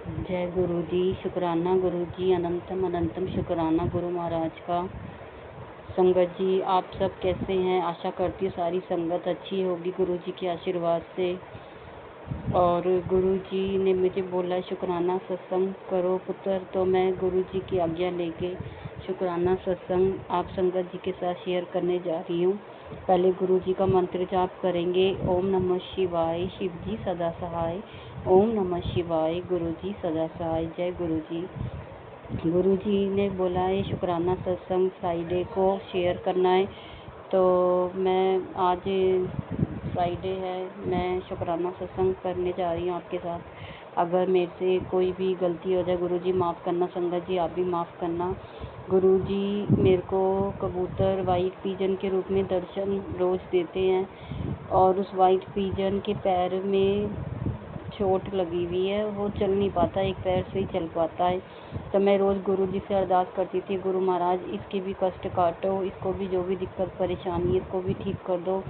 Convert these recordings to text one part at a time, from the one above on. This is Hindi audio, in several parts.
जय गुरु जी। शुक्राना गुरु जी, अनंतम अनंतम शुक्राना गुरु महाराज का। संगत जी, आप सब कैसे हैं? आशा करती हूँ सारी संगत अच्छी होगी गुरु जी के आशीर्वाद से। और गुरु जी ने मुझे बोला है शुक्राना सत्संग करो पुत्र, तो मैं गुरु जी की आज्ञा लेके शुक्राना सत्संग आप संगत जी के साथ शेयर करने जा रही हूँ। पहले गुरु जी का मंत्र जाप करेंगे। ओम नमः शिवाय, शिव जी सदा सहाय। ओम नमः शिवाय, गुरु जी सदा सहाय। जय गुरु जी। गुरु जी ने बोला है शुक्राना सत्संग फ्राइडे को शेयर करना है, तो मैं आज फ्राइडे है, मैं शुक्राना सत्संग करने जा रही हूँ आपके साथ। अगर मेरे से कोई भी गलती हो जाए गुरु जी माफ़ करना, संगत जी आप भी माफ़ करना। गुरु जी मेरे को कबूतर वाइट पिजन के रूप में दर्शन रोज़ देते हैं, और उस वाइट पिजन के पैर में चोट लगी हुई है, वो चल नहीं पाता, एक पैर से ही चल पाता है। तो मैं रोज़ गुरु जी से अरदास करती थी, गुरु महाराज इसके भी कष्ट काटो, इसको भी जो भी दिक्कत परेशानी है इसको भी ठीक कर दो।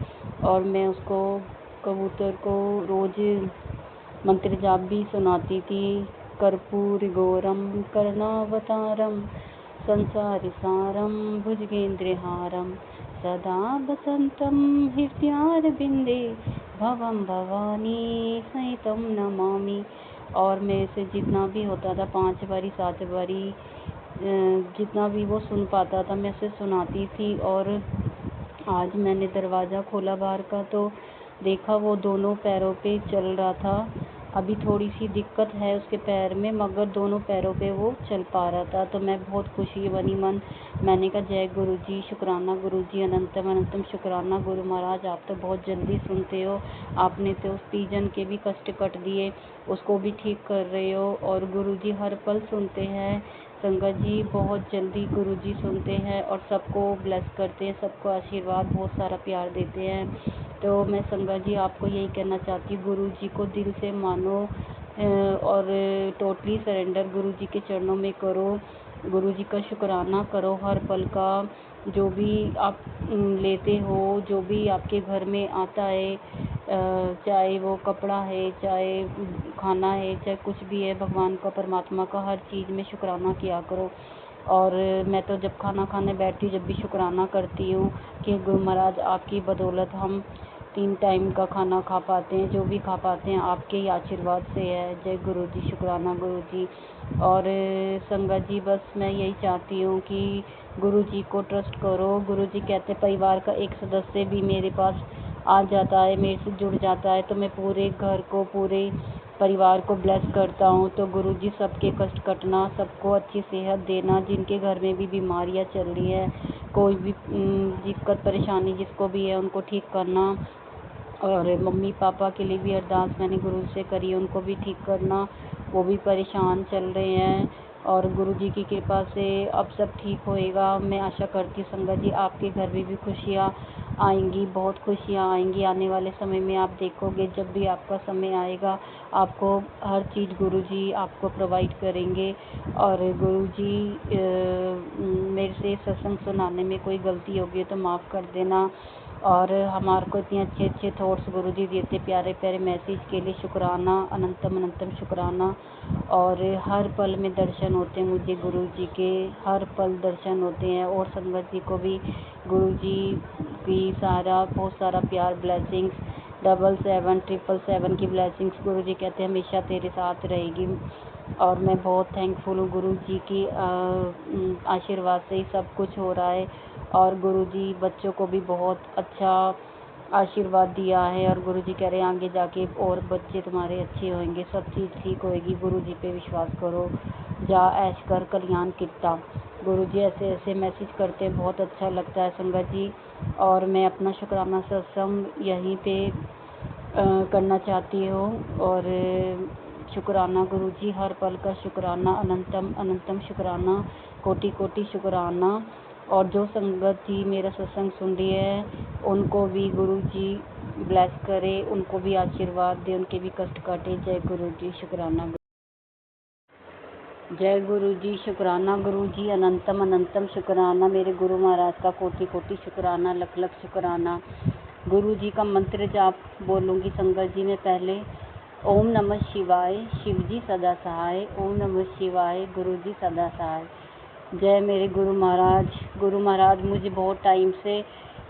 और मैं उसको कबूतर को रोज़ मंत्र जाप भी सुनाती थी। कर्पूर गौरम करुणावतारम संसार सारम भुजगेंद्रहारम सदा वसंतम हृदयारविंदे भवम भवानी सहितम नमामि। और मेरे से जितना भी होता था 5 बारी 7 बारी जितना भी वो सुन पाता था मैं उसे सुनाती थी। और आज मैंने दरवाज़ा खोला बाहर का तो देखा वो दोनों पैरों पे चल रहा था। अभी थोड़ी सी दिक्कत है उसके पैर में, मगर दोनों पैरों पे वो चल पा रहा था। तो मैं बहुत खुशी बनी मन। मैंने कहा जय गुरु जी, शुक्राना गुरु जी, अनंतम अनंतम शुक्राना गुरु महाराज, आप तो बहुत जल्दी सुनते हो। आपने तो उस तीजन के भी कष्ट कट दिए, उसको भी ठीक कर रहे हो। और गुरु जी हर पल सुनते हैं। संगत जी बहुत जल्दी गुरु जी सुनते हैं और सबको ब्लेस करते हैं, सबको आशीर्वाद बहुत सारा प्यार देते हैं। तो मैं संगत जी आपको यही कहना चाहती हूँ, गुरु जी को दिल से मानो और टोटली सरेंडर गुरु जी के चरणों में करो। गुरु जी का शुक्राना करो हर पल का। जो भी आप लेते हो, जो भी आपके घर में आता है, चाहे वो कपड़ा है, चाहे खाना है, चाहे कुछ भी है, भगवान का परमात्मा का हर चीज़ में शुक्राना किया करो। और मैं तो जब खाना खाने बैठती हूँ जब भी शुक्राना करती हूँ कि गुरु महाराज आपकी बदौलत हम 3 टाइम का खाना खा पाते हैं, जो भी खा पाते हैं आपके ही आशीर्वाद से है। जय गुरु जी, शुक्राना गुरु जी। और संगत जी बस मैं यही चाहती हूँ कि गुरु जी को ट्रस्ट करो। गुरु जी कहते हैं परिवार का एक सदस्य भी मेरे पास आ जाता है, मेरे से जुड़ जाता है, तो मैं पूरे घर को, पूरे परिवार को ब्लेस करता हूँ। तो गुरु जी सबके कष्ट कटना, सबको अच्छी सेहत देना, जिनके घर में भी बीमारियाँ चल रही है, कोई भी दिक्कत परेशानी जिसको भी है उनको ठीक करना। और मम्मी पापा के लिए भी अरदास मैंने गुरु से करी, उनको भी ठीक करना, वो भी परेशान चल रहे हैं। और गुरु जी की कृपा से अब सब ठीक होएगा। मैं आशा करती हूँ संगत जी आपके घर में भी खुशियाँ आएंगी, बहुत खुशियाँ आएंगी। आने वाले समय में आप देखोगे जब भी आपका समय आएगा आपको हर चीज़ गुरु जी आपको प्रोवाइड करेंगे। और गुरु जी मेरे से सत्संग सुनाने में कोई गलती होगी तो माफ़ कर देना। और हमारे को इतने अच्छे अच्छे थॉट्स गुरु जी देते, प्यारे प्यारे मैसेज के लिए शुक्राना, अनंतम अनंतम शुक्राना। और हर पल में दर्शन होते हैं मुझे गुरु जी के, हर पल दर्शन होते हैं। और संगत जी को भी गुरु जी की बहुत सारा प्यार, ब्लेसिंग्स 777 की ब्लेसिंग्स गुरु जी कहते हैं हमेशा तेरे साथ रहेगी। और मैं बहुत थैंकफुल हूँ गुरु जी की आशीर्वाद से ही सब कुछ हो रहा है। और गुरु जी बच्चों को भी बहुत अच्छा आशीर्वाद दिया है। और गुरु जी कह रहे हैं आगे जाके और बच्चे तुम्हारे अच्छे होंगे, सब चीज़ ठीक होएगी। गुरु जी पे विश्वास करो, जा ऐश कर कल्याण कितना। गुरु जी ऐसे ऐसे मैसेज करते हैं, बहुत अच्छा लगता है संगत जी। और मैं अपना शुक्राना सत्संग यहीं पे करना चाहती हूँ। और शुक्राना गुरु जी, हर पल का शुक्राना, अनंतम अनंतम शुक्राना, कोटि कोटि शुक्राना। और जो संगत जी मेरा सत्संग सुन रही है उनको भी गुरु जी ब्लेस करे, उनको भी आशीर्वाद दे, उनके भी कष्ट काटे। जय गुरु जी, शुक्राना। जय गुरु जी, शुक्राना गुरु जी, अनंतम अनंतम शुक्राना। मेरे गुरु महाराज का कोटि कोटि शुक्राना, लख लख शुक्राना। गुरु जी का मंत्र जाप बोलूँगी संगत जी में पहले। ओम नमः शिवाय, शिवजी सदा सहाय। ओम नमः शिवाय, गुरुजी सदा सहाय। जय मेरे गुरु महाराज। गुरु महाराज मुझे बहुत टाइम से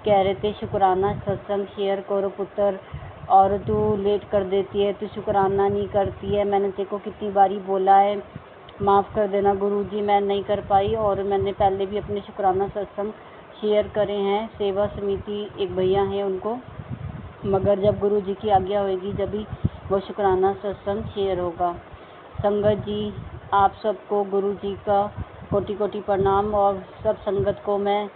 कह रहे थे शुक्राना सत्संग शेयर करो पुत्र, और तू लेट कर देती है, तू शुक्राना नहीं करती है। मैंने तेरे को कितनी बारी बोला है, माफ़ कर देना गुरुजी, मैं नहीं कर पाई। और मैंने पहले भी अपने शुक्राना सत्संग शेयर करे हैं, सेवा समिति एक भैया हैं उनको, मगर जब गुरुजी की आज्ञा होगी जब भी वो शुक्राना सत्संग शेयर होगा। संगत जी, आप सबको गुरुजी का कोटि कोटि प्रणाम। और सब संगत को मैं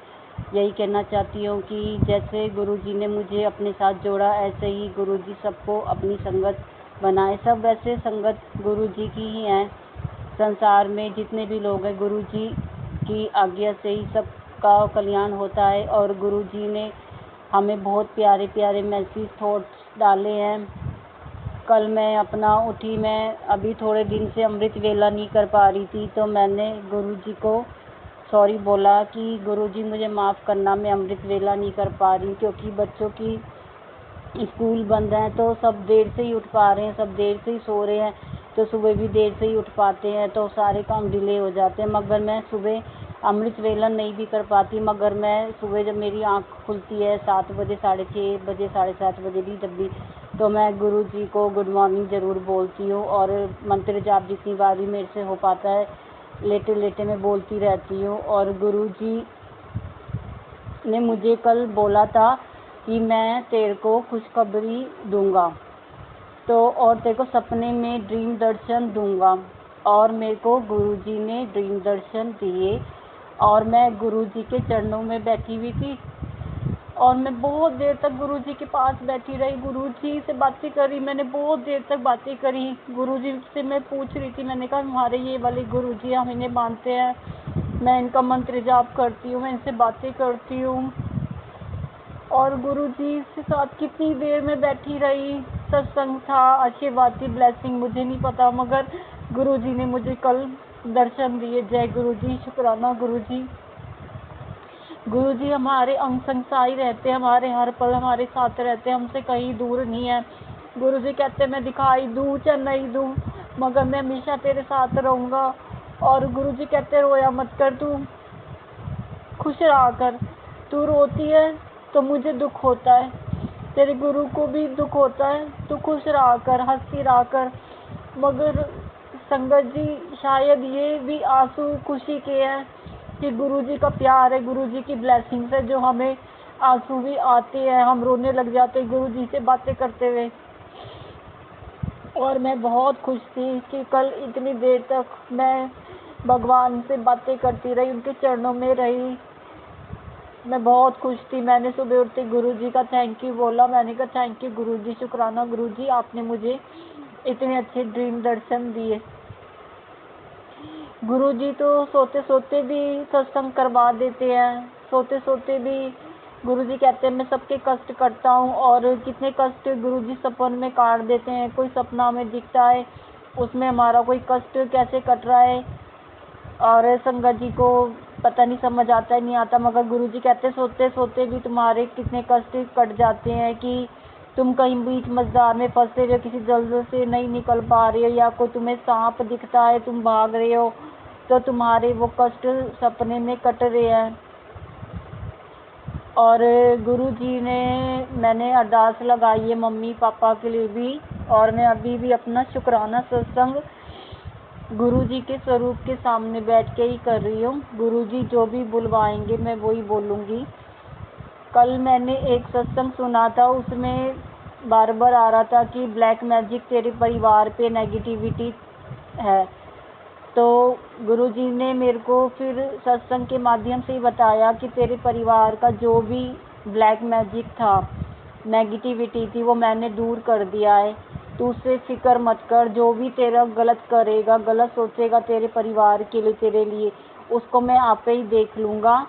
यही कहना चाहती हूँ कि जैसे गुरुजी ने मुझे अपने साथ जोड़ा, ऐसे ही गुरुजी सबको अपनी संगत बनाए। सब वैसे संगत गुरुजी की ही हैं। संसार में जितने भी लोग हैं, गुरुजी की आज्ञा से ही सबका कल्याण होता है। और गुरुजी ने हमें बहुत प्यारे प्यारे मैसेज थॉट्स डाले हैं। कल मैं अपना उठी, मैं अभी थोड़े दिन से अमृत वेला नहीं कर पा रही थी, तो मैंने गुरुजी को सॉरी बोला कि गुरुजी मुझे माफ़ करना, मैं अमृत वेला नहीं कर पा रही, क्योंकि बच्चों की स्कूल बंद हैं तो सब देर से ही उठ पा रहे हैं, सब देर से ही सो रहे हैं, तो सुबह भी देर से ही उठ पाते हैं, तो सारे काम डिले हो जाते हैं। मगर मैं सुबह अमृत वेला नहीं भी कर पाती, मगर मैं सुबह जब मेरी आँख खुलती है 7 बजे, 6:30 बजे, 7:30 बजे भी जब भी, तो मैं गुरुजी को गुड मॉर्निंग ज़रूर बोलती हूँ। और मंत्र जाप जितनी बार भी मेरे से हो पाता है, लेटे लेटे मैं बोलती रहती हूँ। और गुरुजी ने मुझे कल बोला था कि मैं तेरे को खुशखबरी दूंगा, तो और तेरे को सपने में ड्रीम दर्शन दूंगा। और मेरे को गुरुजी ने ड्रीम दर्शन दिए, और मैं गुरुजी के चरणों में बैठी हुई थी, और मैं बहुत देर तक गुरुजी के पास बैठी रही, गुरुजी से बातें करी, मैंने बहुत देर तक बातें करी। गुरुजी से मैं पूछ रही थी, मैंने कहा हमारे ये वाले गुरुजी हम इन्हें मानते हैं, मैं इनका मंत्र जाप करती हूँ, मैं इनसे बातें करती हूँ। और गुरुजी के साथ कितनी देर में बैठी रही। सत्संग था, आशीर्वाद थी, ब्लेसिंग मुझे नहीं पता, मगर गुरुजी ने मुझे कल दर्शन दिए। जय गुरुजी, शुक्राना गुरुजी। गुरुजी हमारे अंग संग साई रहते हैं, हमारे हर पल हमारे साथ रहते हैं, हमसे कहीं दूर नहीं है। गुरुजी कहते हैं मैं दिखाई दूँ चाहे नहीं दूँ, मगर मैं हमेशा तेरे साथ रहूँगा। और गुरुजी कहते रोया मत कर, तू खुश रहा कर, तू रोती है तो मुझे दुख होता है, तेरे गुरु को भी दुख होता है, तू खुश रहा कर, हंसती रहा कर। मगर संगत जी, शायद ये भी आंसू खुशी के हैं कि गुरुजी का प्यार है, गुरुजी की ब्लेसिंग्स है, जो हमें आंसू भी आते हैं, हम रोने लग जाते हैं गुरुजी से बातें करते हुए। और मैं बहुत खुश थी कि कल इतनी देर तक मैं भगवान से बातें करती रही, उनके चरणों में रही, मैं बहुत खुश थी। मैंने सुबह उठते गुरुजी का थैंक यू बोला, मैंने कहा थैंक यू गुरुजी, शुक्राना गुरुजी, आपने मुझे इतने अच्छे ड्रीम दर्शन दिए। गुरुजी तो सोते सोते भी सत्संग करवा देते हैं, सोते सोते भी गुरुजी कहते हैं मैं सबके कष्ट करता हूँ। और कितने कष्ट गुरुजी सपन में काट देते हैं, कोई सपना में दिखता है उसमें हमारा कोई कष्ट कैसे कट रहा है, और संगत जी को पता नहीं, समझ आता है नहीं आता, मगर गुरुजी कहते हैं सोते सोते भी तुम्हारे कितने कष्ट कट जाते हैं कि तुम कहीं बीच मझधार में फंसे हुए किसी जल से नहीं निकल पा रहे हो, या कोई तुम्हें सांप दिखता है तुम भाग रहे हो, तो तुम्हारे वो कष्ट सपने में कट रहे हैं। और गुरुजी ने, मैंने अरदास लगाई है मम्मी पापा के लिए भी, और मैं अभी भी अपना शुक्राना सत्संग गुरुजी के स्वरूप के सामने बैठ के ही कर रही हूँ। गुरुजी जो भी बुलवाएंगे मैं वही बोलूँगी। कल मैंने एक सत्संग सुना था, उसमें बार बार आ रहा था कि ब्लैक मैजिक तेरे परिवार पे नेगेटिविटी है, तो गुरुजी ने मेरे को फिर सत्संग के माध्यम से ही बताया कि तेरे परिवार का जो भी ब्लैक मैजिक था, नेगेटिविटी थी, वो मैंने दूर कर दिया है, तू उससे फिक्र मत कर। जो भी तेरा गलत करेगा, गलत सोचेगा तेरे परिवार के लिए, तेरे लिए, उसको मैं आपे ही देख लूँगा,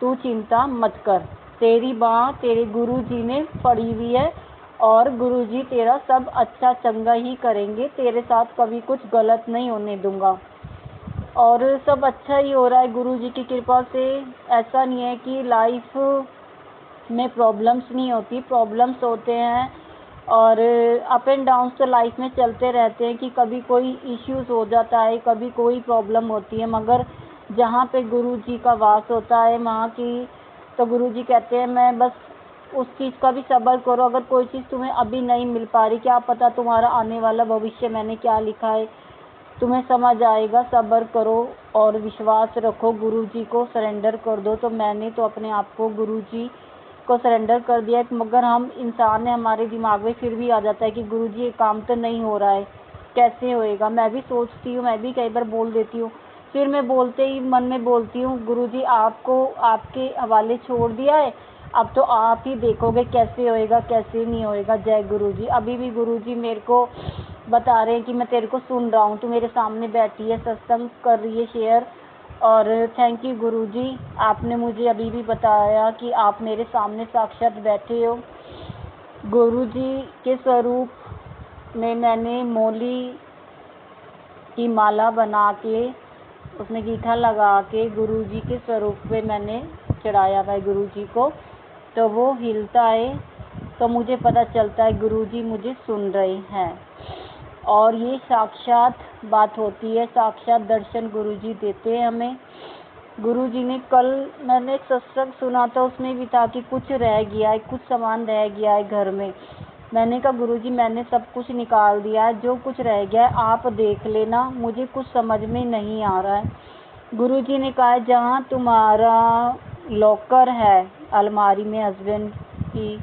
तू चिंता मत कर। तेरी बाँ तेरे गुरुजी ने पड़ी हुई है, और गुरुजी तेरा सब अच्छा चंगा ही करेंगे, तेरे साथ कभी कुछ गलत नहीं होने दूँगा। और सब अच्छा ही हो रहा है गुरुजी की कृपा से। ऐसा नहीं है कि लाइफ में प्रॉब्लम्स नहीं होती, प्रॉब्लम्स होते हैं, और अप एंड डाउन तो लाइफ में चलते रहते हैं कि कभी कोई इश्यूज हो जाता है, कभी कोई प्रॉब्लम होती है, मगर जहाँ पे गुरु जी का वास होता है वहाँ की तो गुरु जी कहते हैं मैं बस उस चीज़ का भी सब्र करो। अगर कोई चीज़ तुम्हें अभी नहीं मिल पा रही, क्या पता तुम्हारा आने वाला भविष्य मैंने क्या लिखा है, तुम्हें समझ आएगा। सब्र करो और विश्वास रखो, गुरु जी को सरेंडर कर दो। तो मैंने तो अपने आप को गुरु जी को सरेंडर कर दिया, मगर हम इंसान है, हमारे दिमाग में फिर भी आ जाता है कि गुरु जी ये काम तो नहीं हो रहा है, कैसे होएगा। मैं भी सोचती हूँ, मैं भी कई बार बोल देती हूँ, फिर मैं बोलते ही मन में बोलती हूँ गुरु जी आपको आपके हवाले छोड़ दिया है, अब तो आप ही देखोगे कैसे होएगा कैसे नहीं होएगा। जय गुरु जी। अभी भी गुरु जी मेरे को बता रहे हैं कि मैं तेरे को सुन रहा हूँ, तू मेरे सामने बैठी है, सत्संग कर रही है शेयर। और थैंक यू गुरु जी, आपने मुझे अभी भी बताया कि आप मेरे सामने साक्षात बैठे हो। गुरु जी के स्वरूप में मैंने मोली की माला बना के उसमें गीठा लगा के गुरु जी के स्वरूप पे मैंने चढ़ाया है गुरु जी को, तो वो हिलता है तो मुझे पता चलता है गुरु जी मुझे सुन रहे हैं। और ये साक्षात बात होती है, साक्षात दर्शन गुरुजी देते हैं हमें। गुरुजी ने कल मैंने एक सत्संग सुना था, उसमें भी था कि कुछ रह गया है, कुछ सामान रह गया है घर में। मैंने कहा गुरुजी मैंने सब कुछ निकाल दिया है, जो कुछ रह गया है आप देख लेना, मुझे कुछ समझ में नहीं आ रहा है। गुरुजी ने कहा जहाँ तुम्हारा लॉकर है अलमारी में, हस्बैंड की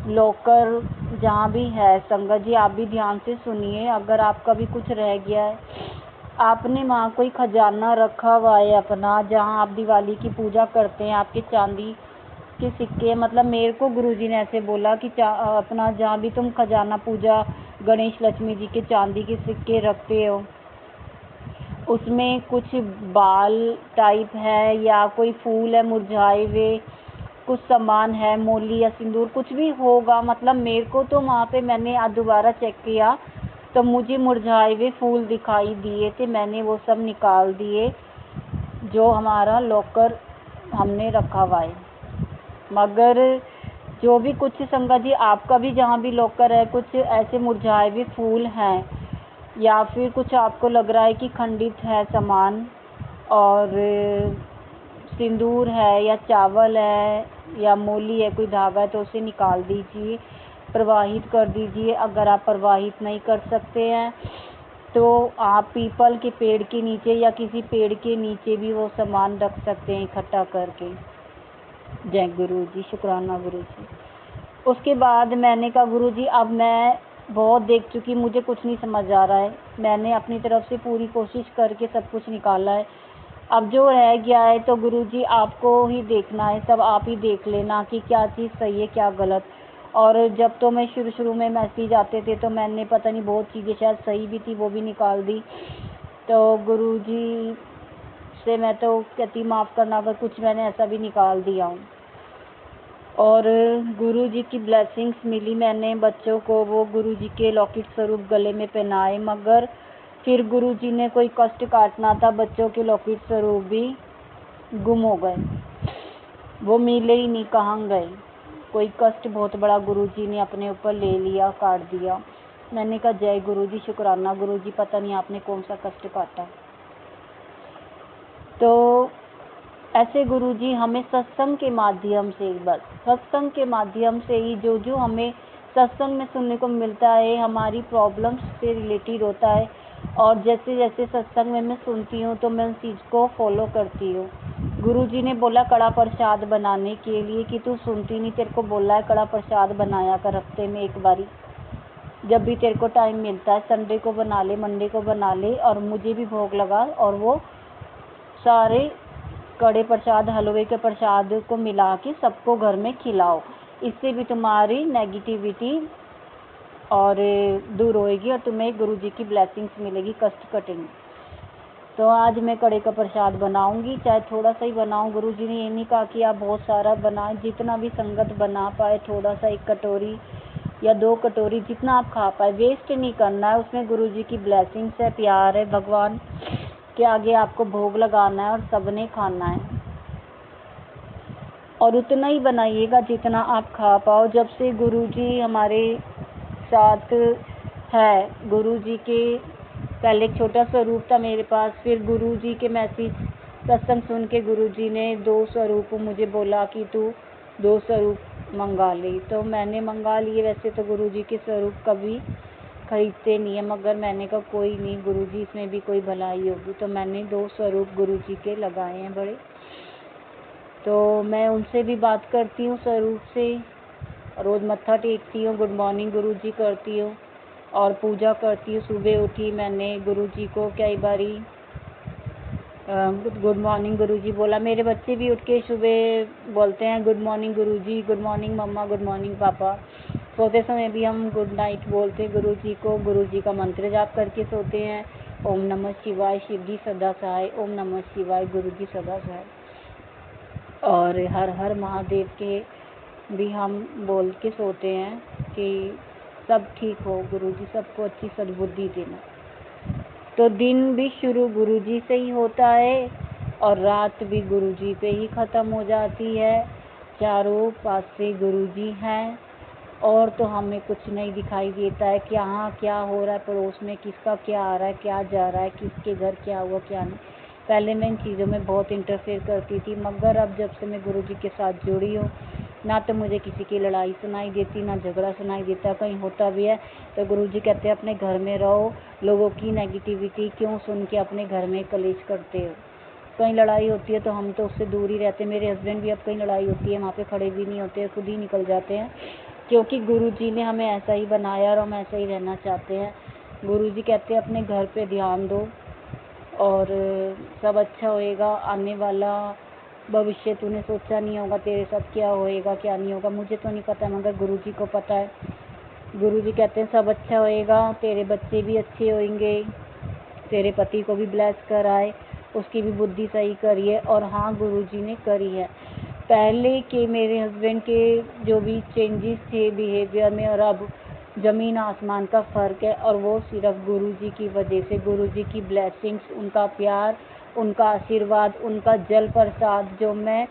लॉकर जहाँ भी है, संगत जी आप भी ध्यान से सुनिए, अगर आपका भी कुछ रह गया है, आपने वहाँ कोई खजाना रखा हुआ है अपना, जहाँ आप दिवाली की पूजा करते हैं, आपके चांदी के सिक्के, मतलब मेरे को गुरुजी ने ऐसे बोला कि अपना जहाँ भी तुम खजाना पूजा गणेश लक्ष्मी जी के चांदी के सिक्के रखते हो, उसमें कुछ बाल टाइप है या कोई फूल है मुरझाए हुए, कुछ सामान है, मोली या सिंदूर कुछ भी होगा। मतलब मेरे को तो वहाँ पे मैंने आज दोबारा चेक किया तो मुझे मुरझाए हुए फूल दिखाई दिए थे, मैंने वो सब निकाल दिए जो हमारा लॉकर हमने रखा हुआ है। मगर जो भी कुछ संगत जी आपका भी जहाँ भी लॉकर है कुछ ऐसे मुरझाए हुए फूल हैं या फिर कुछ आपको लग रहा है कि खंडित है सामान और सिंदूर है या चावल है या मोली है, कोई धागा है, तो उसे निकाल दीजिए, प्रवाहित कर दीजिए। अगर आप प्रवाहित नहीं कर सकते हैं तो आप पीपल के पेड़ के नीचे या किसी पेड़ के नीचे भी वो सामान रख सकते हैं इकट्ठा करके। जय गुरु जी, शुक्राना गुरु जी। उसके बाद मैंने कहा गुरु जी अब मैं बहुत देख चुकी, मुझे कुछ नहीं समझ आ रहा है, मैंने अपनी तरफ से पूरी कोशिश करके सब कुछ निकाला है, अब जो रह गया है तो गुरुजी आपको ही देखना है, सब आप ही देख लेना कि क्या चीज़ सही है क्या गलत। और जब तो मैं शुरू में मैसेज आते थे तो मैंने पता नहीं बहुत चीज़ें शायद सही भी थी वो भी निकाल दी। तो गुरुजी से मैं तो कहती माफ़ करना अगर कुछ मैंने ऐसा भी निकाल दिया हूँ। और गुरुजी की ब्लेसिंग्स मिली, मैंने बच्चों को वो गुरुजी के लॉकेट स्वरूप गले में पहनाए, मगर फिर गुरुजी ने कोई कष्ट काटना था, बच्चों के लॉकेट स्वरूप भी गुम हो गए, वो मिले ही नहीं, कहाँ गए। कोई कष्ट बहुत बड़ा गुरुजी ने अपने ऊपर ले लिया, काट दिया। मैंने कहा जय गुरुजी, शुक्राना गुरुजी, पता नहीं आपने कौन सा कष्ट काटा। तो ऐसे गुरुजी हमें सत्संग के माध्यम से, बस सत्संग के माध्यम से ही जो हमें सत्संग में सुनने को मिलता है हमारी प्रॉब्लम्स से रिलेटेड होता है। और जैसे जैसे सत्संग में मैं सुनती हूँ तो मैं उन चीज़ को फॉलो करती हूँ। गुरुजी ने बोला कड़ा प्रसाद बनाने के लिए कि तू सुनती नहीं, तेरे को बोला है कड़ा प्रसाद बनाया कर हफ्ते में एक बारी, जब भी तेरे को टाइम मिलता है, संडे को बना ले, मंडे को बना ले, और मुझे भी भोग लगा और वो सारे कड़े प्रसाद हलवे के प्रसाद को मिला के सबको घर में खिलाओ, इससे भी तुम्हारी नेगेटिविटी और दूर होएगी और तुम्हें गुरुजी की ब्लेसिंग्स मिलेगी, कष्ट कटेंगे। तो आज मैं कड़े का प्रसाद बनाऊंगी, चाहे थोड़ा सा ही बनाऊं। गुरुजी ने ये नहीं कहा कि आप बहुत सारा बनाएं, जितना भी संगत बना पाए, थोड़ा सा, 1 कटोरी या 2 कटोरी, जितना आप खा पाए, वेस्ट नहीं करना है। उसमें गुरुजी की ब्लेसिंग्स है, प्यार है, भगवान के आगे आपको भोग लगाना है और सबने खाना है। और उतना ही बनाइएगा जितना आप खा पाओ। जब से गुरुजी हमारे साथ है। गुरु जी के पहले एक छोटा स्वरूप था मेरे पास, फिर गुरु जी के मैसेज सत्संग सुन के गुरु जी ने 2 स्वरूप मुझे बोला कि तू 2 स्वरूप मंगा ले, तो मैंने मंगा लिए। वैसे तो गुरु जी के स्वरूप कभी खरीदते नहीं है, मगर मैंने कहा कोई नहीं गुरु जी, इसमें भी कोई भलाई होगी, तो मैंने 2 स्वरूप गुरु जी के लगाए हैं बड़े। तो मैं उनसे भी बात करती हूँ स्वरूप से, रोज़ मत्था टेकती हूँ, गुड मॉर्निंग गुरु जी करती हूँ और पूजा करती हूँ। सुबह उठी मैंने गुरु जी को कई बारी गुड मॉर्निंग गुरुजी बोला। मेरे बच्चे भी उठ के सुबह बोलते हैं गुड मॉर्निंग गुरुजी, गुड मॉर्निंग मम्मा, गुड मॉर्निंग पापा। सोते समय भी हम गुड नाइट बोलते हैं गुरुजी को। गुरुजी का मंत्र जाप करके सोते हैं, ओम नमः शिवाय, शिव जी सदा सहाय, ओम नमः शिवाय, गुरुजी सदा सहाय। और हर हर महादेव के भी हम बोल के सोते हैं कि सब ठीक हो गुरुजी, सबको अच्छी सद्बुद्धि देना। तो दिन भी शुरू गुरुजी से ही होता है और रात भी गुरुजी पे ही ख़त्म हो जाती है। चारों पासे गुरुजी हैं और तो हमें कुछ नहीं दिखाई देता है कि यहाँ क्या हो रहा है, पड़ोस में किसका क्या आ रहा है, क्या जा रहा है, किसके घर क्या हुआ क्या नहीं। पहले मैं इन चीज़ों में बहुत इंटरफेयर करती थी, मगर अब जब से मैं गुरुजी के साथ जुड़ी हूँ, ना तो मुझे किसी की लड़ाई सुनाई देती, ना झगड़ा सुनाई देता। कहीं होता भी है तो गुरुजी कहते हैं अपने घर में रहो, लोगों की नेगेटिविटी क्यों सुन के अपने घर में कलेश करते हो। कहीं लड़ाई होती है तो हम तो उससे दूर ही रहते हैं। मेरे हस्बैंड भी अब कहीं लड़ाई होती है वहाँ पे खड़े भी नहीं होते, खुद ही निकल जाते हैं, क्योंकि गुरुजी ने हमें ऐसा ही बनाया और हम ऐसा ही रहना चाहते हैं। गुरुजी कहते हैं अपने घर पे ध्यान दो और सब अच्छा होएगा। आने वाला भविष्य तूने सोचा नहीं होगा तेरे साथ क्या होएगा क्या नहीं होगा, मुझे तो नहीं पता मगर गुरुजी को पता है। गुरुजी कहते हैं सब अच्छा होएगा, तेरे बच्चे भी अच्छे होंगे, तेरे पति को भी ब्लेस कराए, उसकी भी बुद्धि सही करिए। और हाँ गुरुजी ने करी है। पहले के मेरे हस्बैंड के जो भी चेंजेस थे बिहेवियर में और अब ज़मीन आसमान का फ़र्क है, और वो सिर्फ गुरुजी की वजह से। गुरुजी की ब्लेसिंग्स, उनका प्यार, उनका आशीर्वाद, उनका जल प्रसाद जो मैं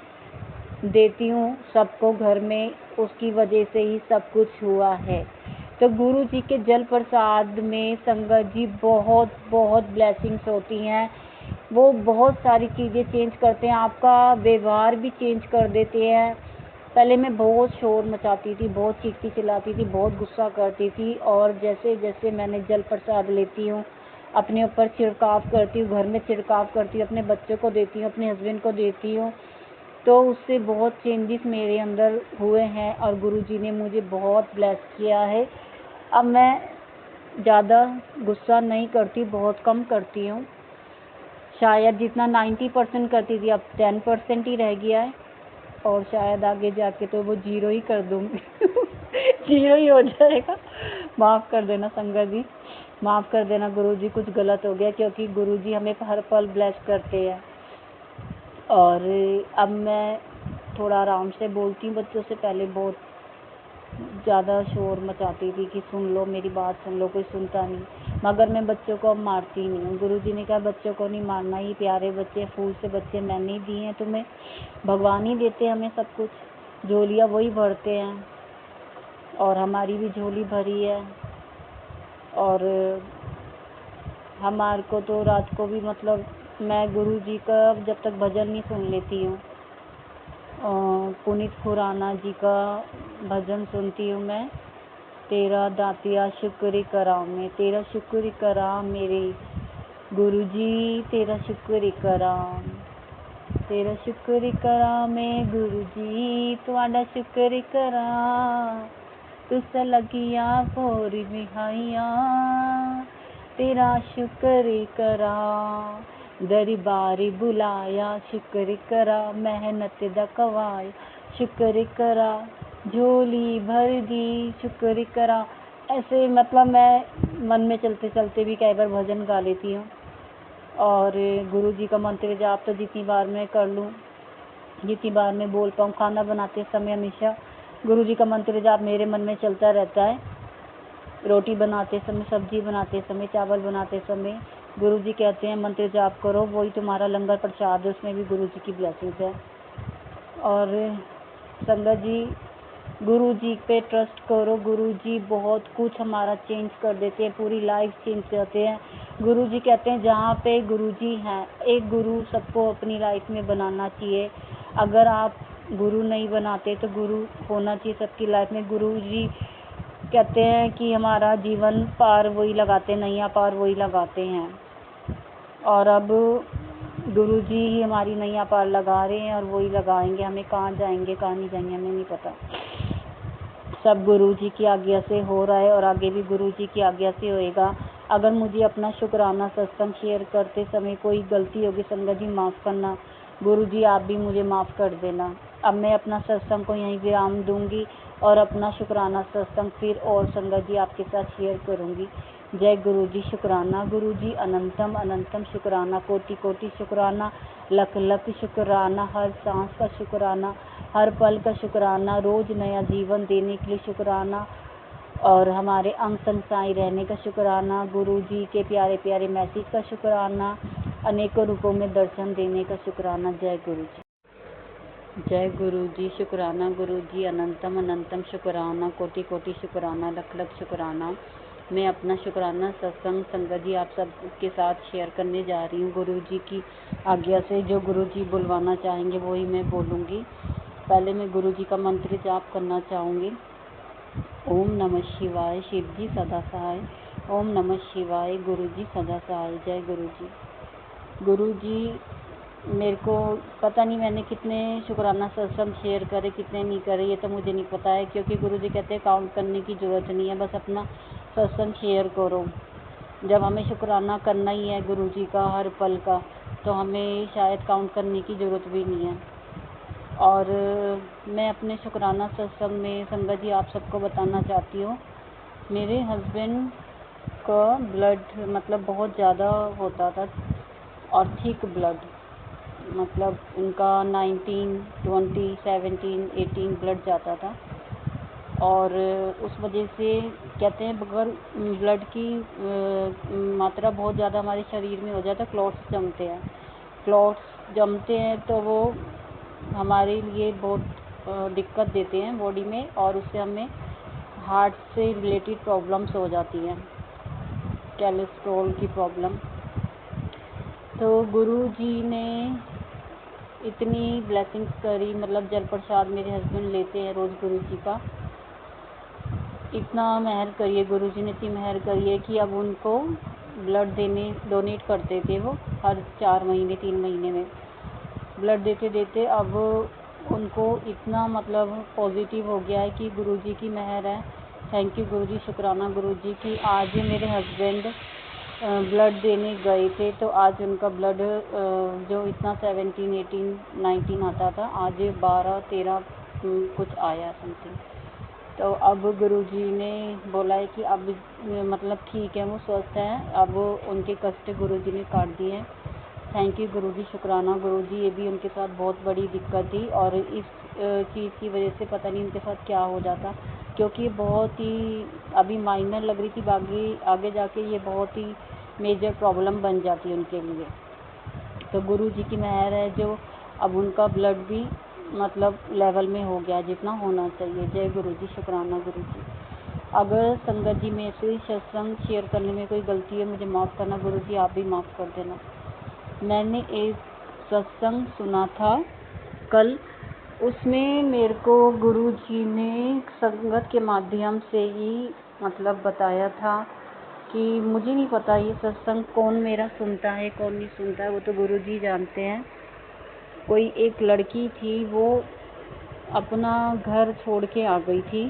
देती हूँ सबको घर में, उसकी वजह से ही सब कुछ हुआ है। तो गुरु जी के जल प्रसाद में संगत जी बहुत बहुत ब्लेसिंग्स होती हैं। वो बहुत सारी चीज़ें चेंज करते हैं, आपका व्यवहार भी चेंज कर देते हैं। पहले मैं बहुत शोर मचाती थी, बहुत चीखती चिल्लाती थी, बहुत गुस्सा करती थी, और जैसे जैसे मैंने जल प्रसाद लेती हूँ, अपने ऊपर छिड़काव करती हूँ, घर में छिड़काव करती हूँ, अपने बच्चों को देती हूँ, अपने हस्बैंड को देती हूँ, तो उससे बहुत चेंजेस मेरे अंदर हुए हैं और गुरुजी ने मुझे बहुत ब्लेस किया है। अब मैं ज़्यादा गुस्सा नहीं करती, बहुत कम करती हूँ। शायद जितना 90% करती थी अब 10% ही रह गया है, और शायद आगे जाके तो वो 0 ही कर दूँगी 0 ही हो जाएगा। माफ़ कर देना संगत जी, माफ़ कर देना गुरुजी, कुछ गलत हो गया, क्योंकि गुरुजी हमें हर पल ब्लेस करते हैं। और अब मैं थोड़ा आराम से बोलती हूँ बच्चों से। पहले बहुत ज़्यादा शोर मचाती थी कि सुन लो मेरी बात सुन लो, कोई सुनता नहीं, मगर मैं बच्चों को अब मारती नहीं हूँ। गुरुजी ने कहा बच्चों को नहीं मारना, ये प्यारे बच्चे, फूल से बच्चे मैंने ही दिए हैं तुम्हें, भगवान ही देते हैं हमें सब कुछ, झोलियाँ वही भरते हैं और हमारी भी झोली भरी है। और हमारे को तो रात को भी मतलब मैं गुरुजी का जब तक भजन नहीं सुन लेती हूँ, पुनीत खुराना जी का भजन सुनती हूँ मैं, तेरा दातिया शुक्र करा मैं, तेरा शुक्र करा मेरे गुरुजी, तेरा शुक्र करा, तेरा शुक्र करा मैं गुरुजी, तुहाडा शुक्र करा, तुस लगिया फोर मिहाइया, तेरा शुक्र करा, दरबारी बुलाया शुक्र करा, मेहनत दा कवाया शुक्र करा, झोली भर दी शुक्र करा। ऐसे मतलब मैं मन में चलते चलते भी कई बार भजन गा लेती हूँ। और गुरुजी का मंत्र जाप तो जितनी बार मैं कर लूँ, जितनी बार मैं बोल पाऊँ, खाना बनाते समय हमेशा गुरुजी का मंत्र जाप मेरे मन में चलता रहता है। रोटी बनाते समय, सब्जी बनाते समय, चावल बनाते समय गुरुजी कहते हैं मंत्र जाप करो, वही तुम्हारा लंगर प्रसाद है, उसमें भी गुरुजी की ब्लेसिंग्स है। और संगत जी गुरु जी पे ट्रस्ट करो। गुरु जी बहुत कुछ हमारा चेंज कर देते हैं, पूरी लाइफ चेंज करते हैं। गुरु जी कहते हैं जहाँ पे गुरु जी हैं, एक गुरु सबको अपनी लाइफ में बनाना चाहिए। अगर आप गुरु नहीं बनाते तो गुरु होना चाहिए सबकी लाइफ में। गुरु जी कहते हैं कि हमारा जीवन पार वही लगाते, नैया पार वही लगाते हैं। और अब गुरु जी ही हमारी नैया पार लगा रहे हैं और वही लगाएंगे। हमें कहाँ जाएंगे कहाँ नहीं जाएंगे हमें नहीं पता। सब गुरु जी की आज्ञा से हो रहा है और आगे भी गुरु जी की आज्ञा से होएगा। अगर मुझे अपना शुक्राना सत्संग शेयर करते समय कोई गलती होगी संगत जी माफ़ करना। गुरु जी आप भी मुझे माफ़ कर देना। अब मैं अपना सत्संग को यहीं विराम दूंगी और अपना शुक्राना सत्संग फिर और संगत जी आपके साथ शेयर करूंगी। जय गुरु जी। शुक्राना गुरु जी, अनंतम अनंतम शुक्राना, कोटि कोटि शुक्राना, लख लख शुक्राना, हर सांस का शुक्राना, हर पल का शुक्राना, रोज नया जीवन देने के लिए शुक्राना और हमारे अंग संग साई रहने का शुक्राना। गुरु जी के प्यारे प्यारे मैसेज का शुक्राना, अनेकों रूपों में दर्शन देने का शुक्राना। जय गुरु जी। जय गुरु जी। शुक्राना गुरु जी, अनंतम अनंतम शुक्राना, कोटि कोटि शुक्राना, लख लख शुक्राना। मैं अपना शुक्राना सत्संग संगत जी आप सब के साथ शेयर करने जा रही हूँ। गुरु जी की आज्ञा से जो गुरु जी बुलवाना चाहेंगे वही मैं बोलूँगी। पहले मैं गुरु जी का मंत्र जाप करना चाहूँगी। ओम नमः शिवाय, शिव जी सदा सहाय। ओम नमः शिवाय, गुरु जी सदा सहाय। जय गुरु जी। गुरु जी मेरे को पता नहीं मैंने कितने शुक्राना सत्संग शेयर करे कितने नहीं करे, ये तो मुझे नहीं पता है, क्योंकि गुरु जी कहते हैं काउंट करने की ज़रूरत नहीं है, बस अपना सत्संग शेयर करो। जब हमें शुक्राना करना ही है गुरु जी का हर पल का, तो हमें शायद काउंट करने की ज़रूरत भी नहीं है। और मैं अपने शुक्राना सत्संग में संगत जी आप सबको बताना चाहती हूँ, मेरे हस्बैंड का ब्लड मतलब बहुत ज़्यादा होता था और थिक ब्लड, मतलब उनका 19, 20, 17, 18 ब्लड जाता था। और उस वजह से कहते हैं अगर ब्लड की मात्रा बहुत ज़्यादा हमारे शरीर में हो जाए तो क्लॉट्स जमते हैं। क्लॉट्स जमते हैं तो वो हमारे लिए बहुत दिक्कत देते हैं बॉडी में, और उससे हमें हार्ट से रिलेटेड प्रॉब्लम्स हो जाती हैं, कोलेस्ट्रॉल की प्रॉब्लम। तो गुरु जी ने इतनी ब्लेसिंग्स करी, मतलब जल प्रसाद मेरे हस्बैंड लेते हैं रोज़ गुरु जी का। इतना मेहर करिए, गुरु जी ने इतनी मेहर करिए कि अब उनको ब्लड डोनेट करते थे वो हर 4 महीने 3 महीने में ब्लड देते देते अब उनको इतना मतलब पॉजिटिव हो गया है कि गुरु जी की मेहर है। थैंक यू गुरु जी। शुक्राना गुरु जी की आज मेरे हस्बैंड ब्लड देने गए थे, तो आज उनका ब्लड जो इतना 17, 18, 19 आता था, आज 12, 13 कुछ आया समथिंग। तो अब गुरुजी ने बोला है कि अब मतलब ठीक है, वो स्वस्थ हैं, अब उनके कष्ट गुरुजी ने काट दिए हैं। थैंक यू गुरुजी। शुक्राना गुरुजी। ये भी उनके साथ बहुत बड़ी दिक्कत थी और इस चीज़ की वजह से पता नहीं उनके साथ क्या हो जाता, क्योंकि बहुत ही अभी माइनर लग रही थी, आगे जाके ये बहुत ही मेजर प्रॉब्लम बन जाती है उनके लिए। तो गुरु जी की मेहर है जो अब उनका ब्लड भी मतलब लेवल में हो गया जितना होना चाहिए। जय गुरु जी। शुक्राना गुरु जी। अगर संगत जी में से सत्संग शेयर करने में कोई गलती है मुझे माफ़ करना गुरु जी, आप भी माफ़ कर देना। मैंने एक सत्संग सुना था कल, उसमें मेरे को गुरु जी ने संगत के माध्यम से ही मतलब बताया था कि मुझे नहीं पता ये सत्संग कौन मेरा सुनता है कौन नहीं सुनता है, वो तो गुरु जी जानते हैं। कोई एक लड़की थी, वो अपना घर छोड़ के आ गई थी,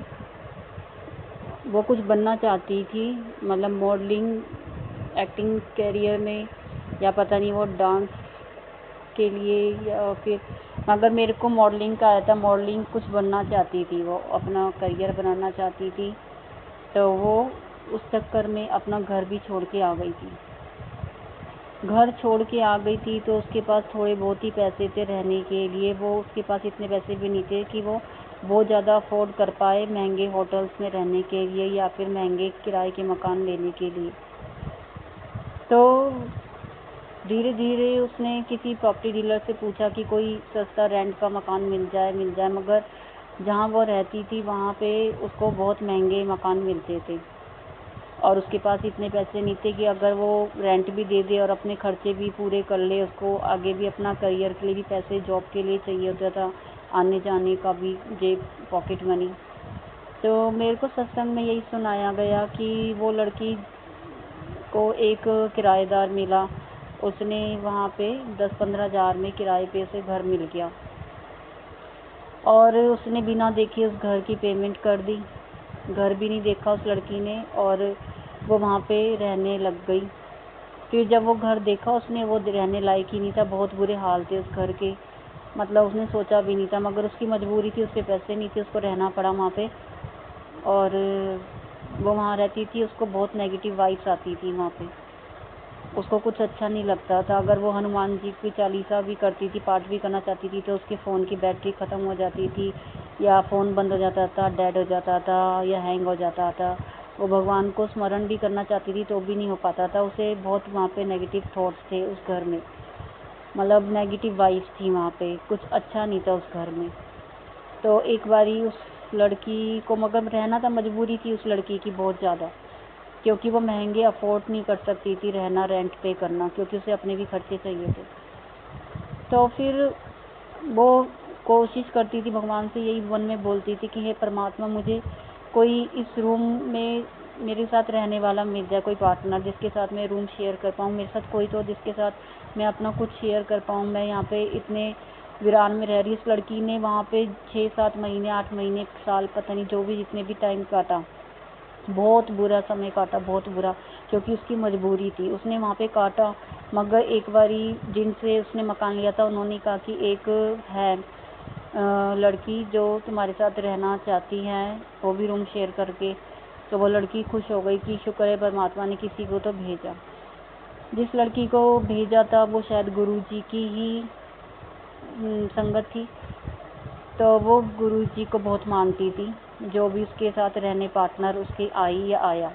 वो कुछ बनना चाहती थी, मतलब मॉडलिंग एक्टिंग करियर में, या पता नहीं वो डांस के लिए या फिर, मगर मेरे को मॉडलिंग का आया था, मॉडलिंग कुछ बनना चाहती थी, वो अपना करियर बनाना चाहती थी। तो वो उस चक्कर में अपना घर भी छोड़ के आ गई थी। घर छोड़ के आ गई थी तो उसके पास थोड़े बहुत ही पैसे थे रहने के लिए, वो उसके पास इतने पैसे भी नहीं थे कि वो बहुत ज़्यादा अफोर्ड कर पाए महंगे होटल्स में रहने के लिए या फिर महंगे किराए के मकान लेने के लिए। तो धीरे धीरे उसने किसी प्रॉपर्टी डीलर से पूछा कि कोई सस्ता रेंट का मकान मिल जाए, मगर जहाँ वो रहती थी वहाँ पे उसको बहुत महंगे मकान मिलते थे और उसके पास इतने पैसे नहीं थे कि अगर वो रेंट भी दे दे और अपने खर्चे भी पूरे कर ले, उसको आगे भी अपना करियर के लिए भी पैसे जॉब के लिए चाहिए होता था, आने जाने का भी जेब पॉकेट मनी। तो मेरे को सत्संग में यही सुनाया गया कि वो लड़की को एक किराएदार मिला, उसने वहाँ पे 10-15 हज़ार में किराए पे उसे घर मिल गया और उसने बिना देखे उस घर की पेमेंट कर दी। घर भी नहीं देखा उस लड़की ने और वो वहाँ पे रहने लग गई। फिर जब वो घर देखा उसने, वो रहने लायक ही नहीं था, बहुत बुरे हाल थे उस घर के, मतलब उसने सोचा भी नहीं था, मगर उसकी मजबूरी थी, उसके पैसे नहीं थे, उसको रहना पड़ा वहाँ पे। और वो वहाँ रहती थी, उसको बहुत नेगेटिव वाइब्स आती थी वहाँ पे, उसको कुछ अच्छा नहीं लगता था। अगर वो हनुमान जी की चालीसा भी करती थी, पाठ भी करना चाहती थी, तो उसके फ़ोन की बैटरी ख़त्म हो जाती थी या फ़ोन बंद हो जाता था, डेड हो जाता था या हैंग हो जाता था। वो भगवान को स्मरण भी करना चाहती थी तो भी नहीं हो पाता था। उसे बहुत वहाँ पे नेगेटिव थॉट्स थे उस घर में, मतलब नेगेटिव वाइब्स थी वहाँ पे, कुछ अच्छा नहीं था उस घर में। तो एक बारी उस लड़की को, मगर रहना था, मजबूरी थी उस लड़की की बहुत ज़्यादा, क्योंकि वो महंगे अफोर्ड नहीं कर सकती थी रहना, रेंट पे करना, क्योंकि उसे अपने भी खर्चे चाहिए थे। तो फिर वो कोशिश करती थी, भगवान से यही मन में बोलती थी कि हे परमात्मा, मुझे कोई इस रूम में मेरे साथ रहने वाला मिल जाए, कोई पार्टनर जिसके साथ मैं रूम शेयर कर पाऊँ, मेरे साथ कोई तो जिसके साथ मैं अपना कुछ शेयर कर पाऊँ। मैं यहाँ पे इतने वीरान में रह रही। इस लड़की ने वहाँ पे 6-7 महीने, 8 महीने, साल, पता नहीं, जो भी जितने भी टाइम काटा, बहुत बुरा समय काटा, बहुत बुरा, क्योंकि उसकी मजबूरी थी, उसने वहाँ पे काटा। मगर एक बारी जिनसे उसने मकान लिया था, उन्होंने कहा कि एक है लड़की जो तुम्हारे साथ रहना चाहती है, वो भी रूम शेयर करके। तो वो लड़की खुश हो गई कि शुक्र है परमात्मा ने किसी को तो भेजा। जिस लड़की को भेजा था वो शायद गुरु जी की ही संगत थी, तो वो गुरु जी को बहुत मानती थी। जो भी उसके साथ रहने पार्टनर उसके आई या आया,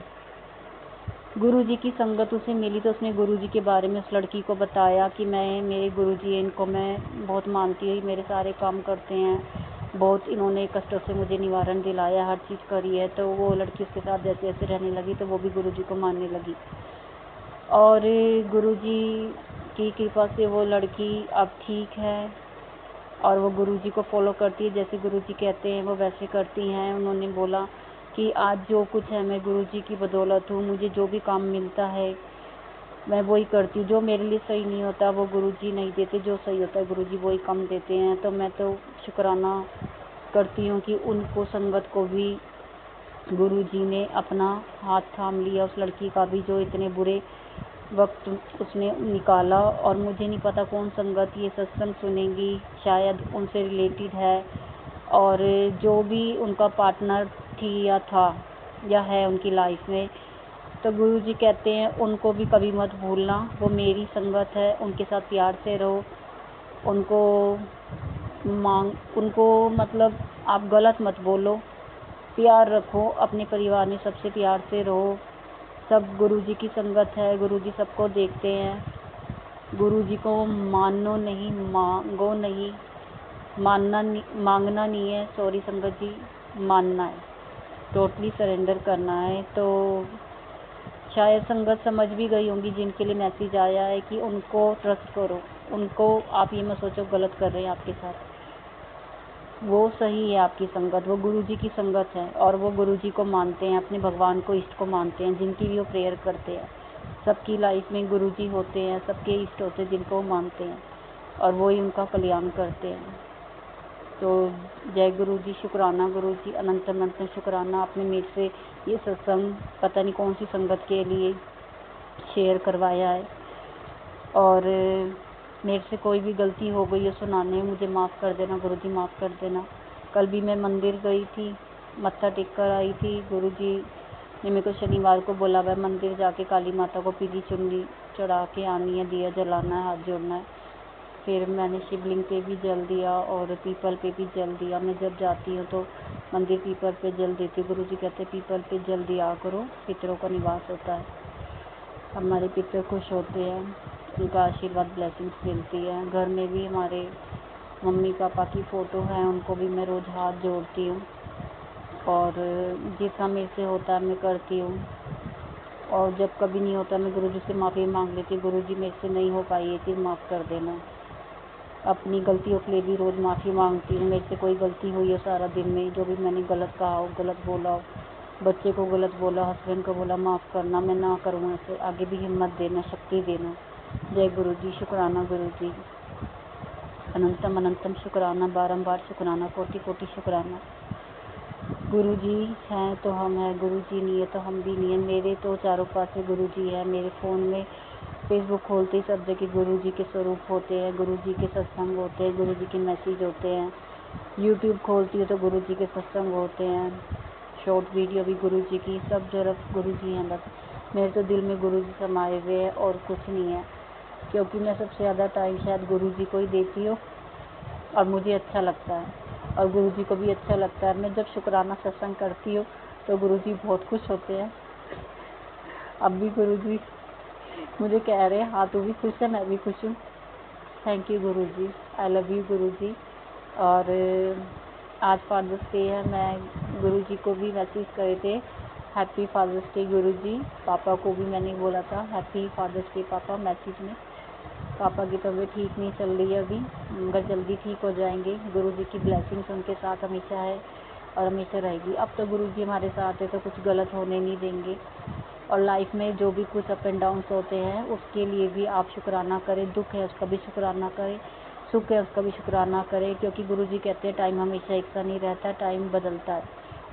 गुरु जी की संगत उसे मिली, तो उसने गुरु जी के बारे में उस लड़की को बताया कि मेरे गुरु जी, इनको मैं बहुत मानती हूँ, मेरे सारे काम करते हैं, बहुत इन्होंने कष्टों से मुझे निवारण दिलाया, हर चीज़ करी है। तो वो लड़की उसके साथ जैसे जैसे रहने लगी, तो वो भी गुरु जी को मानने लगी और गुरु जी की कृपा से वो लड़की अब ठीक है और वो गुरुजी को फॉलो करती है, जैसे गुरुजी कहते हैं वो वैसे करती हैं। उन्होंने बोला कि आज जो कुछ है मैं गुरुजी की बदौलत हूँ, मुझे जो भी काम मिलता है मैं वही करती हूँ। जो मेरे लिए सही नहीं होता वो गुरुजी नहीं देते, जो सही होता है गुरुजी वही कम देते हैं। तो मैं तो शुक्राना करती हूँ कि उनको संगत को भी गुरुजी ने अपना हाथ थाम लिया, उस लड़की का भी जो इतने बुरे वक्त उसने निकाला। और मुझे नहीं पता कौन संगत ये सत्संग सुनेगी, शायद उनसे रिलेटेड है, और जो भी उनका पार्टनर थी या था या है उनकी लाइफ में, तो गुरुजी कहते हैं उनको भी कभी मत भूलना, वो मेरी संगत है, उनके साथ प्यार से रहो, उनको मतलब आप गलत मत बोलो, प्यार रखो, अपने परिवार में सबसे प्यार से रहो। सब गुरुजी की संगत है, गुरुजी सबको देखते हैं। गुरुजी को मानो नहीं, मांगो नहीं, मांगना नहीं है, सॉरी संगत जी, मानना है, टोटली सरेंडर करना है। तो शायद संगत समझ भी गई होंगी जिनके लिए मैसेज आया है कि उनको ट्रस्ट करो, उनको आप ये मत सोचो गलत कर रहे हैं आपके साथ, वो सही है आपकी संगत, वो गुरुजी की संगत है और वो गुरुजी को मानते हैं, अपने भगवान को, इष्ट को मानते हैं, जिनकी भी वो प्रेयर करते हैं। सबकी लाइफ में गुरुजी होते हैं, सबके इष्ट होते हैं जिनको वो मानते हैं और वो ही उनका कल्याण करते हैं। तो जय गुरु जी, शुक्राना गुरु जी, अनंत अनंत शुक्राना, आपने मेरे से ये सत्संग पता नहीं कौन सी संगत के लिए शेयर करवाया है और मेरे से कोई भी गलती हो गई है सुनाने में, मुझे माफ़ कर देना गुरु जी, माफ़ कर देना। कल भी मैं मंदिर गई थी, मत्था टेक कर आई थी, गुरु जी ने मेरे को शनिवार को बोला हुआ मंदिर जाके काली माता को पीली चुन्नी चढ़ा के आनी है, दिया जलाना है, हाथ जोड़ना है। फिर मैंने शिवलिंग पे भी जल दिया और पीपल पे भी जल दिया। मैं जब जाती हूँ तो मंदिर पीपल पे जल देती। गुरु जी कहते पीपल पे जल दिया करो, पितरों का निवास होता है, हमारे पितर खुश होते हैं, उनका आशीर्वाद ब्लेसिंग्स मिलती है। घर में भी हमारे मम्मी पापा की फ़ोटो है, उनको भी मैं रोज़ हाथ जोड़ती हूँ और जितना मेरे से होता है मैं करती हूँ। और जब कभी नहीं होता मैं गुरुजी से माफ़ी मांग लेती हूँ, गुरुजी मेरे से नहीं हो पाई ये चीज़, माफ़ कर देना। अपनी गलतियों के लिए भी रोज़ माफ़ी मांगती हूँ। मेरे से कोई गलती हुई हो सारा दिन में, जो भी मैंने गलत कहा हो, गलत बोला हो, बच्चे को गलत बोला, हस्बैंड को बोला, माफ़ करना, मैं ना करूँ ऐसे, आगे भी हिम्मत देना, शक्ति देना। जय गुरुजी। शुक्राना गुरुजी, अनंतम अनंतम शुक्राना, बारंबार शुक्राना, कोटि कोटि शुक्राना। गुरुजी हैं तो हम हैं, गुरुजी नहीं है तो हम भी नहीं है। मेरे तो चारों पासे गुरुजी है। मेरे फ़ोन में फेसबुक खोलते ही सब जगह गुरुजी के स्वरूप होते हैं, गुरुजी के सत्संग होते हैं, गुरुजी के मैसेज होते हैं। यूट्यूब खोलती हूँ तो गुरुजी के सत्संग होते हैं, शॉर्ट वीडियो भी गुरुजी की, सब तरफ गुरुजी हैं। बस मेरे तो दिल में गुरुजी समाये हुए हैं और कुछ नहीं है, क्योंकि मैं सबसे ज़्यादा टाइम शायद गुरुजी को ही देती हूँ और मुझे अच्छा लगता है और गुरुजी को भी अच्छा लगता है। मैं जब शुक्राना सत्संग करती हूँ तो गुरुजी बहुत खुश होते हैं। अब भी गुरुजी मुझे कह रहे हैं, हाँ तू भी खुश है, मैं भी खुश हूँ। Thank you Guruji, I love you Guruji. और आज फादर्स डे है, मैं गुरुजी को भी मैसेज करे थे, हैप्पी फादर्स डे गुरुजी। पापा को भी मैंने बोला था हैप्पी फादर्स डे पापा, मैसेज में। पापा की तबीयत ठीक नहीं चल रही है अभी, मगर जल्दी ठीक हो जाएंगे। गुरुजी की ब्लेसिंग्स उनके साथ हमेशा है और हमेशा रहेगी। अब तो गुरुजी हमारे साथ है तो कुछ गलत होने नहीं देंगे। और लाइफ में जो भी कुछ अप एंड डाउन्स होते हैं उसके लिए भी आप शुक्राना करें। दुख है उसका भी शुक्राना करें, सुख है उसका भी शुक्राना करें, क्योंकि गुरुजी कहते हैं टाइम हमेशा एक सा नहीं रहता, टाइम बदलता है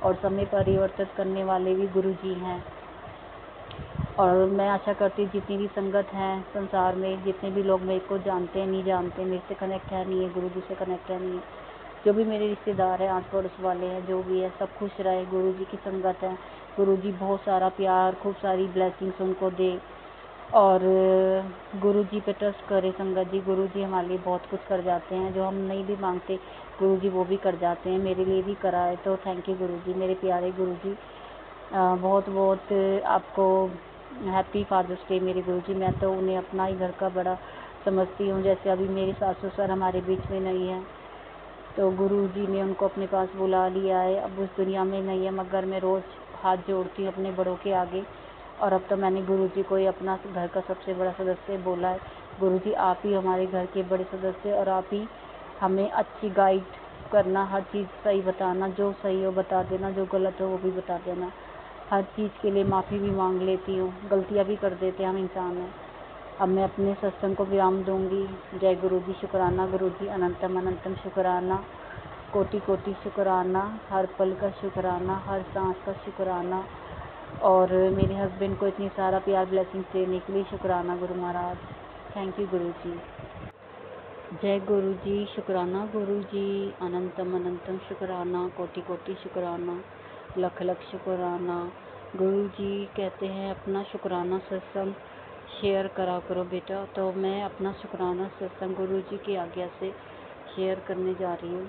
और समय परिवर्तित करने वाले भी गुरुजी हैं। और मैं आशा करती हूँ जितनी भी संगत है संसार में, जितने भी लोग मेरे को जानते हैं नहीं जानते, मेरे से कनेक्ट है नहीं है, गुरुजी से कनेक्ट है नहीं है, जो भी मेरे रिश्तेदार हैं, आस पड़ोस वाले हैं, जो भी है, सब खुश रहे। गुरुजी की संगत है, गुरुजी बहुत सारा प्यार, खूब सारी ब्लेसिंग्स उनको दे और गुरुजी पे ट्रस्ट करे संगत जी। गुरुजी हमारे लिए बहुत कुछ कर जाते हैं, जो हम नहीं भी मांगते गुरुजी वो भी कर जाते हैं, मेरे लिए भी करा है। तो थैंक यू गुरुजी, मेरे प्यारे गुरुजी। बहुत बहुत आपको हैप्पी फादर्स डे मेरे गुरुजी। मैं तो उन्हें अपना ही घर का बड़ा समझती हूँ। जैसे अभी मेरे सास ससुर हमारे बीच में नहीं है तो गुरुजी ने उनको अपने पास बुला लिया है, अब उस दुनिया में नहीं है, मगर मैं रोज़ हाथ जोड़ती हूँ अपने बड़ों के आगे। और अब तो मैंने गुरुजी को ही अपना घर का सबसे बड़ा सदस्य बोला है। गुरुजी आप ही हमारे घर के बड़े सदस्य और आप ही हमें अच्छी गाइड करना, हर चीज़ सही बताना, जो सही हो बता देना, जो गलत हो वो भी बता देना। हर चीज़ के लिए माफ़ी भी मांग लेती हूँ, गलतियाँ भी कर देते हैं, हम इंसान हैं। अब मैं अपने सत्संग को विराम दूंगी। जय गुरुजी। शुक्राना गुरुजी, अनंतम अनंतम शुक्राना, कोटि कोटि शुक्राना, हर पल का शुक्राना, हर सांस का शुक्राना। और मेरे हस्बैंड को इतनी सारा प्यार ब्लेसिंग्स देने के लिए शुक्राना गुरु महाराज। थैंक यू गुरुजी। जय गुरुजी। शुक्राना गुरुजी, अनंतम अनंतम शुक्राना, कोटि कोटि शुक्राना, लख लख शुक्राना। गुरुजी कहते हैं अपना शुक्राना सत्संग शेयर करा करो बेटा, तो मैं अपना शुक्राना सत्संग गुरुजी की आज्ञा से शेयर करने जा रही हूँ।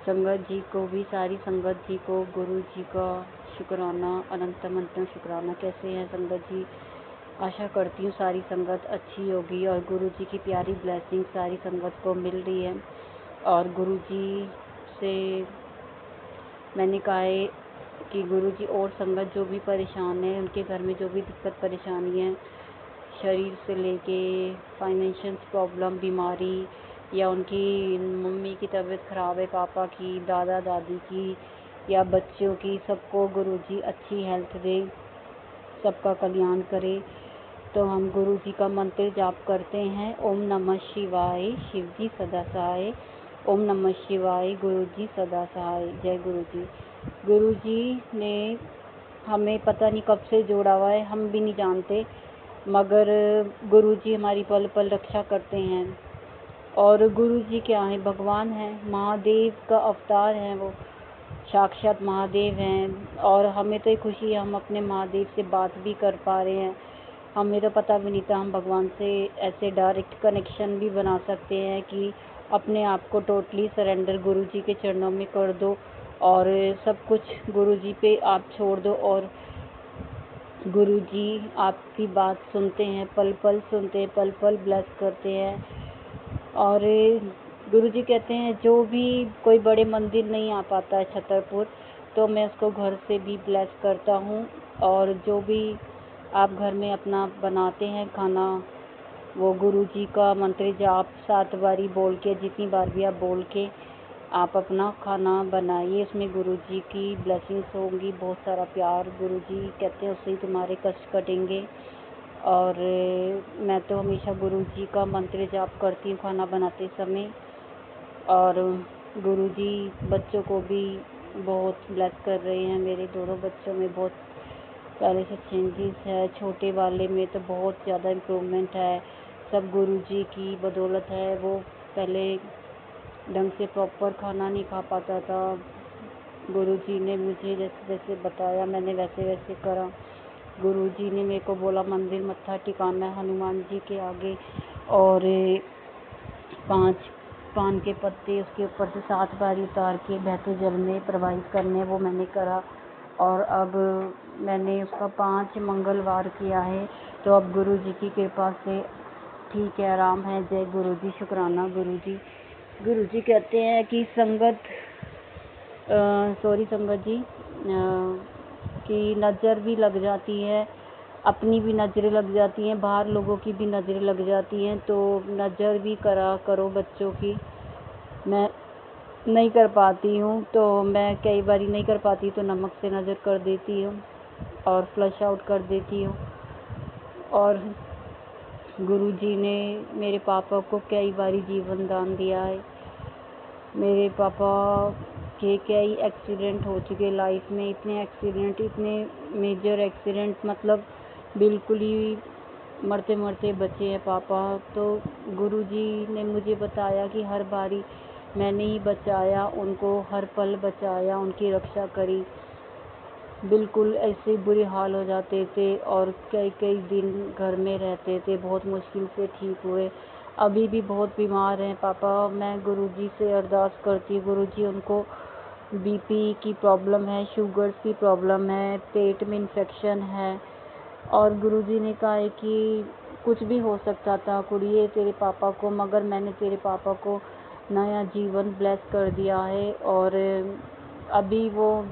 संगत जी को भी, सारी संगत जी को गुरुजी का शुक्राना, अनंतम अनंतम शुक्राना। कैसे हैं संगत जी? आशा करती हूँ सारी संगत अच्छी होगी और गुरुजी की प्यारी ब्लेसिंग सारी संगत को मिल रही है। और गुरुजी से मैंने कहा है कि गुरुजी और संगत जो भी परेशान है, उनके घर में जो भी दिक्कत परेशानी है, शरीर से लेके फाइनेंशियल प्रॉब्लम, बीमारी, या उनकी मम्मी की तबीयत ख़राब है, पापा की, दादा दादी की, या बच्चों की, सबको गुरुजी अच्छी हेल्थ दे, सबका कल्याण करे। तो हम गुरुजी का मंत्र जाप करते हैं, ओम नमः शिवाय, शिव जी सदा सहाय, ओम नमः शिवाय, गुरुजी सदा सहाय। जय गुरुजी। गुरुजी ने हमें पता नहीं कब से जोड़ा हुआ है, हम भी नहीं जानते, मगर गुरुजी हमारी पल पल रक्षा करते हैं। और गुरुजी क्या है? भगवान हैं, महादेव का अवतार हैं, वो साक्षात महादेव हैं। और हमें तो खुशी है, हम अपने महादेव से बात भी कर पा रहे हैं। हमें तो पता भी नहीं था हम भगवान से ऐसे डायरेक्ट कनेक्शन भी बना सकते हैं कि अपने आप को टोटली सरेंडर गुरुजी के चरणों में कर दो और सब कुछ गुरुजी पे आप छोड़ दो। और गुरुजी आपकी बात सुनते हैं, पल पल सुनते हैं, पल पल ब्लेस करते हैं। और गुरुजी कहते हैं जो भी कोई बड़े मंदिर नहीं आ पाता है छतरपुर, तो मैं उसको घर से भी ब्लेस करता हूँ। और जो भी आप घर में अपना बनाते हैं खाना, वो गुरुजी का मंत्र जाप 7 बारी बोल के, जितनी बार भी आप बोल के आप अपना खाना बनाइए, उसमें गुरुजी की ब्लेसिंग्स होंगी, बहुत सारा प्यार। गुरुजी कहते हैं उससे ही तुम्हारे कष्ट कटेंगे। और मैं तो हमेशा गुरुजी का मंत्र जाप करती हूँ खाना बनाते समय। और गुरुजी बच्चों को भी बहुत ब्लेस कर रहे हैं। मेरे दोनों बच्चों में बहुत पहले से चेंजेस है, छोटे वाले में तो बहुत ज़्यादा इम्प्रूवमेंट है। सब गुरुजी की बदौलत है। वो पहले ढंग से प्रॉपर खाना नहीं खा पाता था। गुरुजी ने मुझे जैसे जैसे बताया मैंने वैसे वैसे करा। गुरुजी ने मेरे को बोला मंदिर मत्था टिकाना है हनुमान जी के आगे, और 5 पान के पत्ते उसके ऊपर से 7 बार उतार के बहते जल में प्रवाहित करने, वो मैंने करा। और अब मैंने उसका 5 मंगलवार किया है, तो अब गुरुजी की कृपा से ठीक है, आराम है। जय गुरुजी, शुक्राना गुरुजी। गुरुजी कहते हैं कि संगत संगत जी की नज़र भी लग जाती है, अपनी भी नज़रें लग जाती हैं, बाहर लोगों की भी नज़रें लग जाती हैं। तो नज़र भी करो बच्चों की। मैं नहीं कर पाती हूँ, तो मैं कई बार नहीं कर पाती तो नमक से नज़र कर देती हूँ और फ्लश आउट कर देती हूँ। और गुरुजी ने मेरे पापा को कई बार जीवन दान दिया है। मेरे पापा के कई एक्सीडेंट हो चुके लाइफ में, इतने एक्सीडेंट, इतने मेजर एक्सीडेंट, मतलब बिल्कुल ही मरते मरते बचे हैं पापा। तो गुरुजी ने मुझे बताया कि हर बारी मैंने ही बचाया उनको, हर पल बचाया, उनकी रक्षा करी। बिल्कुल ऐसे बुरे हाल हो जाते थे और कई कई दिन घर में रहते थे, बहुत मुश्किल से ठीक हुए। अभी भी बहुत बीमार हैं पापा। मैं गुरुजी से अरदास करती हूँ, गुरुजी उनको बीपी की प्रॉब्लम है, शुगर की प्रॉब्लम है, पेट में इन्फेक्शन है। और गुरुजी ने कहा है कि कुछ भी हो सकता था कुड़िए तेरे पापा को, मगर मैंने तेरे पापा को नया जीवन ब्लेस कर दिया है। और अभी वो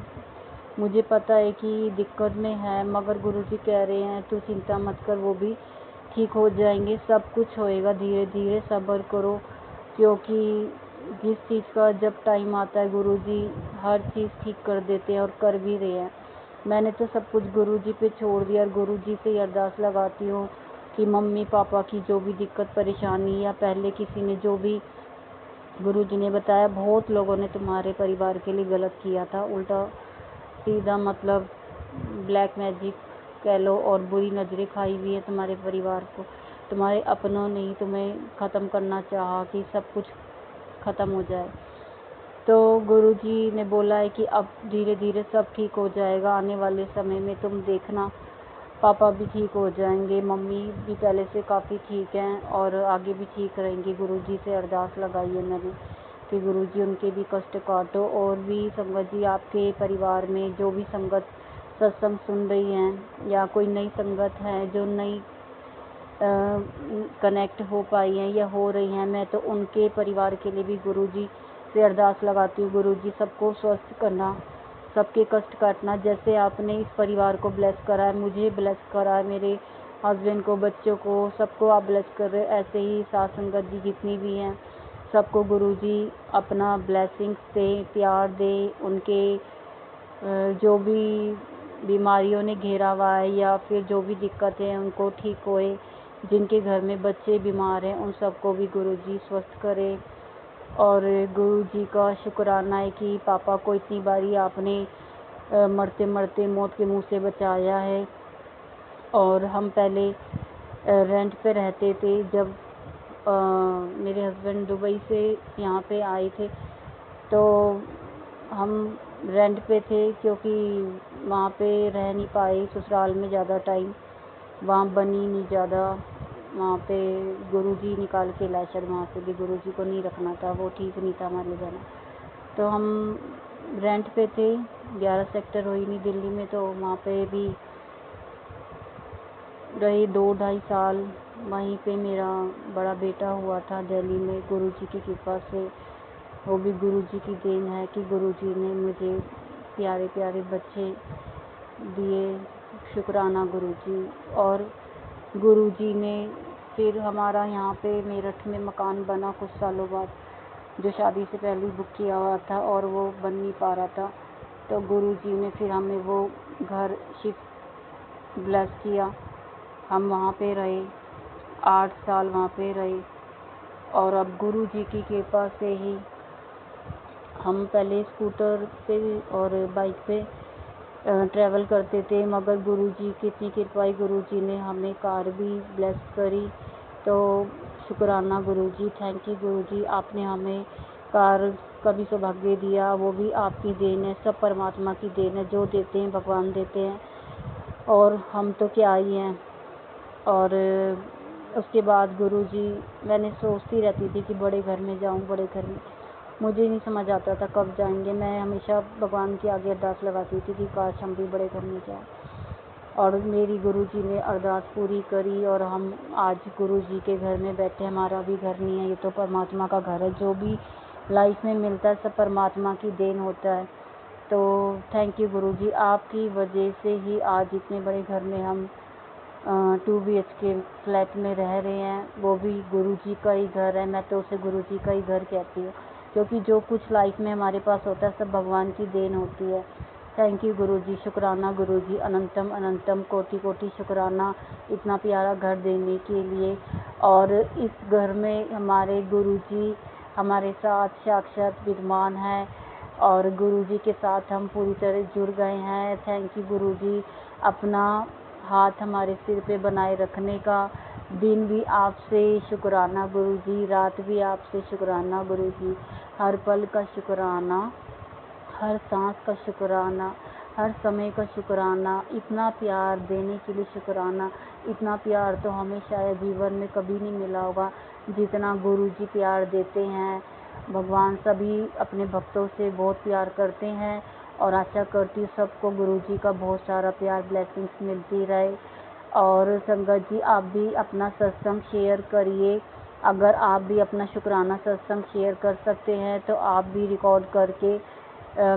मुझे पता है कि दिक्कत में है, मगर गुरुजी कह रहे हैं तू चिंता मत कर, वो भी ठीक हो जाएंगे, सब कुछ होएगा, धीरे धीरे सब्र करो। क्योंकि जिस चीज़ का जब टाइम आता है गुरुजी हर चीज़ ठीक कर देते हैं और कर भी रहे हैं। मैंने तो सब कुछ गुरुजी पे छोड़ दिया और गुरुजी से अरदास लगाती हूँ कि मम्मी पापा की जो भी दिक्कत परेशानी या पहले किसी ने जो भी गुरुजी ने बताया, बहुत लोगों ने तुम्हारे परिवार के लिए गलत किया था, उल्टा सीधा मतलब ब्लैक मैजिक कह लो, और बुरी नज़रें खाई हुई है तुम्हारे परिवार को। तुम्हारे अपनों ने ही तुम्हें ख़त्म करना चाहा कि सब कुछ ख़त्म हो जाए। तो गुरुजी ने बोला है कि अब धीरे धीरे सब ठीक हो जाएगा, आने वाले समय में तुम देखना पापा भी ठीक हो जाएंगे, मम्मी भी पहले से काफ़ी ठीक हैं और आगे भी ठीक रहेंगी। गुरुजी से अरदास लगाई है मैंने कि गुरुजी उनके भी कष्ट काटो। और भी संगत जी आपके परिवार में जो भी संगत सत्संग सुन रही हैं या कोई नई संगत है जो नई कनेक्ट हो पाई हैं या हो रही हैं, मैं तो उनके परिवार के लिए भी गुरुजी से अरदास लगाती हूँ। गुरुजी सबको स्वस्थ करना, सबके कष्ट काटना। जैसे आपने इस परिवार को ब्लेस करा है, मुझे ब्लेस करा है, मेरे हस्बैंड को, बच्चों को, सबको आप ब्लेस कर रहे हो, ऐसे ही साथ संगत जी जितनी भी हैं सबको गुरुजी अपना ब्लेसिंग्स दे, प्यार दे। उनके जो भी बीमारियों ने घेरा हुआ है या फिर जो भी दिक्कतें हैं उनको ठीक होए। जिनके घर में बच्चे बीमार हैं उन सबको भी गुरुजी स्वस्थ करे। और गुरुजी का शुक्राना है कि पापा को इतनी बारी आपने मरते मरते मौत के मुंह से बचाया है। और हम पहले रेंट पे रहते थे, जब मेरे हस्बैंड दुबई से यहाँ पे आए थे तो हम रेंट पे थे, क्योंकि वहाँ पे रह नहीं पाए ससुराल में ज़्यादा टाइम, वहाँ बनी नहीं ज़्यादा। वहाँ पे गुरुजी निकाल के लाए, शायद वहाँ पे भी गुरुजी को नहीं रखना था, वो ठीक नहीं था हमारे जाना। तो हम रेंट पे थे 11 सेक्टर रोहिणी दिल्ली में, तो वहाँ पे भी रहे 2-2.5 साल। वहीं पे मेरा बड़ा बेटा हुआ था दिल्ली में, गुरुजी की कृपा से। वो भी गुरुजी की देन है कि गुरुजी ने मुझे प्यारे प्यारे बच्चे दिए। शुक्राना गुरुजी। और गुरुजी ने फिर हमारा यहाँ पे मेरठ में मकान बना कुछ सालों बाद, जो शादी से पहले बुक किया हुआ था और वो बन नहीं पा रहा था। तो गुरुजी ने फिर हमें वो घर शिफ्ट ब्लेस किया। हम वहाँ पे रहे, 8 साल वहाँ पे रहे। और अब गुरुजी की कृपा से ही हम पहले स्कूटर पे और बाइक पे ट्रैवल करते थे, मगर गुरुजी की इतनी कृपा, गुरुजी ने हमें कार भी ब्लेस करी। तो शुक्राना गुरुजी, थैंक यू गुरुजी, आपने हमें कार का भी सौभाग्य दिया, वो भी आपकी देन है, सब परमात्मा की देन है। जो देते हैं भगवान देते हैं, और हम तो क्या ही हैं। और उसके बाद गुरुजी, मैंने सोचती रहती थी कि बड़े घर में जाऊं, बड़े घर में। मुझे नहीं समझ आता था कब जाएंगे। मैं हमेशा भगवान के आगे अरदास लगाती थी कि काश हम भी बड़े घर में जाएं। और मेरी गुरुजी ने अरदास पूरी करी और हम आज गुरुजी के घर में बैठे। हमारा भी घर नहीं है, ये तो परमात्मा का घर है। जो भी लाइफ में मिलता है सब परमात्मा की देन होता है। तो थैंक यू गुरुजी, आपकी वजह से ही आज इतने बड़े घर में हम 2 BHK फ्लैट में रह रहे हैं। वो भी गुरुजी का ही घर है, मैं तो उसे गुरुजी का ही घर कहती हूँ, क्योंकि जो कुछ लाइफ में हमारे पास होता है सब भगवान की देन होती है। थैंक यू गुरुजी, शुक्राना गुरुजी, अनंतम अनंतम कोटि कोटि शुक्राना इतना प्यारा घर देने के लिए। और इस घर में हमारे गुरुजी हमारे साथ साक्षात विद्यमान है, और गुरुजी के साथ हम पूरी तरह जुड़ गए हैं। थैंक यू गुरुजी, अपना हाथ हमारे सिर पे बनाए रखने का। दिन भी आपसे शुक्राना गुरुजी, रात भी आपसे शुक्राना गुरुजी, हर पल का शुक्राना, हर सांस का शुक्राना, हर समय का शुक्राना, इतना प्यार देने के लिए शुक्राना। इतना प्यार तो हमें शायद जीवन में कभी नहीं मिला होगा जितना गुरुजी प्यार देते हैं। भगवान सभी अपने भक्तों से बहुत प्यार करते हैं, और आशा करती हूँ सबको गुरुजी का बहुत सारा प्यार, ब्लेसिंग्स मिलती रहे। और संगत जी, आप भी अपना सत्संग शेयर करिए। अगर आप भी अपना शुक्राना सत्संग शेयर कर सकते हैं तो आप भी रिकॉर्ड करके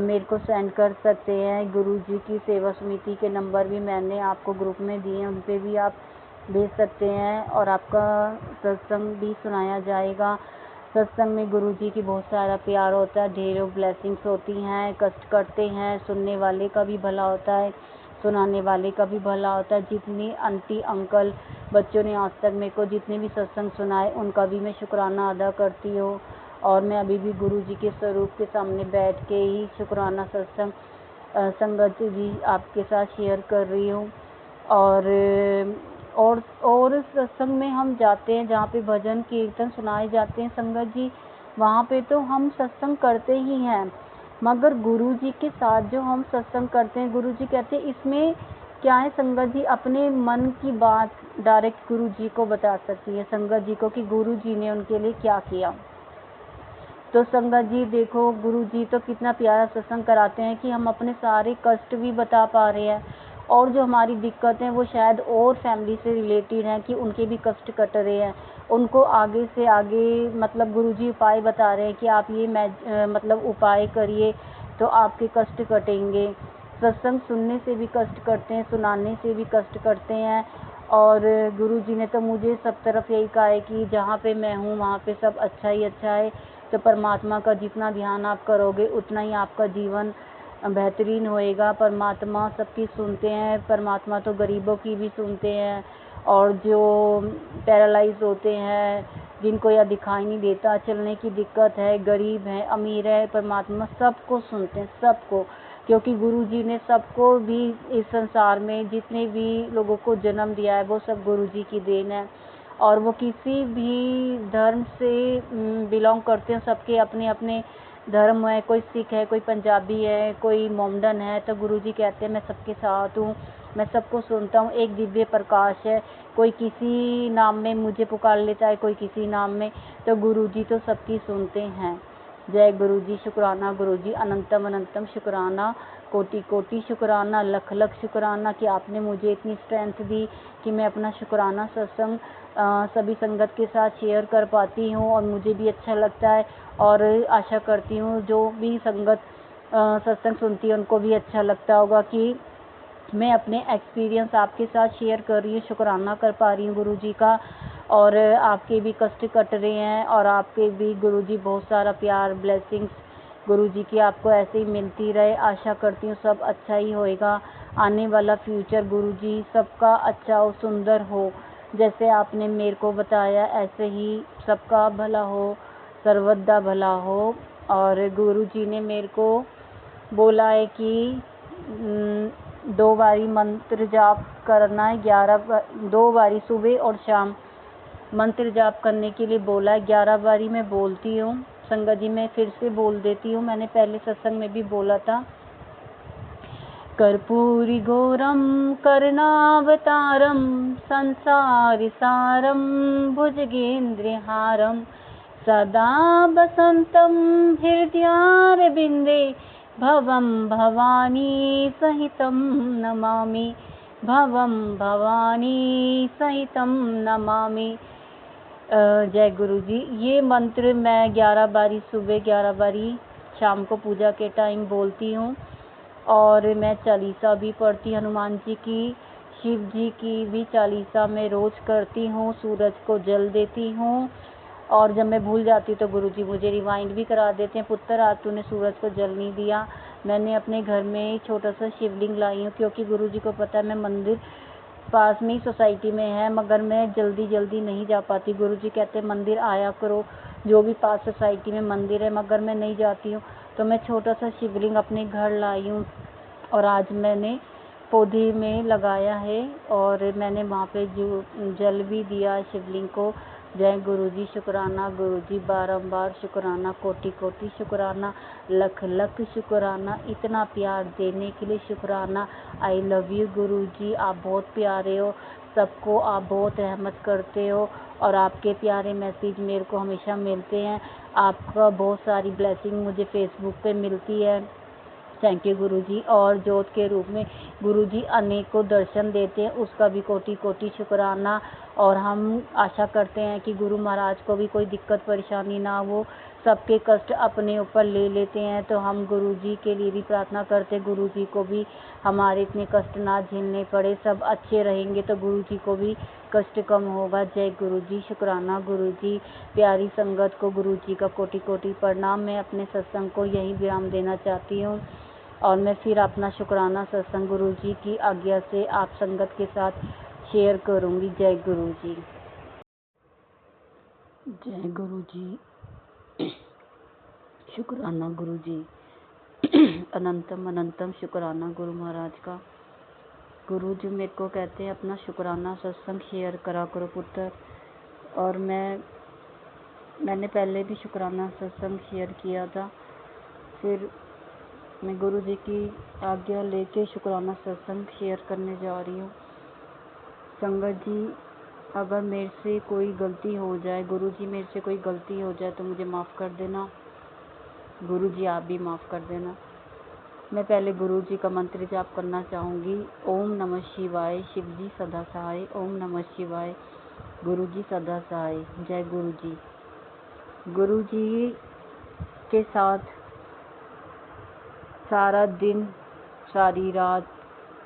मेरे को सेंड कर सकते हैं। गुरुजी की सेवा समिति के नंबर भी मैंने आपको ग्रुप में दिए हैं, उन पे भी आप भेज सकते हैं, और आपका सत्संग भी सुनाया जाएगा। सत्संग में गुरुजी की बहुत सारा प्यार होता है, ढेरों ब्लेसिंग्स होती हैं, कष्ट करते हैं, सुनने वाले का भी भला होता है, सुनाने वाले का भी भला होता है। जितनी आंटी अंकल बच्चों ने आज तक मेरे को जितने भी सत्संग सुनाए, उनका भी मैं शुक्राना अदा करती हूँ। और मैं अभी भी गुरुजी के स्वरूप के सामने बैठ के ही शुक्राना सत्संग संगत जी आपके साथ शेयर कर रही हूँ। और सत्संग में हम जाते हैं जहाँ पे भजन कीर्तन सुनाए जाते हैं संगत जी, वहाँ पे तो हम सत्संग करते ही हैं, मगर गुरुजी के साथ जो हम सत्संग करते हैं, गुरुजी कहते हैं इसमें क्या है संगत जी, अपने मन की बात डायरेक्ट गुरुजी को बता सकती है संगत जी को कि गुरुजी ने उनके लिए क्या किया। तो संगत जी देखो, गुरुजी तो कितना प्यारा सत्संग कराते हैं कि हम अपने सारे कष्ट भी बता पा रहे हैं, और जो हमारी दिक्कत है वो शायद और फैमिली से रिलेटेड है कि उनके भी कष्ट कट रहे हैं, उनको आगे से आगे मतलब गुरुजी उपाय बता रहे हैं कि आप ये मतलब उपाय करिए तो आपके कष्ट कटेंगे। सत्संग सुनने से भी कष्ट करते हैं, सुनाने से भी कष्ट करते हैं। और गुरुजी ने तो मुझे सब तरफ यही कहा है कि जहाँ पे मैं हूँ वहाँ पे सब अच्छा ही अच्छा है। तो परमात्मा का जितना ध्यान आप करोगे उतना ही आपका जीवन बेहतरीन होएगा। परमात्मा सबकी सुनते हैं, परमात्मा तो गरीबों की भी सुनते हैं, और जो पैरालाइज होते हैं, जिनको या दिखाई नहीं देता, चलने की दिक्कत है, गरीब है, अमीर है, परमात्मा सबको सुनते हैं, सबको। क्योंकि गुरुजी ने सबको भी इस संसार में जितने भी लोगों को जन्म दिया है वो सब गुरुजी की देन है, और वो किसी भी धर्म से बिलोंग करते हैं, सबके अपने अपने धर्म है, कोई सिख है, कोई पंजाबी है, कोई मोमडन है। तो गुरुजी कहते हैं मैं सबके साथ हूँ, मैं सबको सुनता हूँ, एक दिव्य प्रकाश है, कोई किसी नाम में मुझे पुकार लेता है, कोई किसी नाम में, तो गुरुजी तो सबकी सुनते हैं। जय गुरुजी, शुक्राना गुरुजी, अनंतम अनंतम शुक्राना, कोटि कोटि शुक्राना, लख लख शुक्राना कि आपने मुझे इतनी स्ट्रेंथ दी कि मैं अपना शुक्राना सत्संग सभी संगत के साथ शेयर कर पाती हूँ और मुझे भी अच्छा लगता है। और आशा करती हूँ जो भी संगत सत्संग सुनती है उनको भी अच्छा लगता होगा कि मैं अपने एक्सपीरियंस आपके साथ शेयर कर रही हूँ, शुक्राना कर पा रही हूँ गुरुजी का। और आपके भी कष्ट कट रहे हैं और आपके भी गुरुजी बहुत सारा प्यार ब्लेसिंग्स गुरुजी की आपको ऐसे ही मिलती रहे। आशा करती हूँ सब अच्छा ही होएगा। आने वाला फ्यूचर गुरुजी सबका अच्छा और सुंदर हो, जैसे आपने मेरे को बताया ऐसे ही सबका भला हो, सर्वदा भला हो। और गुरुजी ने मेरे को बोला है कि 2 बारी मंत्र जाप करना है, 2 बारी सुबह और शाम मंत्र जाप करने के लिए बोला है। 11 बारी मैं बोलती हूँ। संगत जी मैं फिर से बोल देती हूँ, मैंने पहले सत्संग में भी बोला था। कर्पूरी घोरम करुणावतारम संसार सारम भुजगेन्द्रहारम सदा बसंतम हृदयारविंदे भवम भवानी सहितम नमामि, भवम भवानी सहितम नमामि। जय गुरु जी। ये मंत्र मैं 11 बारी सुबह 11 बारी शाम को पूजा के टाइम बोलती हूँ। और मैं चालीसा भी पढ़ती, हनुमान जी की, शिव जी की भी चालीसा मैं रोज़ करती हूँ। सूरज को जल देती हूँ और जब मैं भूल जाती हूँ तो गुरुजी मुझे रिमाइंड भी करा देते हैं, पुत्र आज तूने सूरज को जल नहीं दिया। मैंने अपने घर में छोटा सा शिवलिंग लाई हूँ क्योंकि गुरुजी को पता है मैं मंदिर पास में ही सोसाइटी में है, मगर मैं जल्दी नहीं जा पाती। गुरुजी कहते हैं मंदिर आया करो, जो भी पास सोसाइटी में मंदिर है, मगर मैं नहीं जाती हूँ। तो मैं छोटा सा शिवलिंग अपने घर लाई हूँ और आज मैंने पौधे में लगाया है और मैंने वहाँ पे जो जल भी दिया शिवलिंग को। जय गुरुजी। शुक्राना गुरुजी, बारंबार शुक्राना, कोटि कोटि शुक्राना, लख लख शुक्राना, इतना प्यार देने के लिए शुक्राना। आई लव यू गुरुजी, आप बहुत प्यारे हो, सबको आप बहुत रहमत करते हो और आपके प्यारे मैसेज मेरे को हमेशा मिलते हैं। आपका बहुत सारी ब्लेसिंग मुझे फेसबुक पे मिलती है। Thank you Guruji. और जोत के रूप में गुरुजी अनेकों दर्शन देते हैं, उसका भी कोटि कोटि शुक्राना। और हम आशा करते हैं कि गुरु महाराज को भी कोई दिक्कत परेशानी ना हो, सबके कष्ट अपने ऊपर ले लेते हैं। तो हम गुरुजी के लिए भी प्रार्थना करते हैं, गुरुजी को भी हमारे इतने कष्ट ना झेलने पड़े, सब अच्छे रहेंगे तो गुरुजी को भी कष्ट कम होगा। जय गुरुजी। शुक्राना गुरुजी। प्यारी संगत को गुरुजी का कोटि कोटि प्रणाम। मैं अपने सत्संग को यही विराम देना चाहती हूँ और मैं फिर अपना शुक्राना सत्संग गुरुजी की आज्ञा से आप संगत के साथ शेयर करूँगी। जय गुरुजी। जय गुरुजी। शुक्राना गुरुजी। अनंतम अनंतम शुक्राना गुरु महाराज का। गुरुजी मेरे को कहते हैं अपना शुक्राना सत्संग शेयर करा करो पुत्र। और मैंने पहले भी शुक्राना सत्संग शेयर किया था, फिर मैं गुरुजी की आज्ञा लेके शुक्राना सत्संग शेयर करने जा रही हूँ। संगत जी अगर मेरे से कोई गलती हो जाए, गुरुजी मेरे से कोई गलती हो जाए तो मुझे माफ़ कर देना। गुरुजी आप भी माफ़ कर देना। मैं पहले गुरुजी का मंत्र जाप करना चाहूँगी। ओम नमः शिवाय, शिवजी सदा सहाय। ओम नमः शिवाय, गुरुजी सदा सहाय। जय गुरुजी। गुरुजी के साथ सारा दिन, सारी रात,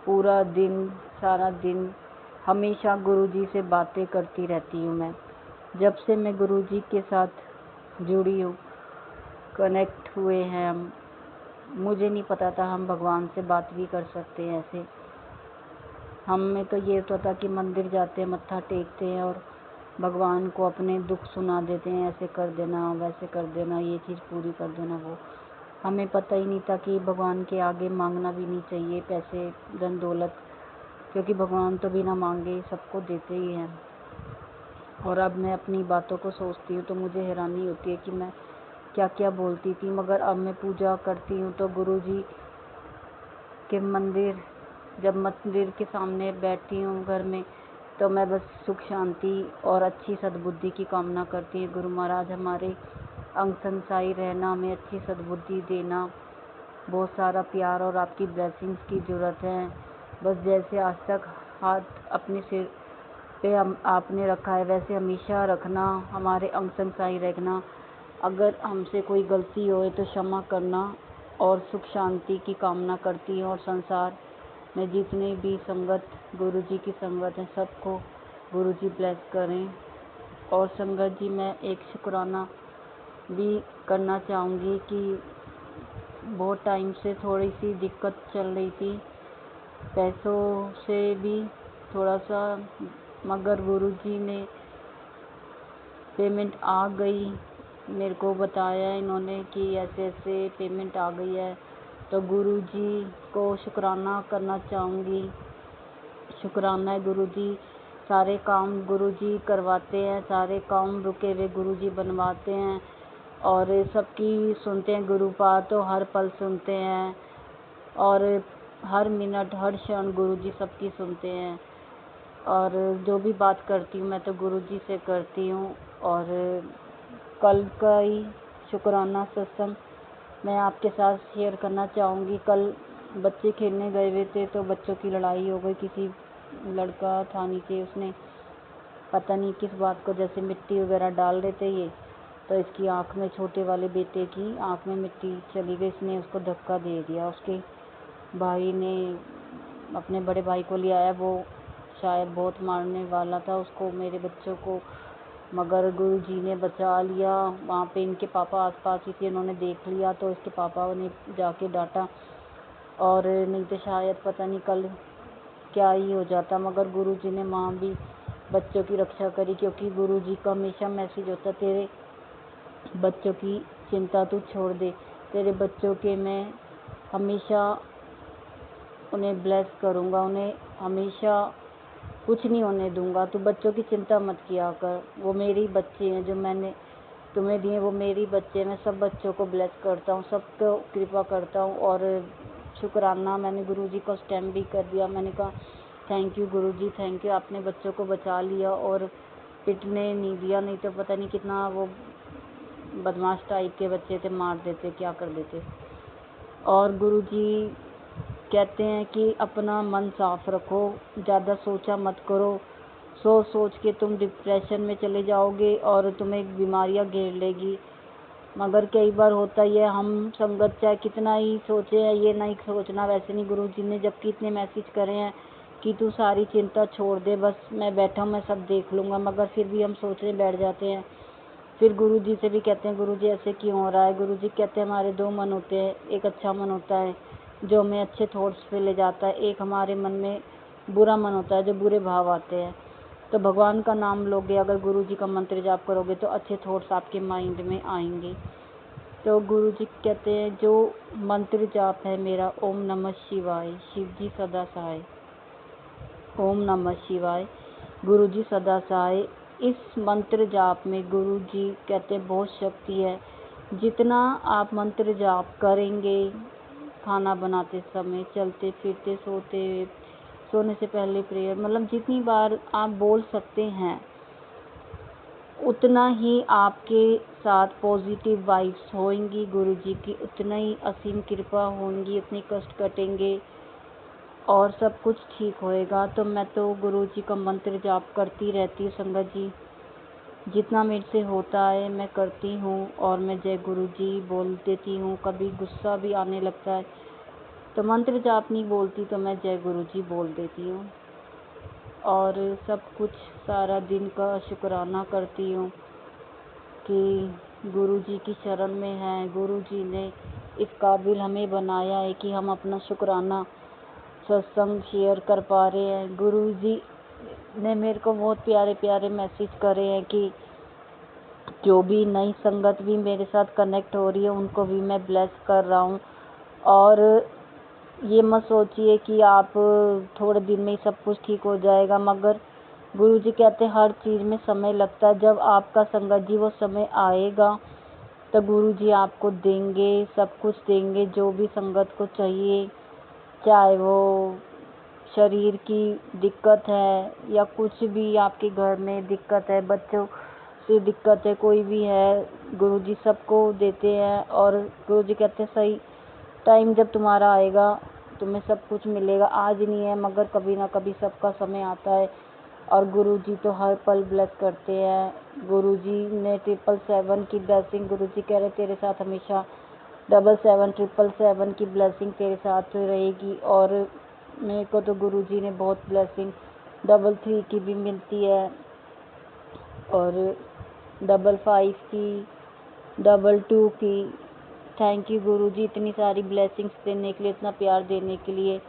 पूरा दिन, सारा दिन हमेशा गुरुजी से बातें करती रहती हूँ मैं। जब से मैं गुरुजी के साथ जुड़ी हूँ, कनेक्ट हुए हैं हम, मुझे नहीं पता था हम भगवान से बात भी कर सकते हैं ऐसे। हमें तो ये होता था कि मंदिर जाते हैं, मत्था टेकते हैं और भगवान को अपने दुख सुना देते हैं, ऐसे कर देना, वैसे कर देना, ये चीज़ पूरी कर देना। वो हमें पता ही नहीं था कि भगवान के आगे मांगना भी नहीं चाहिए पैसे, धन दौलत, क्योंकि भगवान तो बिना मांगे सबको देते ही हैं। और अब मैं अपनी बातों को सोचती हूँ तो मुझे हैरानी होती है कि मैं क्या क्या बोलती थी। मगर अब मैं पूजा करती हूँ तो गुरुजी के मंदिर, जब मंदिर के सामने बैठती हूँ घर में, तो मैं बस सुख शांति और अच्छी सद्बुद्धि की कामना करती हूँ। गुरु महाराज हमारे अंग संसाई रहना, हमें अच्छी सद्बुद्धि देना, बहुत सारा प्यार और आपकी ब्लेसिंग्स की ज़रूरत है। बस जैसे आज तक हाथ अपने सिर पे आपने रखा है वैसे हमेशा रखना, हमारे अंग संग सही रखना। अगर हमसे कोई गलती होए तो क्षमा करना और सुख शांति की कामना करती हूँ। और संसार में जितने भी संगत गुरु जी की संगत है सबको गुरु जी ब्लेस करें। और संगत जी मैं एक शुक्राना भी करना चाहूँगी कि बहुत टाइम से थोड़ी सी दिक्कत चल रही थी, पैसों से भी थोड़ा सा, मगर गुरु जी ने पेमेंट आ गई, मेरे को बताया इन्होंने कि ऐसे ऐसे पेमेंट आ गई है। तो गुरु जी को शुक्राना करना चाहूँगी। शुक्राना है गुरु जी, सारे काम गुरु जी करवाते हैं, सारे काम रुके हुए गुरु जी बनवाते हैं और सबकी सुनते हैं। गुरु बात तो हर पल सुनते हैं और हर मिनट हर क्षण गुरु जी सबकी सुनते हैं। और जो भी बात करती हूँ मैं तो गुरु जी से करती हूँ। और कल का ही शुक्राना सत्संग मैं आपके साथ शेयर करना चाहूँगी। कल बच्चे खेलने गए हुए थे तो बच्चों की लड़ाई हो गई। किसी लड़का था नीचे, उसने पता नहीं किस बात को, जैसे मिट्टी वगैरह डाल रहे थे ये, तो इसकी आँख में, छोटे वाले बेटे की आँख में मिट्टी चली गई। इसने उसको धक्का दे दिया। उसके भाई ने अपने बड़े भाई को ले आया, वो शायद बहुत मारने वाला था उसको, मेरे बच्चों को, मगर गुरु जी ने बचा लिया। वहाँ पे इनके पापा आसपास ही थे, इन्होंने देख लिया तो इसके पापा ने जाके डांटा और नहीं तो शायद पता नहीं कल क्या ही हो जाता। मगर गुरु जी ने वहाँ भी बच्चों की रक्षा करी, क्योंकि गुरु जी का हमेशा मैसेज होता, तेरे बच्चों की चिंता तू छोड़ दे, तेरे बच्चों के मैं हमेशा उन्हें ब्लेस करूँगा, उन्हें हमेशा कुछ नहीं होने दूंगा, तू बच्चों की चिंता मत किया कर, वो मेरी बच्चे हैं, जो मैंने तुम्हें दिए वो मेरी बच्चे। मैं सब बच्चों को ब्लेस करता हूँ, सबको कृपा करता हूँ। और शुक्राना मैंने गुरु जी को स्टैम्प भी कर दिया। मैंने कहा thank you Guru ji, thank you, आपने बच्चों को बचा लिया और पिटने नहीं दिया, नहीं तो पता नहीं कितना वो बदमाश टाइप के बच्चे थे, मार देते, क्या कर देते। और गुरु जी कहते हैं कि अपना मन साफ रखो, ज़्यादा सोचा मत करो, सोच के तुम डिप्रेशन में चले जाओगे और तुम्हें बीमारियां घेर लेगी। मगर कई बार होता ही है, हम संगत चाहे कितना ही सोचे हैं, ये नहीं सोचना वैसे नहीं। गुरु जी ने जबकि इतने मैसेज करे हैं कि तू सारी चिंता छोड़ दे, बस मैं बैठा हूँ, मैं सब देख लूँगा, मगर फिर भी हम सोचने बैठ जाते हैं। फिर गुरु जी से भी कहते हैं गुरु जी ऐसे क्यों हो रहा है। गुरु जी कहते हैं हमारे दो मन होते हैं, एक अच्छा मन होता है जो हमें अच्छे थॉट्स पे ले जाता है, एक हमारे मन में बुरा मन होता है जो बुरे भाव आते हैं। तो भगवान का नाम लोगे, अगर गुरु जी का मंत्र जाप करोगे तो अच्छे थॉट्स आपके माइंड में आएंगे। तो गुरु जी कहते हैं जो मंत्र जाप है मेरा, ओम नमः शिवाय, शिव जी सदा सहाय, ओम नमः शिवाय, गुरु जी सदा सहाय। इस मंत्र जाप में गुरु जी कहते हैं बहुत शक्ति है। जितना आप मंत्र जाप करेंगे, खाना बनाते समय, चलते फिरते, सोने से पहले प्रेयर, मतलब जितनी बार आप बोल सकते हैं उतना ही आपके साथ पॉजिटिव वाइब्स होंगी गुरु जी की, उतना ही असीम कृपा होंगी, उतने कष्ट कटेंगे और सब कुछ ठीक होएगा। तो मैं तो गुरु जी का मंत्र जाप करती रहती हूँ संगत जी, जितना मेरे से होता है मैं करती हूँ। और मैं जय गुरु जी बोल देती हूँ। कभी गुस्सा भी आने लगता है तो मंत्र जाप नहीं बोलती तो मैं जय गुरु जी बोल देती हूँ। और सब कुछ सारा दिन का शुक्राना करती हूँ कि गुरु जी की शरण में है। गुरु जी ने इस काबिल हमें बनाया है कि हम अपना शुक्राना सत्संग शेयर कर पा रहे हैं। गुरु जी ने मेरे को बहुत प्यारे प्यारे मैसेज करे हैं कि जो भी नई संगत भी मेरे साथ कनेक्ट हो रही है उनको भी मैं ब्लेस कर रहा हूँ। और ये मत सोचिए कि आप थोड़े दिन में ही सब कुछ ठीक हो जाएगा, मगर गुरु जी कहते हैं हर चीज़ में समय लगता है। जब आपका संगत जी वो समय आएगा तो गुरु जी आपको देंगे, सब कुछ देंगे जो भी संगत को चाहिए, चाहे वो शरीर की दिक्कत है या कुछ भी आपके घर में दिक्कत है, बच्चों से दिक्कत है, कोई भी है, गुरु जी सबको देते हैं। और गुरु जी कहते हैं सही टाइम जब तुम्हारा आएगा तुम्हें सब कुछ मिलेगा। आज नहीं है मगर कभी ना कभी सबका समय आता है। और गुरुजी तो हर पल ब्लेस करते हैं। गुरुजी ने 777 की ब्लेसिंग, गुरुजी कह रहे तेरे साथ हमेशा 777 की ब्लेसिंग तेरे साथ रहेगी। और मेरे को तो गुरुजी ने बहुत ब्लेसिंग 33 की भी मिलती है और 55 की, 22 की। थैंक यू गुरुजी इतनी सारी ब्लेसिंग्स देने के लिए, इतना प्यार देने के लिए।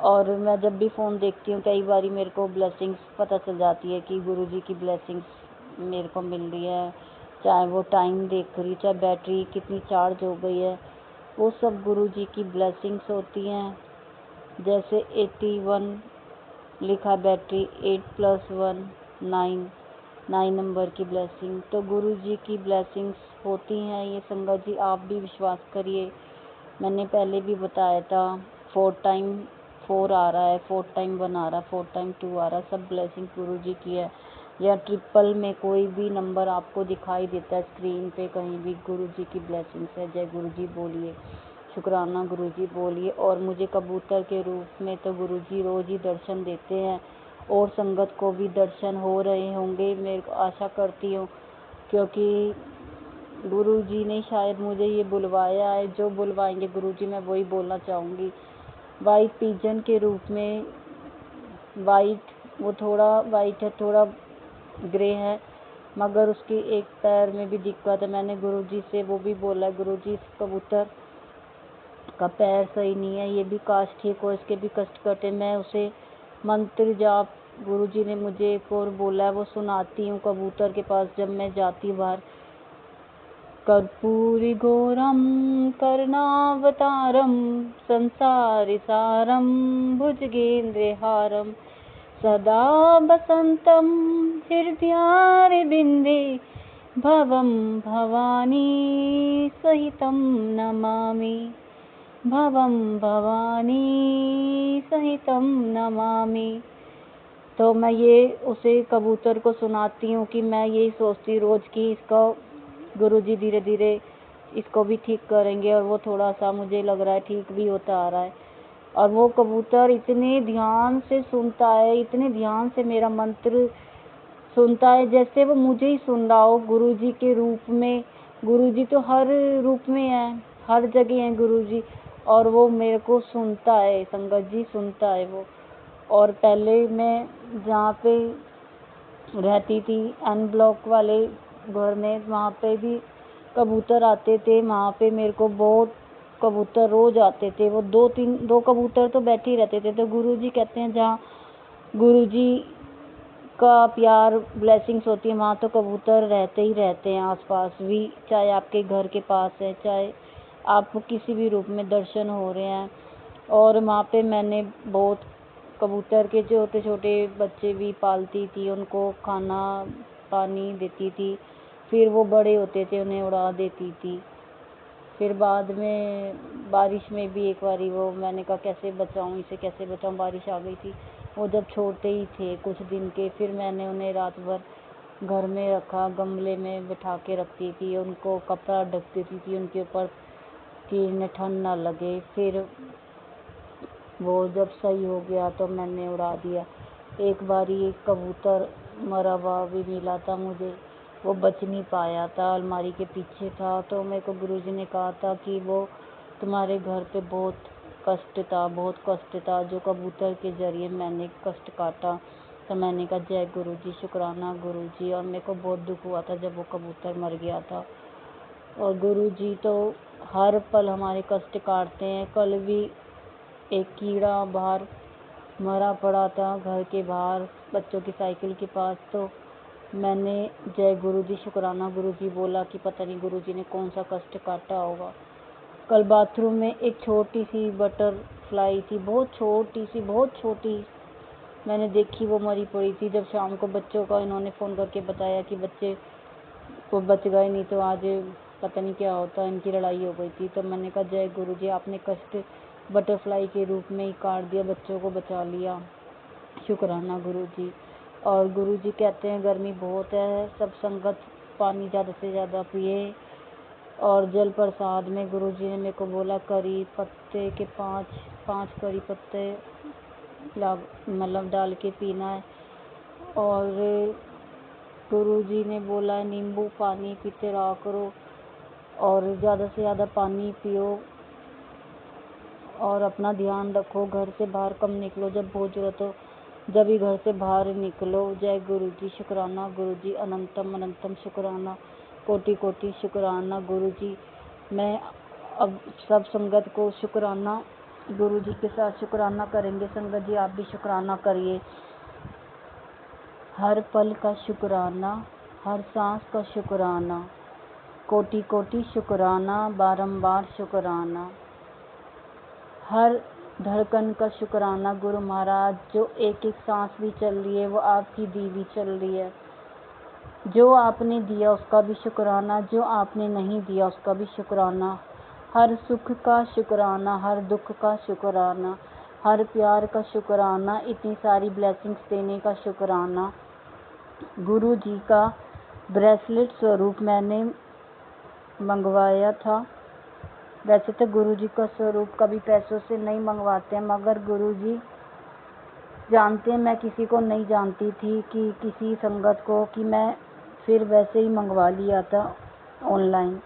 और मैं जब भी फ़ोन देखती हूँ कई बारी मेरे को ब्लेसिंग्स पता चल जाती है कि गुरुजी की ब्लेसिंग्स मेरे को मिल रही है। चाहे वो टाइम देख रही, चाहे बैटरी कितनी चार्ज हो गई है, वो सब गुरुजी की ब्लेसिंग्स होती हैं। जैसे 81 लिखा बैटरी, 8+1 9 नंबर की ब्लेसिंग। तो गुरुजी की ब्लेसिंग्स होती हैं ये संगत जी, आप भी विश्वास करिए। मैंने पहले भी बताया था 4 टाइम 4 आ रहा है, 4 टाइम 1 आ रहा है, 4 टाइम 2 आ रहा है, सब ब्लेसिंग गुरुजी की है। या ट्रिपल में कोई भी नंबर आपको दिखाई देता है स्क्रीन पे कहीं भी, गुरुजी की ब्लेसिंग्स है। जय गुरुजी बोलिए, शुक्राना गुरुजी बोलिए। और मुझे कबूतर के रूप में तो गुरुजी रोज़ ही दर्शन देते हैं और संगत को भी दर्शन हो रहे होंगे, मैं आशा करती हूँ, क्योंकि गुरुजी ने शायद मुझे ये बुलवाया है। जो बुलवाएंगे गुरुजी मैं वही बोलना चाहूँगी। वाइट पिजन के रूप में, वाइट, वो थोड़ा वाइट है, थोड़ा ग्रे है, मगर उसके एक पैर में भी दिक्कत है। मैंने गुरुजी से वो भी बोला, गुरुजी इस कबूतर का पैर सही नहीं है, ये भी काश ठीक हो, इसके भी कष्ट कटे। मैं उसे मंत्र जाप, गुरुजी ने मुझे एक और बोला है वो सुनाती हूँ कबूतर के पास जब मैं जाती हूँ बाहर। कर्पूरी घोरम करुणावतारम संसारिसारम भुजगेन्द्रहारम सदा बसंतम हृदयारविंदे भवम भवानी सहितं नमामि, भवम भवानी सहितं नमामि। तो मैं ये उसे कबूतर को सुनाती हूँ कि मैं यही सोचती रोज़ की इसका गुरुजी धीरे धीरे इसको भी ठीक करेंगे। और वो थोड़ा सा मुझे लग रहा है ठीक भी होता आ रहा है। और वो कबूतर इतने ध्यान से सुनता है, इतने ध्यान से मेरा मंत्र सुनता है जैसे वो मुझे ही सुन रहा हो गुरुजी के रूप में। गुरुजी तो हर रूप में है, हर जगह है गुरुजी, और वो मेरे को सुनता है संगत जी, सुनता है वो। और पहले मैं जहाँ पे रहती थी एन ब्लॉक वाले घर में, वहाँ पे भी कबूतर आते थे। वहाँ पे मेरे को बहुत कबूतर रोज आते थे, वो 2 कबूतर तो बैठे ही रहते थे। तो गुरुजी कहते हैं जहाँ गुरुजी का प्यार ब्लेसिंग्स होती है वहाँ तो कबूतर रहते ही रहते हैं आसपास भी, चाहे आपके घर के पास है, चाहे आपको किसी भी रूप में दर्शन हो रहे हैं। और वहाँ पे मैंने बहुत कबूतर के छोटे छोटे बच्चे भी पालती थी, उनको खाना पानी देती थी, फिर वो बड़े होते थे उन्हें उड़ा देती थी। फिर बाद में बारिश में भी एक बारी वो मैंने कहा कैसे बचाऊं इसे, कैसे बचाऊं, बारिश आ गई थी। वो जब छोटे ही थे कुछ दिन के, फिर मैंने उन्हें रात भर घर में रखा, गमले में बिठा के रखती थी, उनको कपड़ा ढक देती थी उनके ऊपर कि इन्हें ठंड ना लगे। फिर वो जब सही हो गया तो मैंने उड़ा दिया। एक बारी एक कबूतर मरा हुआ भी मिला था मुझे, वो बच नहीं पाया था, अलमारी के पीछे था। तो मेरे को गुरुजी ने कहा था कि वो तुम्हारे घर पे बहुत कष्ट था, बहुत कष्ट था, जो कबूतर के ज़रिए मैंने कष्ट काटा। तो मैंने कहा जय गुरुजी, शुक्राना गुरुजी। और मेरे को बहुत दुख हुआ था जब वो कबूतर मर गया था। और गुरुजी तो हर पल हमारे कष्ट काटते हैं। कल भी एक कीड़ा बाहर मरा पड़ा था घर के बाहर बच्चों की साइकिल के पास। तो मैंने जय गुरुजी, शुक्राना गुरुजी बोला कि पता नहीं गुरुजी ने कौन सा कष्ट काटा होगा। कल बाथरूम में एक छोटी सी बटरफ्लाई थी, बहुत छोटी सी, बहुत छोटी, मैंने देखी वो मरी पड़ी थी। जब शाम को बच्चों का इन्होंने फ़ोन करके बताया कि बच्चे को बच गए, नहीं तो आज पता नहीं क्या होता, इनकी लड़ाई हो गई थी। तो मैंने कहा जय गुरुजी, आपने कष्ट बटरफ्लाई के रूप में ही काट दिया, बच्चों को बचा लिया, शुक्राना गुरुजी। और गुरुजी कहते हैं गर्मी बहुत है, सब संगत पानी ज़्यादा से ज़्यादा पिए। और जल प्रसाद में गुरुजी ने मेरे को बोला करी पत्ते के 5 करी पत्ते मतलब डाल के पीना है। और गुरुजी ने बोला नींबू पानी पीते रहा करो और ज़्यादा से ज़्यादा पानी पियो और अपना ध्यान रखो, घर से बाहर कम निकलो, जब बहुत ज़रूरत हो जब ही घर से बाहर निकलो। जय गुरुजी। शुक्राना गुरुजी, अनंतम अनंतम शुक्राना, कोटि कोटि शुक्राना गुरुजी। मैं अब सब संगत को शुक्राना गुरुजी के साथ शुक्राना करेंगे। संगत जी आप भी शुक्राना करिए। हर पल का शुक्राना, हर सांस का शुक्राना, कोटि कोटि शुक्राना, बारंबार शुक्राना, हर धड़कन का शुक्राना गुरु महाराज। जो एक एक सांस भी चल रही है वो आपकी दी हुई चल रही है। जो आपने दिया उसका भी शुक्राना, जो आपने नहीं दिया उसका भी शुक्राना। हर सुख का शुक्राना, हर दुख का शुक्राना, हर प्यार का शुक्राना, इतनी सारी ब्लेसिंग्स देने का शुक्राना। गुरु जी का ब्रेसलेट स्वरूप मैंने मंगवाया था। वैसे तो गुरु जी का स्वरूप कभी पैसों से नहीं मंगवाते हैं, मगर गुरु जी जानते हैं मैं किसी को नहीं जानती थी कि किसी संगत को, कि मैं फिर वैसे ही मंगवा लिया था ऑनलाइन।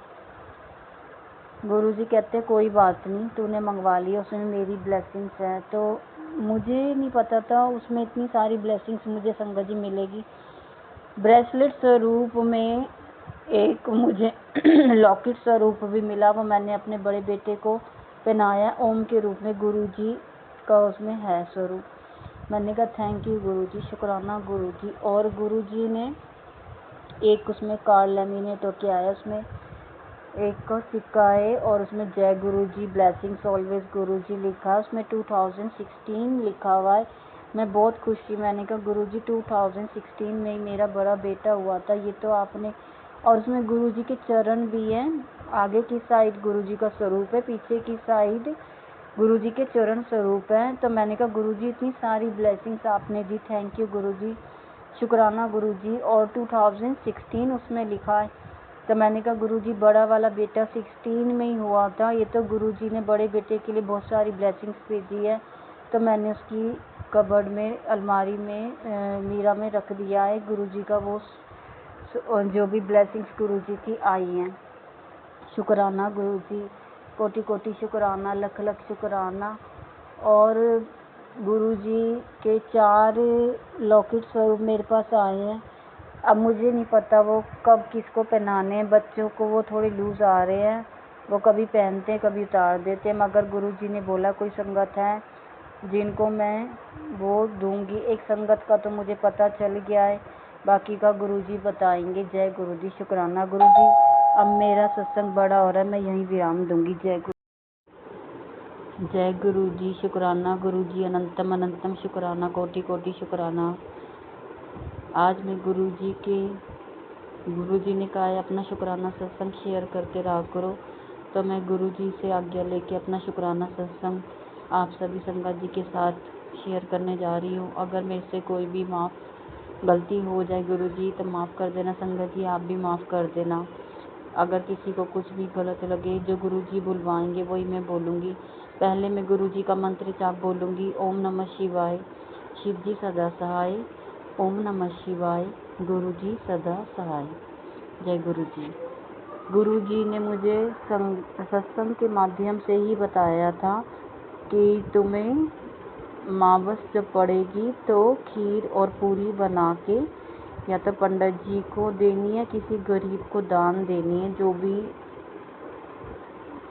गुरु जी कहते कोई बात नहीं, तूने मंगवा लिया, उसमें मेरी ब्लेसिंग्स है। तो मुझे नहीं पता था उसमें इतनी सारी ब्लेसिंग्स मुझे संगत जी मिलेगी। ब्रेसलेट स्वरूप में एक मुझे लॉकेट स्वरूप भी मिला, वो मैंने अपने बड़े बेटे को पहनाया ओम के रूप में। गुरु जी का उसमें है स्वरूप। मैंने कहा थैंक यू गुरु जी, शुक्राना गुरु जी। और गुरु जी ने एक उसमें कार्ड लैमिनेट होके आया, उसमें एक को सिक्का है और उसमें जय गुरु जी, ब्लेसिंग्स ऑलवेज गुरु जी लिखा है। उसमें 2016 लिखा हुआ है। मैं बहुत खुश थी। मैंने कहा गुरु जी 2016 में ही मेरा बड़ा बेटा हुआ था, ये तो आपने। और उसमें गुरु जी के चरण भी हैं। आगे की साइड गुरु जी का स्वरूप है, पीछे की साइड गुरु जी के चरण स्वरूप है। तो मैंने कहा गुरु जी इतनी सारी ब्लेसिंग्स आपने दी, थैंक यू गुरु जी, शुक्राना गुरु जी। और 2016 उसमें लिखा है। तो मैंने कहा गुरु जी बड़ा वाला बेटा 16 में ही हुआ था, ये तो गुरु जी ने बड़े बेटे के लिए बहुत सारी ब्लेसिंग्स भेजी है। तो मैंने उसकी कबर्ड में, अलमारी में, मीरा में रख दिया है। गुरु जी का वो जो भी ब्लेसिंग्स गुरु जी की आई हैं। शुक्राना गुरु जी, कोटि कोटि शुक्राना, लख लख शुक्राना। और गुरु जी के 4 लॉकेट स्वरूप मेरे पास आए हैं। अब मुझे नहीं पता वो कब किसको पहनाने हैं। बच्चों को वो थोड़े लूज़ आ रहे हैं, वो कभी पहनते हैं कभी उतार देते हैं, मगर गुरु जी ने बोला कोई संगत है जिनको मैं वो दूंगी। एक संगत का तो मुझे पता चल गया है, बाकी का गुरुजी बताएंगे। जय गुरुजी, शुक्राना गुरुजी। अब मेरा सत्संग बड़ा हो रहा है, मैं यहीं विराम दूंगी। जय गुरुजी, शुक्राना गुरुजी, अनंतम अनंतम शुक्राना, कोटि कोटि शुक्राना। आज मैं गुरुजी ने कहा है अपना शुक्राना सत्संग शेयर करते रहा करो, तो मैं गुरुजी से आज्ञा लेके अपना शुक्राना सत्संग आप सभी संगत जी के साथ शेयर करने जा रही हूँ। अगर मेरे से कोई भी गलती हो जाए गुरुजी तो माफ़ कर देना। संगत जी आप भी माफ़ कर देना। अगर किसी को कुछ भी गलत लगे, जो गुरुजी बुलवाएंगे वही मैं बोलूँगी। पहले मैं गुरुजी का मंत्र जाप बोलूँगी, ओम नमः शिवाय, शिव जी सदा सहाय, ओम नमः शिवाय, गुरुजी सदा सहाय। जय गुरुजी। गुरुजी ने मुझे सत्संग के माध्यम से ही बताया था कि तुम्हें मावस जब पड़ेगी तो खीर और पूरी बना के या तो पंडित जी को देनी है, किसी गरीब को दान देनी है, जो भी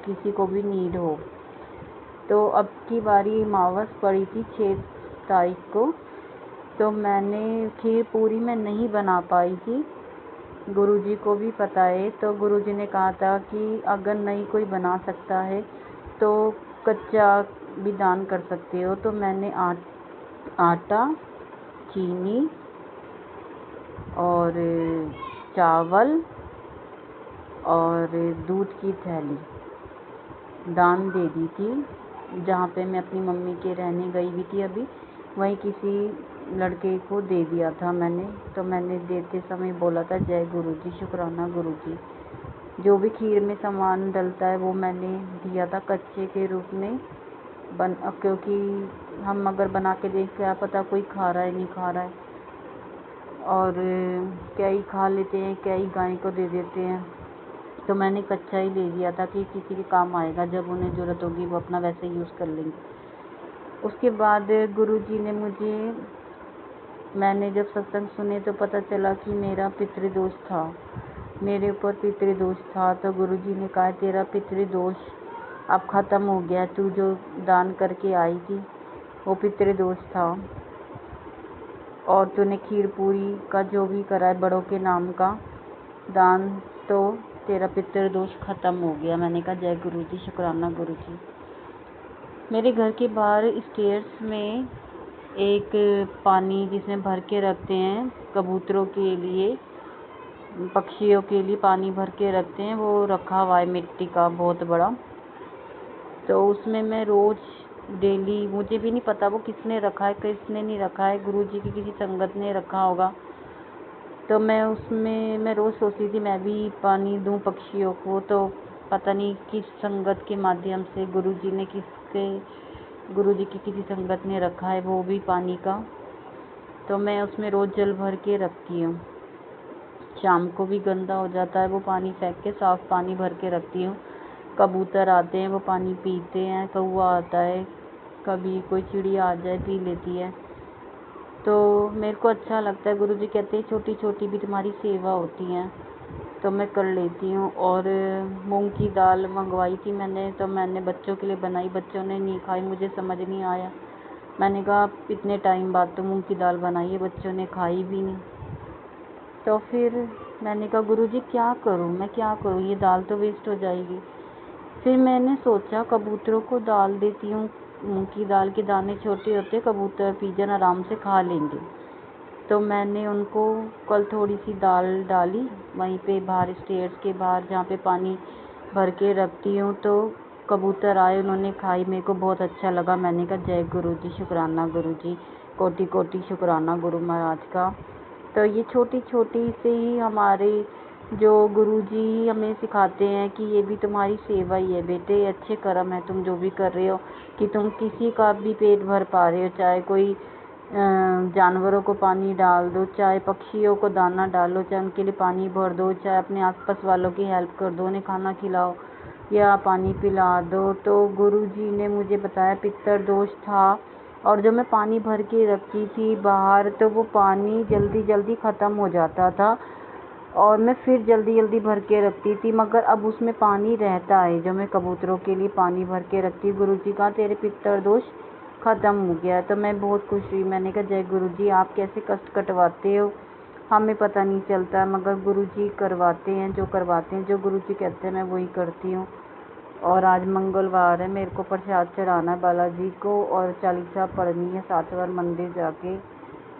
किसी को भी नीड हो। तो अब की बारी मावस पड़ी थी 6 तारीख को, तो मैंने खीर पूरी में नहीं बना पाई थी। गुरुजी को भी पता है, तो गुरुजी ने कहा था कि अगर नहीं कोई बना सकता है तो कच्चा भी दान कर सकते हो। तो मैंने आटा, चीनी और चावल और दूध की थैली दान दे दी थी। जहाँ पे मैं अपनी मम्मी के रहने गई हुई थी अभी, वहीं किसी लड़के को दे दिया था मैंने। तो मैंने देते समय बोला था जय गुरुजी, शुक्राना गुरुजी। जो भी खीर में सामान डलता है वो मैंने दिया था कच्चे के रूप में क्योंकि हम अगर बना के देख क्या पता कोई खा रहा है नहीं खा रहा है। और क्या ही खा लेते हैं, क्या ही गाय को दे देते हैं। तो मैंने कच्चा ही ले लिया था कि किसी के काम आएगा, जब उन्हें ज़रूरत होगी वो अपना वैसे यूज़ कर लेंगे। उसके बाद गुरुजी ने मैंने जब सत्संग सुने तो पता चला कि मेरा पितृदोष था, मेरे ऊपर पितृदोष था। तो गुरुजी ने कहा तेरा पितृदोष अब ख़त्म हो गया, तू जो दान करके आई थी वो पितृदोष था, और तूने खीर पूरी का जो भी करा है बड़ों के नाम का दान, तो तेरा पितृदोष ख़त्म हो गया। मैंने कहा जय गुरुजी, शुक्राना गुरुजी। मेरे घर के बाहर स्टेयर्स में एक पानी जिसमें भर के रखते हैं कबूतरों के लिए, पक्षियों के लिए पानी भर के रखते हैं, वो रखा हुआ है मिट्टी का बहुत बड़ा। तो उसमें मैं रोज़ डेली, मुझे भी नहीं पता वो किसने रखा है किसने नहीं रखा है, गुरुजी की किसी संगत ने रखा होगा। तो मैं रोज़ सोचती थी मैं भी पानी दूं पक्षियों को। तो पता नहीं किस संगत के माध्यम से गुरुजी की किसी संगत ने रखा है वो भी पानी का। तो मैं उसमें रोज़ जल भर के रखती हूँ। शाम को भी गंदा हो जाता है वो पानी, फेंक के साफ़ पानी भर के रखती हूँ। कबूतर आते हैं वो पानी पीते हैं, कौवा आता है, कभी कोई चिड़िया आ जाए पी लेती है। तो मेरे को अच्छा लगता है। गुरुजी कहते हैं छोटी छोटी भी तुम्हारी सेवा होती है, तो मैं कर लेती हूँ। और मूंग की दाल मंगवाई थी मैंने, तो मैंने बच्चों के लिए बनाई, बच्चों ने नहीं खाई, मुझे समझ नहीं आया। मैंने कहा इतने टाइम बाद तो मूंग की दाल बनाई है, बच्चों ने खाई भी नहीं। तो फिर मैंने कहा गुरुजी क्या करूँ, मैं क्या करूँ, ये दाल तो वेस्ट हो जाएगी। फिर मैंने सोचा कबूतरों को दाल देती हूँ, मूंग की दाल के दाने छोटे होते, कबूतर पिजन आराम से खा लेंगे। तो मैंने उनको कल थोड़ी सी दाल डाली वहीं पे बाहर स्टेयर्स के बाहर जहाँ पे पानी भर के रखती हूँ। तो कबूतर आए, उन्होंने खाई, मेरे को बहुत अच्छा लगा। मैंने कहा जय गुरुजी, शुक्राना गुरुजी, कोटि कोटि शुक्राना गुरु महाराज का। तो ये छोटी छोटी से ही हमारे जो गुरुजी हमें सिखाते हैं कि ये भी तुम्हारी सेवा ही है बेटे, अच्छे कर्म है तुम जो भी कर रहे हो, कि तुम किसी का भी पेट भर पा रहे हो। चाहे कोई जानवरों को पानी डाल दो, चाहे पक्षियों को दाना डालो, चाहे उनके लिए पानी भर दो, चाहे अपने आसपास वालों की हेल्प कर दो, उन्हें खाना खिलाओ या पानी पिला दो। तो गुरुजी ने मुझे बताया पितृदोष था, और जब मैं पानी भर के रखती थी बाहर तो वो पानी जल्दी जल्दी ख़त्म हो जाता था, और मैं फिर जल्दी जल्दी भर के रखती थी, मगर अब उसमें पानी रहता है जो मैं कबूतरों के लिए पानी भर के रखती। गुरुजी का तेरे पितृदोष ख़त्म हो गया। तो मैं बहुत खुश हुई। मैंने कहा जय गुरुजी, आप कैसे कष्ट कटवाते हो हमें पता नहीं चलता, मगर गुरुजी करवाते हैं, जो करवाते हैं, जो गुरुजी कहते हैं मैं वही करती हूँ। और आज मंगलवार है, मेरे को प्रसाद चढ़ाना है बालाजी को, और चालीसा पढ़नी है 7 बार मंदिर जाके।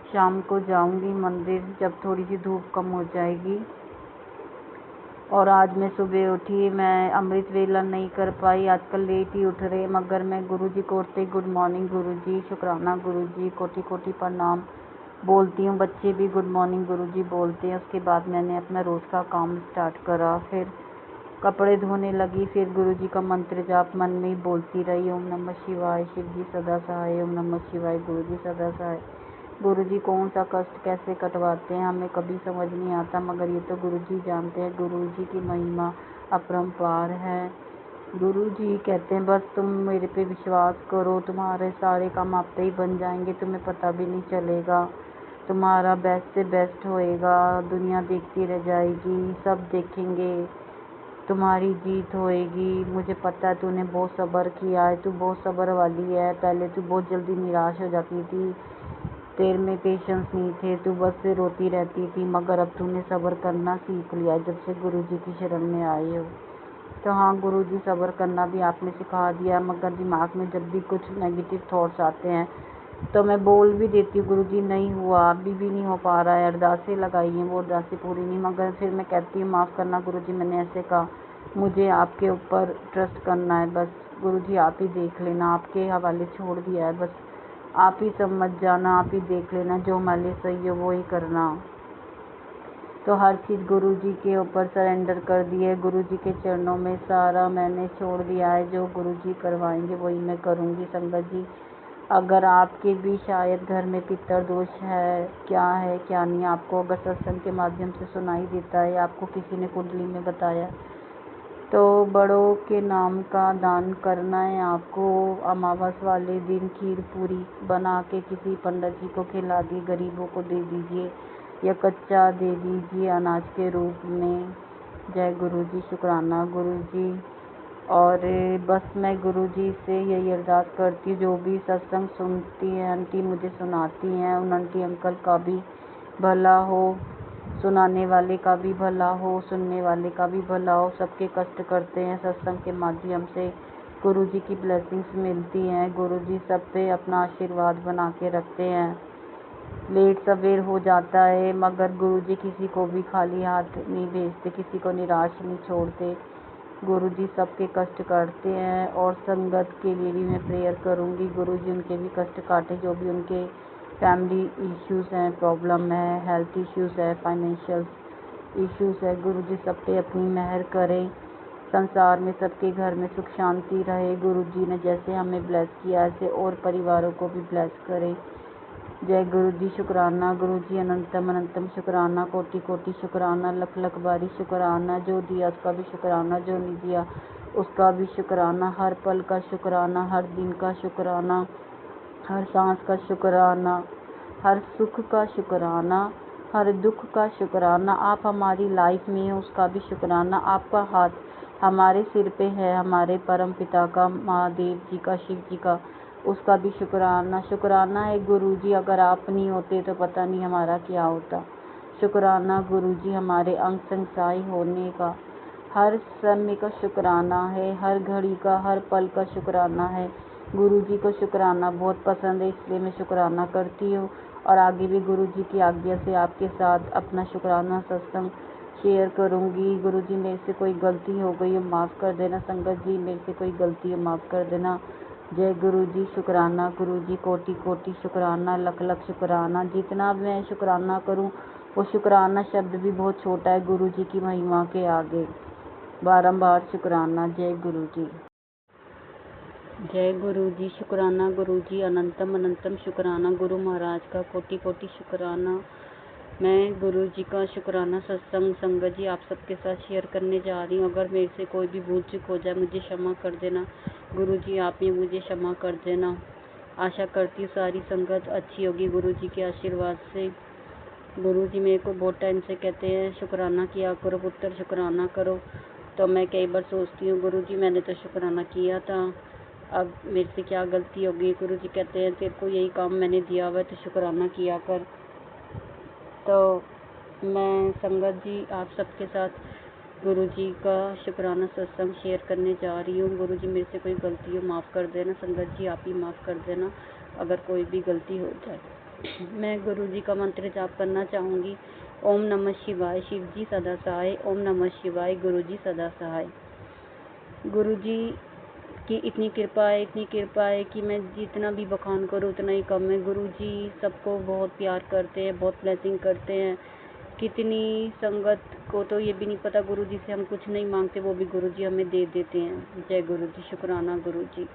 शाम को जाऊंगी मंदिर जब थोड़ी सी धूप कम हो जाएगी। और आज मैं सुबह उठी, मैं अमृत वेला नहीं कर पाई, आजकल लेट ही उठ रहे, मगर मैं गुरुजी को उठते गुड मॉर्निंग गुरुजी, शुक्राना गुरुजी, कोटि कोटि प्रणाम बोलती हूँ। बच्चे भी गुड मॉर्निंग गुरुजी बोलते हैं। उसके बाद मैंने अपना रोज़ का काम स्टार्ट करा, फिर कपड़े धोने लगी, फिर गुरुजी का मंत्र जाप मन में ही बोलती रही, ओम नमः शिवाय, शिव जी सदा सहाय, ओम नमः शिवाय, गुरुजी सदा सहाय। गुरुजी कौन सा कष्ट कैसे कटवाते हैं हमें कभी समझ नहीं आता, मगर ये तो गुरुजी जानते हैं। गुरुजी की महिमा अपरंपार है। गुरुजी कहते हैं बस तुम मेरे पे विश्वास करो, तुम्हारे सारे काम आपसे ही बन जाएंगे, तुम्हें पता भी नहीं चलेगा, तुम्हारा बेस्ट से बेस्ट होएगा, दुनिया देखती रह जाएगी, सब देखेंगे, तुम्हारी जीत होएगी। मुझे पता है तूने बहुत सब्र किया है, तू बहुत सब्र वाली है। पहले तू बहुत जल्दी निराश हो जाती थी, तेरे में पेशेंस नहीं थे, तू बस से रोती रहती थी, मगर अब तूने सब्र करना सीख लिया जब से गुरुजी की शरण में आई हो। तो हाँ गुरुजी, सब्र करना भी आपने सिखा दिया, मगर दिमाग में जब भी कुछ नेगेटिव थॉट्स आते हैं तो मैं बोल भी देती हूँ गुरुजी नहीं हुआ, अभी भी नहीं हो पा रहा है, अरदासें लगाई हैं वो अरदासें पूरी नहीं, मगर फिर मैं कहती हूँ माफ़ करना गुरुजी, मैंने ऐसे कहा, मुझे आपके ऊपर ट्रस्ट करना है, बस गुरुजी आप ही देख लेना, आपके हवाले छोड़ दिया है, बस आप ही समझ जाना, आप ही देख लेना, जो हमारे लिए सही हो वो ही करना। तो हर चीज़ गुरुजी के ऊपर सरेंडर कर दी है, गुरुजी के चरणों में सारा मैंने छोड़ दिया है, जो गुरुजी करवाएंगे वही मैं करूँगी संगत जी। अगर आपके भी शायद घर में पितर दोष है क्या नहीं, आपको अगर सत्संग के माध्यम से सुनाई देता है, आपको किसी ने कुंडली में बताया, तो बड़ों के नाम का दान करना है आपको। अमावस वाले दिन खीर पूरी बना के किसी पंडित जी को खिला दी, गरीबों को दे दीजिए या कच्चा दे दीजिए अनाज के रूप में। जय गुरु जी, शुक्राना गुरु जी। और बस मैं गुरु जी से यही अरदास करती हूँ, जो भी सत्संग सुनती हैं आंटी, मुझे सुनाती हैं, उन आंटी अंकल का भी भला हो, सुनाने वाले का भी भला हो, सुनने वाले का भी भला हो। सबके कष्ट करते हैं सत्संग के माध्यम से, गुरु जी की ब्लेसिंग्स मिलती हैं। गुरु जी सब पे अपना आशीर्वाद बना के रखते हैं। लेट सवेर हो जाता है मगर गुरु जी किसी को भी खाली हाथ नहीं भेजते, किसी को निराश नहीं छोड़ते। गुरु जी सबके कष्ट काटते हैं और संगत के लिए भी मैं प्रेयर करूँगी, गुरु जी उनके भी कष्ट काटे, जो भी उनके फैमिली इश्यूज़ हैं, प्रॉब्लम है, हेल्थ इश्यूज़ है, फाइनेंशियल इश्यूज़ है। गुरु जी सब पे अपनी मेहर करें, संसार में सबके घर में सुख शांति रहे। गुरु जी ने जैसे हमें ब्लेस किया ऐसे और परिवारों को भी ब्लेस करें। जय गुरु जी, शुक्राना गुरु जी, अनंतम अनंतम शुक्राना, कोटि कोटि शुक्राना, लख लख बारी शुक्राना। जो दिया उसका भी शुक्राना, जो नहीं दिया उसका भी शुक्राना। हर पल का शुक्राना, हर दिन का शुक्राना, हर सांस का शुक्राना, हर सुख का शुक्राना, हर दुख का शुक्राना। आप हमारी लाइफ में हो उसका भी शुक्राना। आपका हाथ हमारे सिर पे है, हमारे परम पिता का, महादेव जी का, शिव जी का, उसका भी शुक्राना। शुक्राना है गुरु जी, अगर आप नहीं होते तो पता नहीं हमारा क्या होता। शुक्राना गुरु जी, हमारे अंग संगसाई होने का, हर समय का शुक्राना है, हर घड़ी का, हर पल का शुक्राना है। गुरु जी को शुक्राना बहुत पसंद है, इसलिए मैं शुक्राना करती हूँ और आगे भी गुरु जी की आज्ञा से आपके साथ अपना शुक्राना सत्संग शेयर करूँगी। गुरु जी मेरे से कोई गलती हो गई हो माफ़ कर देना, संगत जी मेरे से कोई गलती हो माफ़ कर देना। जय गुरु जी, शुक्राना गुरु जी, कोटि कोटि शुक्राना, लख लख शुक्राना। जितना मैं शुक्राना करूँ वो शुक्राना शब्द भी बहुत छोटा है गुरु जी की महिमा के आगे। बारंबार शुक्राना। जय गुरु जी। जय गुरु जी, शुक्राना गुरु जी, अनंतम अनंतम शुक्राना गुरु महाराज का, कोटि कोटि शुक्राना। मैं गुरु जी का शुक्राना सत्संग संगत जी आप सबके साथ शेयर करने जा रही हूँ। अगर मेरे से कोई भी भूल चूक हो जाए मुझे क्षमा कर देना गुरु जी, आप ही मुझे क्षमा कर देना। आशा करती हूँ सारी संगत अच्छी होगी गुरु जी के आशीर्वाद से। गुरु जी मेरे को बहुत टाइम से कहते हैं शुक्राना किया करो पुत्र, शुक्राना करो। तो मैं कई बार सोचती हूँ गुरु जी मैंने तो शुक्राना किया था, अब मेरे से क्या गलती होगी। गुरु जी कहते हैं तेरे को यही काम मैंने दिया हुआ है तो शुक्राना किया कर। तो मैं संगत जी आप सबके साथ गुरु जी का शुक्राना सत्संग शेयर करने जा रही हूँ। गुरु जी मेरे से कोई गलती हो माफ़ कर देना, संगत जी आप ही माफ़ कर देना अगर कोई भी गलती हो जाए। मैं गुरु जी का मंत्र जाप करना चाहूँगी। ओम नमः शिवाय, शिव जी सदा सहाय। ओम नमः शिवाय, गुरु जी सदा सहाय। गुरु जी की इतनी कृपा है कि मैं जितना भी बखान करूँ उतना ही कम है। गुरु जी सबको बहुत प्यार करते हैं, बहुत ब्लेसिंग करते हैं। कितनी संगत को तो ये भी नहीं पता गुरु जी से हम कुछ नहीं मांगते वो भी गुरु जी हमें दे देते हैं। जय गुरु जी, शुक्राना गुरु जी।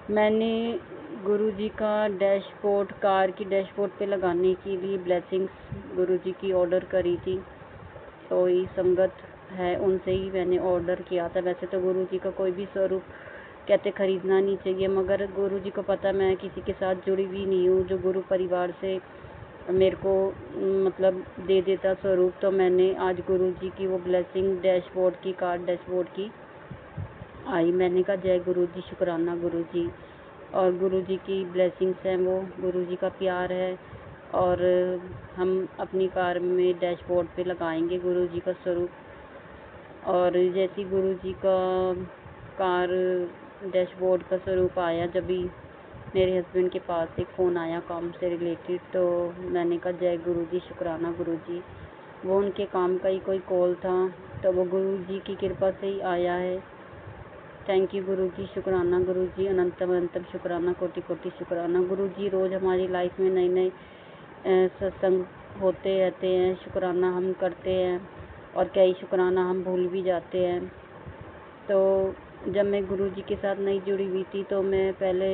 मैंने गुरु जी का डैशबोर्ड, कार की डैशबोर्ड पे लगाने के लिए ब्लेसिंग्स गुरु जी की ऑर्डर करी थी। तो ये संगत है उनसे ही मैंने ऑर्डर किया था। वैसे तो गुरु जी का कोई भी स्वरूप कहते खरीदना नहीं चाहिए, मगर गुरु जी को पता मैं किसी के साथ जुड़ी हुई नहीं हूँ जो गुरु परिवार से मेरे को मतलब दे देता स्वरूप। तो मैंने आज गुरु जी की वो ब्लेसिंग डैशबोर्ड की, कार डैशबोर्ड की आई। मैंने कहा जय गुरु जी, शुक्राना गुरु जी। और गुरु जी की ब्लेसिंग्स हैं, वो गुरु जी का प्यार है। और हम अपनी कार में डैशबोर्ड पे लगाएंगे गुरु जी का स्वरूप। और जैसे गुरु जी का कार डैशबोर्ड का स्वरूप आया, जब भी मेरे हस्बैंड के पास एक फ़ोन आया काम से रिलेटेड, तो मैंने कहा जय गुरु जी, शुक्राना गुरु जी। वो उनके काम का ही कोई कॉल था, तो वो गुरु जी की कृपा से ही आया है। थैंक यू गुरु जी, शुक्राना गुरु जी, अनंतम अनंतम शुक्राना, कोटि कोटि शुक्राना। गुरु जी रोज़ हमारी लाइफ में नए नए सत्संग होते रहते हैं, शुक्राना हम करते हैं और कई शुक्राना हम भूल भी जाते हैं। तो जब मैं गुरु जी के साथ नहीं जुड़ी हुई थी तो मैं पहले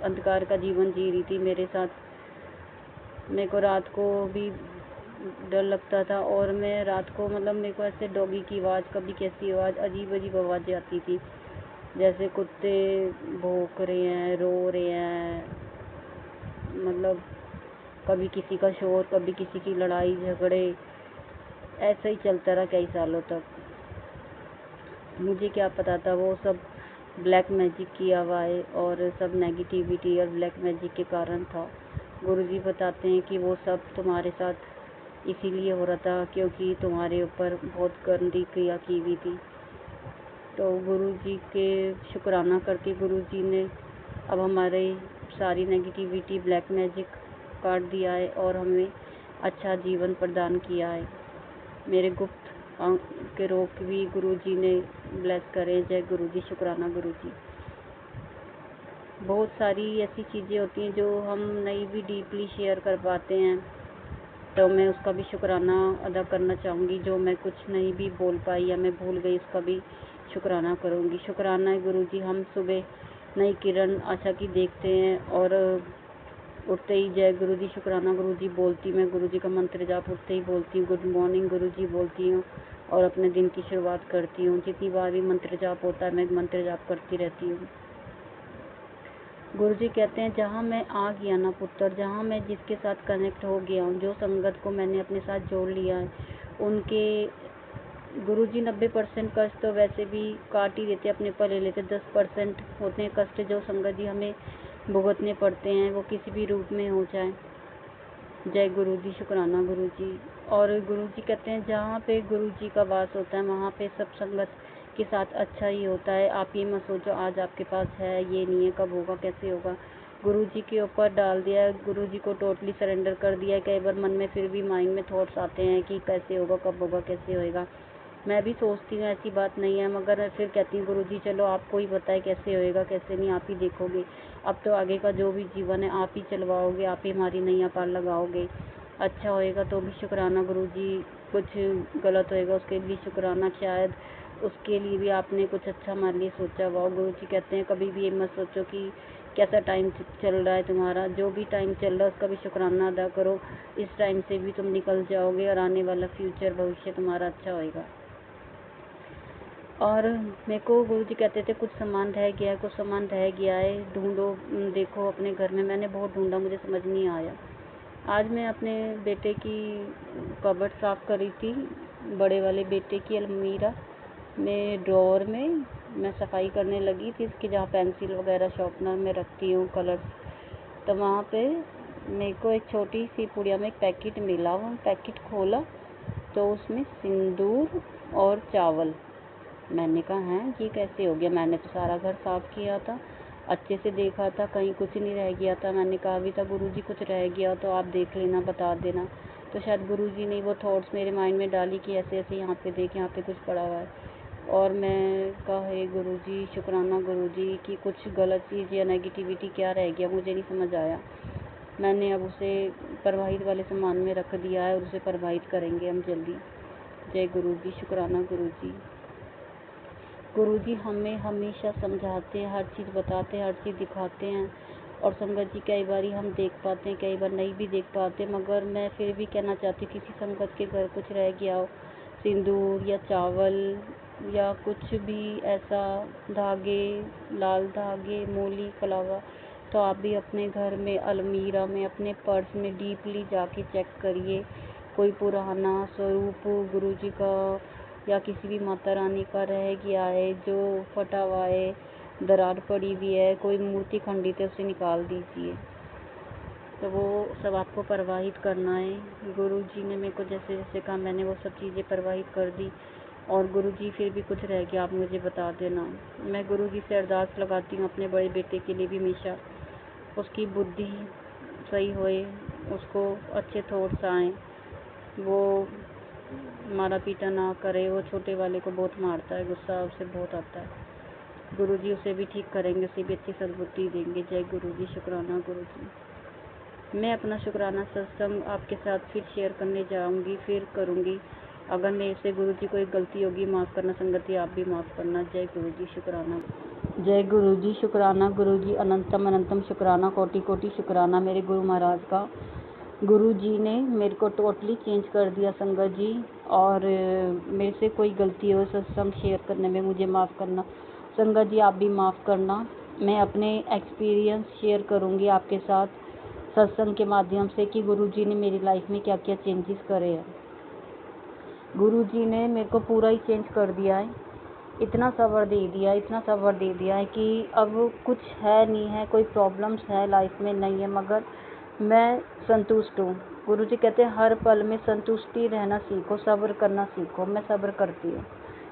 अंधकार का जीवन जी रही थी मेरे साथ। मेरे को रात को भी डर लगता था, और मैं रात को मतलब मेरे को ऐसे डॉगी की आवाज़, कभी कैसी आवाज़, अजीब अजीब आवाज़ें आती थी, जैसे कुत्ते भौंक रहे हैं, रो रहे हैं, मतलब कभी किसी का शोर, कभी किसी की लड़ाई झगड़े, ऐसा ही चलता रहा कई सालों तक। मुझे क्या पता था वो सब ब्लैक मैजिक की आवाज़ और सब नेगेटिविटी और ब्लैक मैजिक के कारण था। गुरुजी बताते हैं कि वो सब तुम्हारे साथ इसीलिए हो रहा था क्योंकि तुम्हारे ऊपर बहुत गंदी क्रिया की हुई थी। तो गुरुजी के शुक्राना करके गुरुजी ने अब हमारे सारी नेगेटिविटी, ब्लैक मैजिक काट दिया है और हमें अच्छा जीवन प्रदान किया है। मेरे गुप्त अंग के रोग भी गुरुजी ने ब्लेस करे। जय गुरुजी, शुक्राना गुरुजी। बहुत सारी ऐसी चीज़ें होती हैं जो हम नहीं भी डीपली शेयर कर पाते हैं, तो मैं उसका भी शुक्राना अदा करना चाहूँगी। जो मैं कुछ नहीं भी बोल पाई या मैं भूल गई, उसका भी शुक्राना करूँगी। शुक्राना है गुरुजी। हम सुबह नई किरण आशा की देखते हैं और उठते ही जय गुरुजी, शुक्राना गुरुजी बोलती, मैं गुरुजी का मंत्र जाप उठते ही बोलती हूँ। गुड मॉर्निंग गुरुजी बोलती हूँ और अपने दिन की शुरुआत करती हूँ। जितनी बार भी मंत्र जाप होता है मैं मंत्र जाप करती रहती हूँ। गुरुजी कहते हैं जहाँ मैं आ गया ना पुत्र, जहाँ मैं जिसके साथ कनेक्ट हो गया हूँ, जो संगत को मैंने अपने साथ जोड़ लिया है, उनके गुरुजी 90% कष्ट तो वैसे भी काट ही देते, अपने पर ले लेते। 10% होते हैं कष्ट जो संगत जी हमें भुगतने पड़ते हैं, वो किसी भी रूप में हो जाए। जय गुरुजी, शुक्राना गुरुजी। और गुरुजी कहते हैं जहाँ पे गुरुजी का वास होता है वहाँ पे सब संगत के साथ अच्छा ही होता है। आप ये मत सोचो आज आपके पास है, ये नहीं है, कब होगा, कैसे होगा। गुरुजी के ऊपर डाल दिया है, गुरुजी को टोटली सरेंडर कर दिया है। कई बार मन में फिर भी माइंड में थॉट्स आते हैं कि कैसे होगा, कब होगा, कैसे होएगा। मैं भी सोचती हूँ ऐसी बात नहीं है, मगर फिर कहती हूँ गुरुजी चलो आपको ही पता है कैसे होएगा, कैसे नहीं, आप ही देखोगे। अब तो आगे का जो भी जीवन है आप ही चलवाओगे, आप ही हमारी नैया पार लगाओगे। अच्छा होएगा तो भी शुक्राना गुरुजी, कुछ गलत होएगा उसके लिए शुक्राना, शायद उसके लिए भी आपने कुछ अच्छा हमारे लिए सोचा हुआ। गुरुजी कहते हैं कभी भी ये मत सोचो कि कैसा टाइम चल रहा है तुम्हारा, जो भी टाइम चल रहा है उसका भी शुक्राना अदा करो। इस टाइम से भी तुम निकल जाओगे और आने वाला फ्यूचर, भविष्य तुम्हारा अच्छा होएगा। और मेरे को गुरुजी कहते थे कुछ सामान रह गया है, कुछ सामान रह गया है, ढूंढो, देखो अपने घर में। मैंने बहुत ढूंढा, मुझे समझ नहीं आया। आज मैं अपने बेटे की कबर्ड साफ़ कर रही थी, बड़े वाले बेटे की अलमीरा में, ड्रॉअर में मैं सफाई करने लगी थी, इसकी जहाँ पेंसिल वगैरह शॉर्पनर में रखती हूँ, कलर्स। तो वहाँ पे मेरे को एक छोटी सी पुड़िया में एक पैकेट मिला। वो पैकेट खोला तो उसमें सिंदूर और चावल। मैंने कहा हैं ये कैसे हो गया? मैंने तो सारा घर साफ़ किया था, अच्छे से देखा था, कहीं कुछ नहीं रह गया था। मैंने कहा भी था गुरुजी कुछ रह गया तो आप देख लेना, बता देना। तो शायद गुरुजी ने वो थॉट्स मेरे माइंड में डाली कि ऐसे ऐसे यहाँ पे देख, यहाँ पे कुछ पड़ा हुआ है। और मैं कहा हे गुरुजी, शुक्राना गुरुजी कि कुछ गलत चीज़ या नेगेटिविटी क्या रह गया, मुझे नहीं समझ आया। मैंने अब उसे प्रवाहित वाले सामान में रख दिया है और उसे प्रवाहित करेंगे हम जल्दी। जय गुरुजी, शुक्राना गुरुजी। गुरुजी हमें हमेशा समझाते हैं, हर चीज़ बताते हैं, हर चीज़ दिखाते हैं। और संगत जी कई बार हम देख पाते हैं, कई बार नहीं भी देख पाते, मगर मैं फिर भी कहना चाहती हूँ किसी संगत के घर कुछ रह गया हो, सिंदूर या चावल या कुछ भी ऐसा, धागे, लाल धागे, मूली, कलावा, तो आप भी अपने घर में अलमीरा में, अपने पर्स में डीपली जाके चेक करिए। कोई पुराना स्वरूप गुरुजी का या किसी भी माता रानी का रह गया है जो फटा हुआ है, दरार पड़ी हुई है, कोई मूर्ति खंडित है, उसे निकाल दीजिए। तो वो सब आपको प्रवाहित करना है। गुरुजी ने मेरे को जैसे जैसे कहा मैंने वो सब चीज़ें प्रवाहित कर दी। और गुरुजी फिर भी कुछ रह गया आप मुझे बता देना। मैं गुरुजी से अरदास लगाती हूँ अपने बड़े बेटे के लिए भी, हमेशा उसकी बुद्धि सही होए, उसको अच्छे थॉट्स आएँ, वो मारा पीटा ना करे। वो छोटे वाले को बहुत मारता है, गुस्सा उसे बहुत आता है। गुरुजी उसे भी ठीक करेंगे, उसे भी अच्छी सद्बुद्धि देंगे। जय गुरुजी, शुक्राना गुरुजी। मैं अपना शुक्राना सत्संग आपके साथ फिर शेयर करने जाऊंगी, फिर करूंगी। अगर मेरे से गुरुजी कोई गलती होगी माफ़ करना, संगति आप भी माफ़ करना। जय गुरुजी, शुक्राना। जय गुरु जी, शुक्राना गुरु जी, अनंतम अनंतम शुक्राना, कोटि कोटि शुक्राना मेरे गुरु महाराज का। गुरु जी ने मेरे को टोटली चेंज कर दिया संगत जी। और मेरे से कोई गलती हो सत्संग शेयर करने में मुझे माफ़ करना संगत जी, आप भी माफ़ करना। मैं अपने एक्सपीरियंस शेयर करूँगी आपके साथ सत्संग के माध्यम से कि गुरु जी ने मेरी लाइफ में क्या क्या चेंजेस करे हैं। गुरु जी ने मेरे को पूरा ही चेंज कर दिया है, इतना सब्र दे दिया, इतना सब्र दे दिया है कि अब कुछ है नहीं है, कोई प्रॉब्लम्स है लाइफ में नहीं है, मगर मैं संतुष्ट हूँ। गुरु जी कहते हैं हर पल में संतुष्टि रहना सीखो, सब्र करना सीखो। मैं सब्र करती हूँ,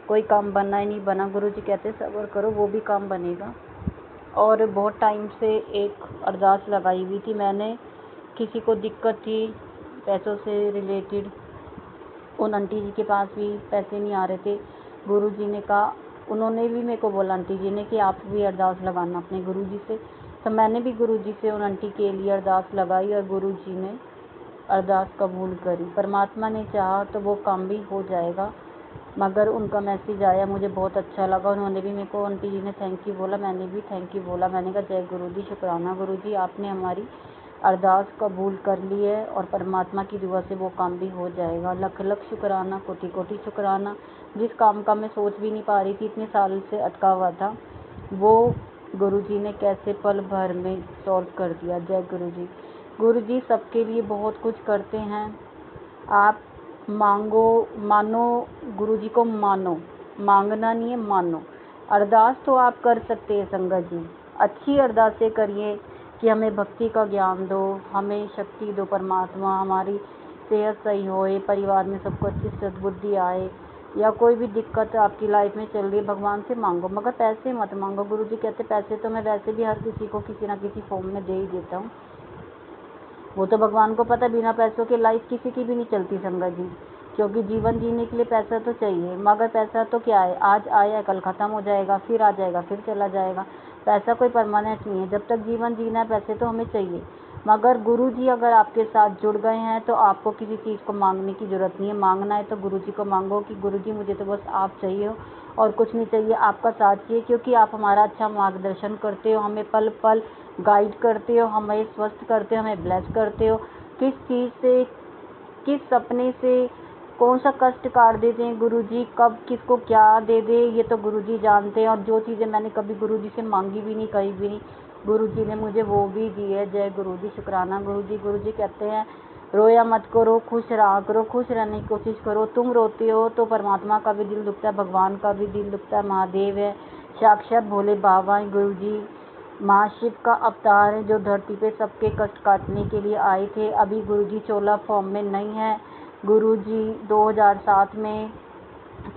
कोई काम बनना ही नहीं बना, गुरु जी कहते हैं सब्र करो, वो भी काम बनेगा। और बहुत टाइम से एक अरदास लगाई हुई थी मैंने, किसी को दिक्कत थी पैसों से रिलेटेड, उन आंटी जी के पास भी पैसे नहीं आ रहे थे। गुरु जी ने कहा, उन्होंने भी मेरे को बोला आंटी जी ने कि आप भी अरदास लगाना अपने गुरु जी से। तो मैंने भी गुरु जी से उन आंटी के लिए अरदास लगाई और गुरु जी ने अरदास कबूल करी। परमात्मा ने चाहा तो वो काम भी हो जाएगा। मगर उनका मैसेज आया, मुझे बहुत अच्छा लगा। उन्होंने भी मेरे को, आंटी जी ने थैंक यू बोला, मैंने भी थैंक यू बोला। मैंने कहा जय गुरु जी, शुक्राना गुरु जी, आपने हमारी अरदास कबूल कर ली है और परमात्मा की दुआ से वो काम भी हो जाएगा। लख लख शुक्राना, कोटि कोटि शुक्राना। जिस काम का मैं सोच भी नहीं पा रही थी, इतने साल से अटका हुआ था, वो गुरु जी ने कैसे पल भर में सॉल्व कर दिया। जय गुरु जी। गुरु जी सबके लिए बहुत कुछ करते हैं। आप मांगो, मानो, गुरु जी को मानो, मांगना नहीं है, मानो। अरदास तो आप कर सकते हैं संगत जी, अच्छी अरदासें करिए कि हमें भक्ति का ज्ञान दो, हमें शक्ति दो परमात्मा, हमारी सेहत सही होए, परिवार में सबको अच्छी सद्बुद्धि आए, या कोई भी दिक्कत आपकी लाइफ में चल रही है, भगवान से मांगो, मगर पैसे मत मांगो। गुरु जी कहते पैसे तो मैं वैसे भी हर किसी को किसी ना किसी फॉर्म में दे ही देता हूँ। वो तो भगवान को पता, बिना पैसों के लाइफ किसी की भी नहीं चलती संगत जी, क्योंकि जीवन जीने के लिए पैसा तो चाहिए। मगर पैसा तो क्या है, आज आया कल ख़त्म हो जाएगा, फिर आ जाएगा फिर चला जाएगा। पैसा कोई परमानेंट नहीं है, जब तक जीवन जीना है पैसे तो हमें चाहिए। मगर गुरु जी अगर आपके साथ जुड़ गए हैं तो आपको किसी चीज़ को मांगने की ज़रूरत नहीं है। मांगना है तो गुरु जी को मांगो कि गुरु जी मुझे तो बस आप चाहिए हो और कुछ नहीं चाहिए, आपका साथ चाहिए, क्योंकि आप हमारा अच्छा मार्गदर्शन करते हो, हमें पल पल गाइड करते हो, हमें स्वस्थ करते हो, हमें ब्लेस करते हो। किस चीज़ से, किस सपने से कौन सा कष्ट काट देते हैं गुरु जी, कब किसको क्या दे दे, ये तो गुरु जी जानते हैं। और जो चीज़ें मैंने कभी गुरु जी से मांगी भी नहीं, कहीं भी नहीं, गुरु जी ने मुझे वो भी दी है। जय गुरु जी, शुक्राना गुरु जी। गुरु जी कहते हैं रोया मत करो, खुश रहा करो, खुश रहने की कोशिश करो। तुम रोते हो तो परमात्मा का भी दिल दुखता है, भगवान का भी दिल दुखता है। महादेव है, साक्षात भोले बाबा हैं गुरु जी, महाशिव का अवतार है जो धरती पे सबके कष्ट काटने के लिए आए थे। अभी गुरु जी चोला फॉर्म में नहीं है, गुरु जी 2007 में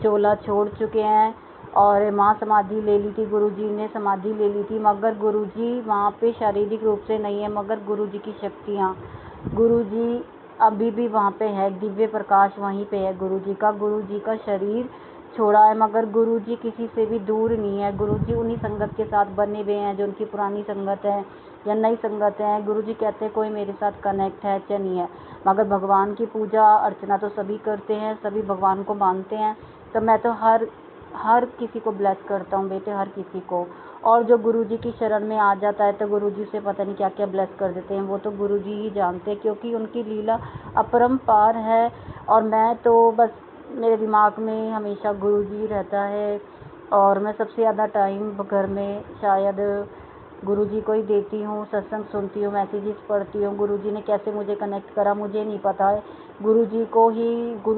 चोला छोड़ चुके हैं और महासमाधि ले ली थी, गुरु जी ने समाधि ले ली थी। मगर गुरु जी वहाँ पे शारीरिक रूप से नहीं है, मगर गुरु जी की शक्तियाँ, गुरु जी अभी भी वहाँ पे है, दिव्य प्रकाश वहीं पे है गुरु जी का। गुरु जी का शरीर छोड़ा है मगर गुरु जी किसी से भी दूर नहीं है। गुरु जी उन्हीं संगत के साथ बने हुए हैं जो उनकी पुरानी संगत है या नई संगत है। गुरु जी कहते हैं कोई मेरे साथ कनेक्ट है या नहीं है, मगर भगवान की पूजा अर्चना तो सभी करते हैं, सभी भगवान को मानते हैं। तो मैं तो हर किसी को ब्लेस करता हूँ बेटे, हर किसी को। और जो गुरु जी की शरण में आ जाता है तो गुरु जी से पता नहीं क्या क्या ब्लेस कर देते हैं, वो तो गुरु जी ही जानते हैं, क्योंकि उनकी लीला अपरंपार है। और मैं तो बस, मेरे दिमाग में हमेशा गुरु जी रहता है और मैं सबसे ज़्यादा टाइम घर में शायद गुरु जी को ही देती हूँ। सत्संग सुनती हूँ, मैसेजेस पढ़ती हूँ। गुरु जी ने कैसे मुझे कनेक्ट करा मुझे नहीं पता है, गुरु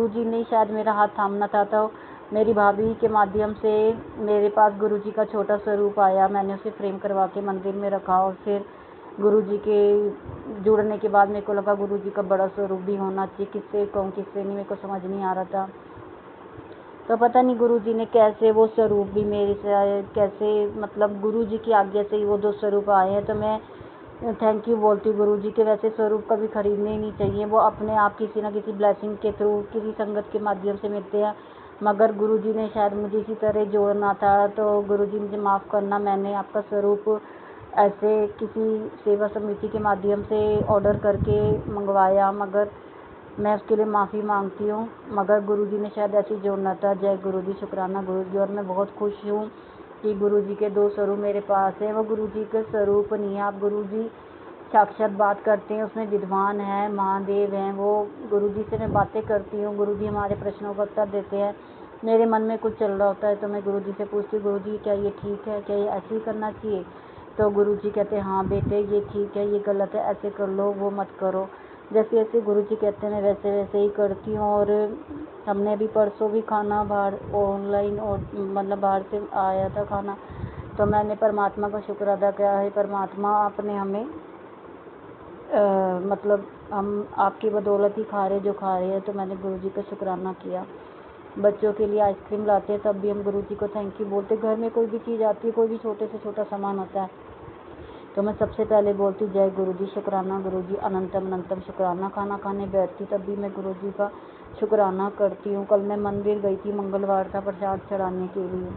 जी ने शायद मेरा हाथ थामना था। तो मेरी भाभी के माध्यम से मेरे पास गुरु जी का छोटा स्वरूप आया, मैंने उसे फ्रेम करवा के मंदिर में रखा और फिर गुरु जी के जुड़ने के बाद मेरे को लगा गुरु जी का बड़ा स्वरूप भी होना चाहिए। किससे कहूँ किससे नहीं, मेरे को समझ नहीं आ रहा था। तो पता नहीं गुरु जी ने कैसे वो स्वरूप भी मेरे से आए, कैसे मतलब गुरु जी की आज्ञा से ही वो 2 स्वरूप आए हैं। तो मैं थैंक यू बोलती हूँ गुरु जी के। वैसे स्वरूप कभी खरीदने ही नहीं चाहिए, वो अपने आप किसी न किसी ब्लेसिंग के थ्रू, किसी संगत के माध्यम से मिलते हैं। मगर गुरु जी ने शायद मुझे इसी तरह जोड़ना था, तो गुरु जी मुझे माफ़ करना, मैंने आपका स्वरूप ऐसे किसी सेवा समिति के माध्यम से ऑर्डर करके मंगवाया, मगर मैं उसके लिए माफ़ी मांगती हूँ। मगर गुरु जी ने शायद ऐसे ही जोड़ना था। जय गुरु जी, शुक्राना गुरु जी। और मैं बहुत खुश हूँ कि गुरुजी के 2 स्वरूप मेरे पास है। वो गुरुजी के स्वरूप नहीं है, आप गुरुजी साक्षात बात करते हैं, उसमें विद्वान है, महादेव हैं। वो गुरुजी से मैं बातें करती हूँ, गुरुजी हमारे प्रश्नों का उत्तर देते हैं। मेरे मन में कुछ चल रहा होता है तो मैं गुरुजी से पूछती हूँ, गुरुजी क्या ये ठीक है, क्या ये ऐसे ही करना चाहिए? तो गुरुजी कहते हैं हाँ बेटे ये ठीक है, ये गलत है, ऐसे कर लो, वो मत करो। जैसे जैसे गुरुजी कहते हैं मैं वैसे वैसे ही करती हूँ। और हमने अभी परसों भी खाना बाहर ऑनलाइन और मतलब बाहर से आया था खाना, तो मैंने परमात्मा का शुक्र अदा किया है, परमात्मा आपने हमें मतलब हम आपकी बदौलत ही खा रहे जो खा रहे हैं। तो मैंने गुरुजी का शुक्राना किया। बच्चों के लिए आइसक्रीम लाते हैं तब भी हम गुरुजी को थैंक यू बोलते। घर में कोई भी चीज़ आती है, कोई भी छोटे से छोटा सामान होता है, तो मैं सबसे पहले बोलती जय गुरुजी, शुक्राना गुरुजी, अनंतम अनंतम शुक्राना। खाना खाने बैठती तब भी मैं गुरुजी का शुक्राना करती हूँ। कल मैं मंदिर गई थी, मंगलवार था, प्रसाद चढ़ाने के लिए।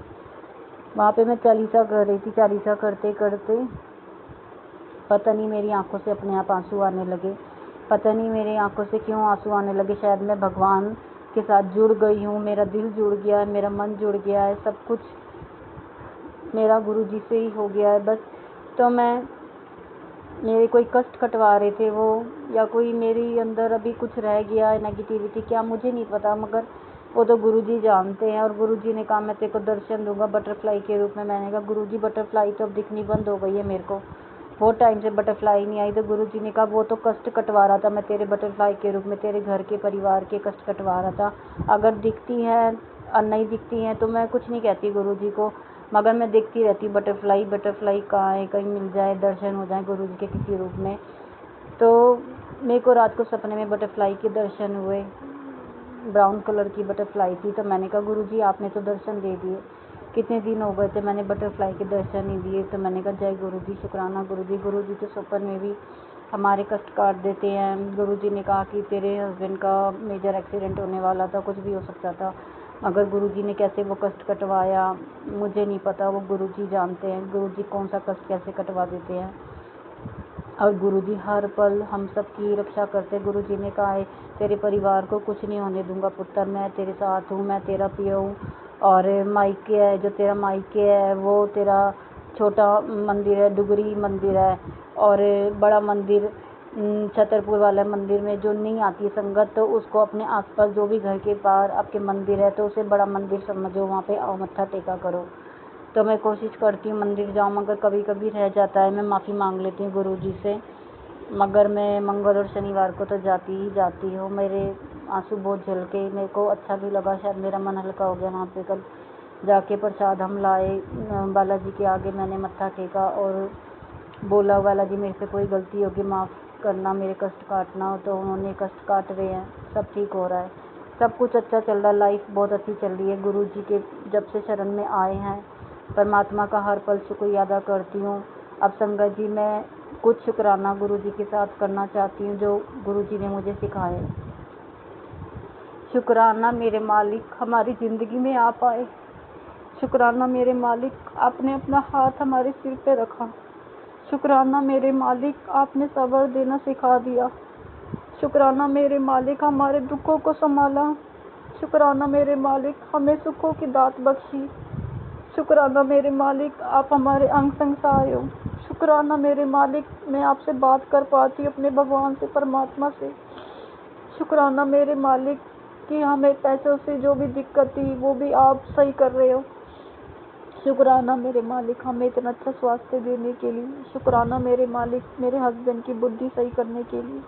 वहाँ पे मैं चालीसा कर रही थी। चालीसा करते करते पता नहीं मेरी आंखों से अपने आप आंसू आने लगे। पता नहीं मेरी आंखों से क्यों आंसू आने लगे। शायद मैं भगवान के साथ जुड़ गई हूँ, मेरा दिल जुड़ गया है, मेरा मन जुड़ गया है, सब कुछ मेरा गुरुजी से ही हो गया है बस। तो मैं मेरे कोई कष्ट कटवा रहे थे वो, या कोई मेरी अंदर अभी कुछ रह गया है नेगेटिविटी, क्या मुझे नहीं पता, मगर वो तो गुरुजी जानते हैं। और गुरुजी ने कहा मैं तेरे को दर्शन दूंगा बटरफ्लाई के रूप में। मैंने कहा गुरुजी बटरफ्लाई तो अब दिखनी बंद हो गई है, मेरे को बहुत टाइम से बटरफ्लाई नहीं आई। तो गुरुजी ने कहा वो तो कष्ट कटवा रहा था, मैं तेरे बटरफ्लाई के रूप में तेरे घर के परिवार के कष्ट कटवा रहा था। अगर दिखती हैं और नहीं दिखती हैं तो मैं कुछ नहीं कहती गुरुजी को, मगर मैं देखती रहती बटरफ्लाई। बटरफ्लाई कहाँ है, कहीं मिल जाए, दर्शन हो जाए गुरुजी के किसी रूप में। तो मेरे को रात को सपने में बटरफ्लाई के दर्शन हुए, ब्राउन कलर की बटरफ्लाई थी। तो मैंने कहा गुरुजी आपने तो दर्शन दे दिए, कितने दिन हो गए थे मैंने बटरफ्लाई के दर्शन नहीं दिए। तो मैंने कहा जय गुरुजी, शुक्राना गुरुजी। गुरुजी तो सपन में भी हमारे कष्ट काट देते हैं। गुरुजी ने कहा कि तेरे हस्बैंड का मेजर एक्सीडेंट होने वाला था, कुछ भी हो सकता था, मगर गुरुजी ने कैसे वो कष्ट कटवाया मुझे नहीं पता, वो गुरुजी जानते हैं गुरुजी कौन सा कष्ट कैसे कटवा देते हैं। और गुरुजी हर पल हम सब की रक्षा करते। गुरुजी ने कहा है तेरे परिवार को कुछ नहीं होने दूंगा पुत्र, मैं तेरे साथ हूँ, मैं तेरा पिया हूँ। और मायके है, जो तेरा मायके है वो तेरा छोटा मंदिर है, डुगरी मंदिर है, और बड़ा मंदिर छतरपुर वाले मंदिर में जो नहीं आती है संगत, तो उसको अपने आसपास जो भी घर के बाहर आपके मंदिर है तो उसे बड़ा मंदिर समझो, वहाँ पे आओ मत्था टेका करो। तो मैं कोशिश करती हूँ मंदिर जाऊँ, मगर कभी कभी रह जाता है। मैं माफ़ी मांग लेती हूँ गुरुजी से, मगर मैं मंगल और शनिवार को तो जाती ही जाती हूँ। मेरे आंसू बहुत झलके, मेरे को अच्छा भी लगा, शायद मेरा मन हल्का हो गया। वहाँ पे कल जाके प्रसाद हम लाए, बालाजी के आगे मैंने मत्था टेका और बोला बालाजी मेरे से कोई गलती होगी माफ़ करना, मेरे कष्ट काटना हो। तो उन्होंने कष्ट काट रहे हैं, सब ठीक हो रहा है, सब कुछ अच्छा चल रहा है, लाइफ बहुत अच्छी चल रही है। गुरुजी के जब से शरण में आए हैं, परमात्मा का हर पल शुक्रिया अदा करती हूँ। अब संगत जी मैं कुछ शुक्राना गुरुजी के साथ करना चाहती हूँ जो गुरुजी ने मुझे सिखाए। शुक्राना मेरे मालिक हमारी ज़िंदगी में आप आए। शुक्राना मेरे मालिक आपने अपना हाथ हमारे सिर पे रखा। शुक्राना मेरे मालिक आपने सब्र देना सिखा दिया। शुक्राना मेरे मालिक हमारे दुखों को संभाला। शुक्राना मेरे मालिक हमें सुखों की दात बख्शी। शुक्राना मेरे मालिक आप हमारे अंग संग सहाय हो। शुक्राना मेरे मालिक मैं आपसे बात कर पाती हूँ अपने भगवान से, परमात्मा से। शुक्राना मेरे मालिक कि हमें पैसों से जो भी दिक्कत थी वो भी आप सही कर रहे हो। शुक्राना मेरे मालिक हमें इतना अच्छा स्वास्थ्य देने के लिए। शुक्राना मेरे मालिक मेरे हस्बैंड की बुद्धि सही करने के लिए।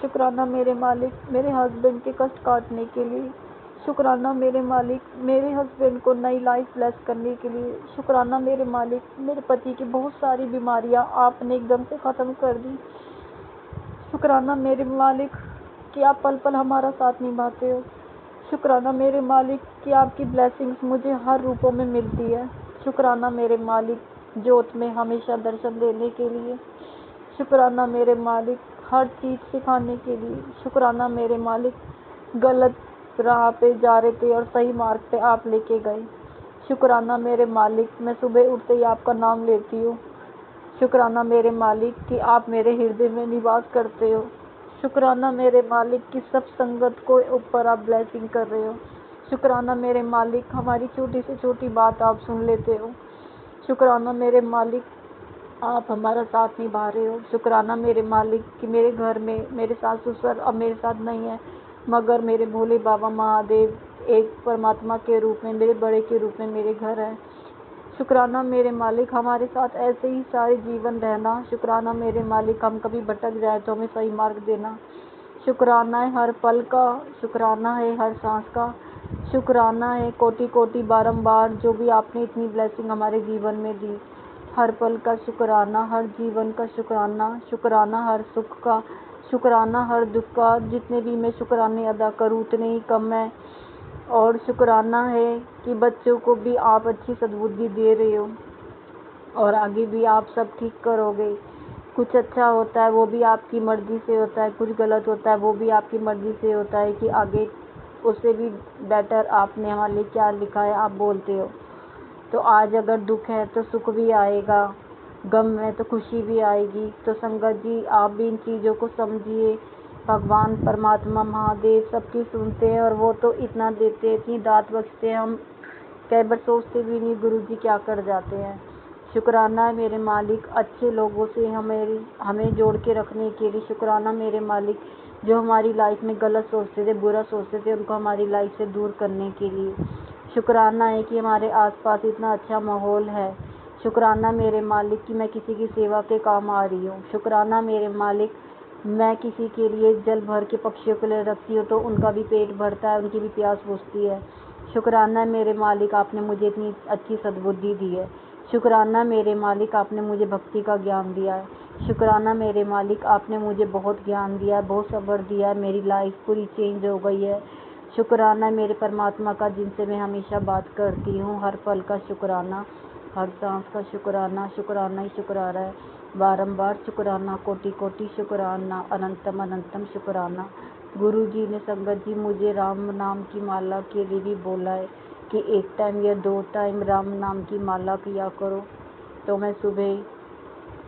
शुक्राना मेरे मालिक मेरे हस्बैंड के कष्ट काटने के लिए। शुक्राना मेरे मालिक मेरे हस्बैंड को नई लाइफ ब्लेस करने के लिए। शुक्राना मेरे मालिक मेरे पति की बहुत सारी बीमारियां आपने एकदम से ख़त्म कर दी। शुक्राना मेरे मालिक कि आप पल पल हमारा साथ निभाते हो। शुक्राना मेरे मालिक कि आपकी ब्लेसिंग्स मुझे हर रूपों में मिलती है। शुक्राना मेरे मालिक ज्योत में हमेशा दर्शन देने के लिए। शुक्राना मेरे मालिक हर चीज़ सिखाने के लिए। शुक्राना मेरे मालिक गलत राह पे जा रहे थे और सही मार्ग पे आप लेके गए। शुक्राना मेरे मालिक मैं सुबह उठते ही आपका नाम लेती हूँ। शुक्राना मेरे मालिक कि आप मेरे हृदय में निवास करते हो। शुक्राना मेरे मालिक कि सब संगत को ऊपर आप ब्लेसिंग कर रहे हो। शुक्राना मेरे मालिक हमारी छोटी से छोटी बात आप सुन लेते हो। शुक्राना मेरे मालिक, आप हमारा साथ निभा रहे हो। शुक्राना मेरे मालिक कि मेरे घर में मेरे सास ससुर अब मेरे साथ नहीं है, मगर मेरे भोले बाबा महादेव एक परमात्मा के रूप में, मेरे बड़े के रूप में मेरे घर है। शुक्राना मेरे मालिक, हमारे साथ ऐसे ही सारे जीवन रहना। शुक्राना मेरे मालिक, हम कभी भटक जाए तो हमें सही मार्ग देना। शुक्राना है हर पल का, शुक्राना है हर सांस का, शुक्राना है कोटि कोटि बारंबार जो भी आपने इतनी ब्लेसिंग हमारे जीवन में दी। हर पल का शुक्राना, हर जीवन का शुक्राना, शुक्राना हर सुख का, शुक्राना हर दुख का। जितने भी मैं शुक्राने अदा करूँ उतने ही कम है। और शुक्राना है कि बच्चों को भी आप अच्छी सद्बुद्धि दे रहे हो और आगे भी आप सब ठीक करोगे। कुछ अच्छा होता है वो भी आपकी मर्जी से होता है, कुछ गलत होता है वो भी आपकी मर्जी से होता है कि आगे उससे भी बेटर आपने हमारे लिए क्या लिखा है आप बोलते हो। तो आज अगर दुख है तो सुख भी आएगा, गम है तो खुशी भी आएगी। तो संगत जी आप भी इन चीज़ों को समझिए। भगवान परमात्मा महादेव सबकी सुनते हैं और वो तो इतना देते हैं, इतनी दात बख्शते हैं, हम कई बार सोचते भी नहीं गुरु जी क्या कर जाते हैं। शुक्राना है मेरे मालिक अच्छे लोगों से हमें जोड़ के रखने के लिए। शुक्राना मेरे मालिक जो हमारी लाइफ में गलत सोचते थे, बुरा सोचते थे, उनको हमारी लाइफ से दूर करने के लिए। शुक्राना है कि हमारे आसपास इतना अच्छा माहौल है। शुक्राना मेरे मालिक कि मैं किसी की सेवा के काम आ रही हूँ। शुक्राना मेरे मालिक मैं किसी के लिए जल भर के पक्षियों के लिए रखती हूँ तो उनका भी पेट भरता है, उनकी भी प्यास बुझती है। शुक्राना मेरे मालिक आपने मुझे इतनी अच्छी सद्बुद्धि दी है। शुक्राना मेरे मालिक आपने मुझे भक्ति का ज्ञान दिया है। शुक्राना मेरे मालिक आपने मुझे बहुत ज्ञान दिया है, बहुत सब्र दिया है, मेरी लाइफ पूरी चेंज हो गई है। शुक्राना मेरे परमात्मा का जिनसे मैं हमेशा बात करती हूँ। हर पल का शुक्राना, हर सांस का शुक्राना, शुक्राना ही शुक्राना है, बारंबार शुक्राना, कोटि कोटि शुक्राना, अनंतम अनंतम शुक्राना। गुरु जी ने संगत जी मुझे राम नाम की माला के लिए भी बोला है कि 1 टाइम या 2 टाइम राम नाम की माला किया करो। तो मैं सुबह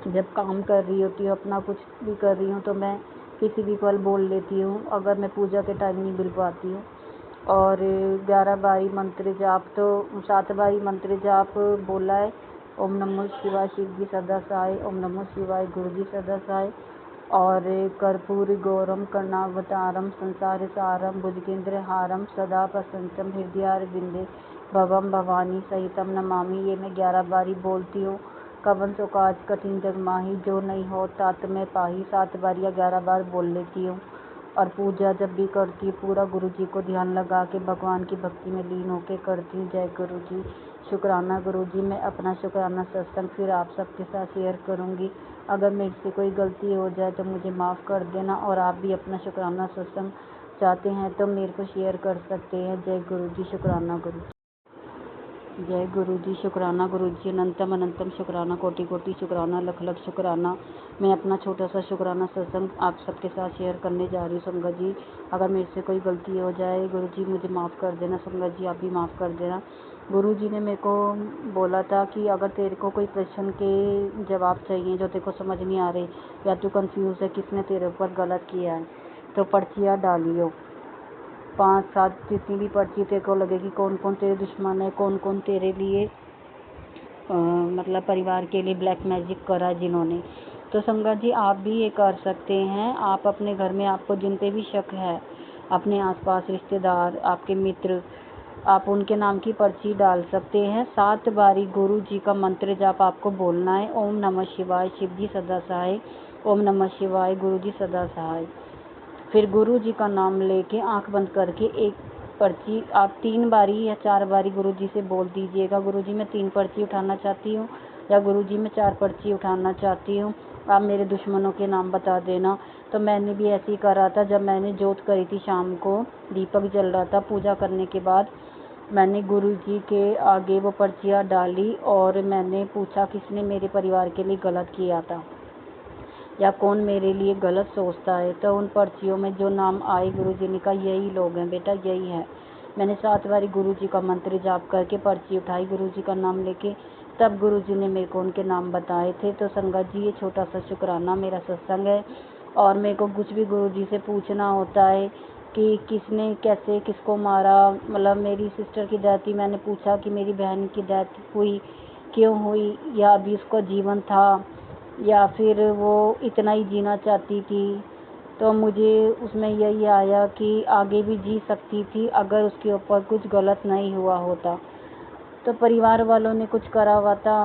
जब काम कर रही होती हूँ, अपना कुछ भी कर रही हूँ, तो मैं किसी भी पल बोल लेती हूँ अगर मैं पूजा के टाइम नहीं मिल पाती हूँ। और 11 बारी मंत्र जाप, तो 7 बारी मंत्र जाप बोला है। ओम नमो शिवाय शिव जी सदा सहाय, ओम नमो शिवाय गुरु जी सदा सहाय। और कर्पूर गौरम कर्णावतारम संसार सारम भुजगेंद्र हारम सदा प्रसन्नम हृदयारविंदे भवम भवानी सहितम नमामि। ये मैं 11 बारी बोलती हूँ। कवन सो काज कठिन जग माही, जो नहीं हो तात में पाही। 7 बार या 11 बार बोल लेती हूँ। और पूजा जब भी करती हूँ पूरा गुरु जी को ध्यान लगा के भगवान की भक्ति में लीन होकर करती हूँ। जय गुरु जी। शुक्राना गुरु जी। मैं अपना शुक्राना सत्संग फिर आप सबके साथ शेयर करूँगी। अगर मेरे से कोई गलती हो जाए तो मुझे माफ़ कर देना। और आप भी अपना शुक्राना सत्संग चाहते हैं तो मेरे को शेयर कर सकते हैं। जय गुरु जी। शुक्राना गुरु जी। जय गुरु जी। शुक्राना गुरु जी। अनंतम अनंतम शुक्राना, कोटि कोटि शुक्राना, लख लख शुक्राना। मैं अपना छोटा सा शुक्राना सत्संग आप सबके साथ शेयर करने जा रही हूँ। संगत जी अगर मेरे से कोई गलती हो जाए गुरु जी मुझे माफ़ कर देना। संगत जी आप भी माफ़ कर देना। गुरु जी ने मेरे को बोला था कि अगर तेरे को कोई प्रश्न के जवाब चाहिए जो तेरे को समझ नहीं आ रहे या तू कंफ्यूज है किसने तेरे ऊपर गलत किया है, तो पर्चियाँ डालियो। 5-7 जितनी भी पर्ची तेरे को लगेगी, कौन कौन तेरे दुश्मन है, कौन कौन तेरे लिए मतलब परिवार के लिए ब्लैक मैजिक करा जिन्होंने। तो संगत जी आप भी ये कर सकते हैं। आप अपने घर में आपको जिन पे भी शक है, अपने आसपास रिश्तेदार, आपके मित्र, आप उनके नाम की पर्ची डाल सकते हैं। 7 बारी गुरु जी का मंत्र जाप आपको बोलना है। ओम नमः शिवाय शिव जी सदा सहाय, ओम नमः शिवाय गुरु जी सदा सहाय। फिर गुरु जी का नाम लेके आंख बंद करके एक पर्ची आप 3 बारी या 4 बारी गुरु जी से बोल दीजिएगा, गुरु जी मैं 3 पर्ची उठाना चाहती हूँ या गुरु जी मैं 4 पर्ची उठाना चाहती हूँ, आप मेरे दुश्मनों के नाम बता देना। तो मैंने भी ऐसे ही करा था जब मैंने जोत करी थी, शाम को दीपक जल रहा था। पूजा करने के बाद मैंने गुरु जी के आगे वो पर्चियाँ डाली और मैंने पूछा किसने मेरे परिवार के लिए गलत किया था या कौन मेरे लिए गलत सोचता है। तो उन पर्चियों में जो नाम आए गुरु जी ने कहा यही लोग हैं बेटा, यही है। मैंने 7 बारी गुरु जी का मंत्र जाप करके पर्ची उठाई गुरु जी का नाम लेके, तब गुरु जी ने मेरे को उनके नाम बताए थे। तो संगत जी ये छोटा सा शुक्राना मेरा सत्संग है। और मेरे को कुछ भी गुरु जी से पूछना होता है कि किसने कैसे किसको मारा, मतलब मेरी सिस्टर की डेथ थी, मैंने पूछा कि मेरी बहन की डेथ हुई क्यों हुई, या अभी उसका जीवन था, या फिर वो इतना ही जीना चाहती थी। तो मुझे उसमें यही आया कि आगे भी जी सकती थी अगर उसके ऊपर कुछ गलत नहीं हुआ होता। तो परिवार वालों ने कुछ करा हुआ था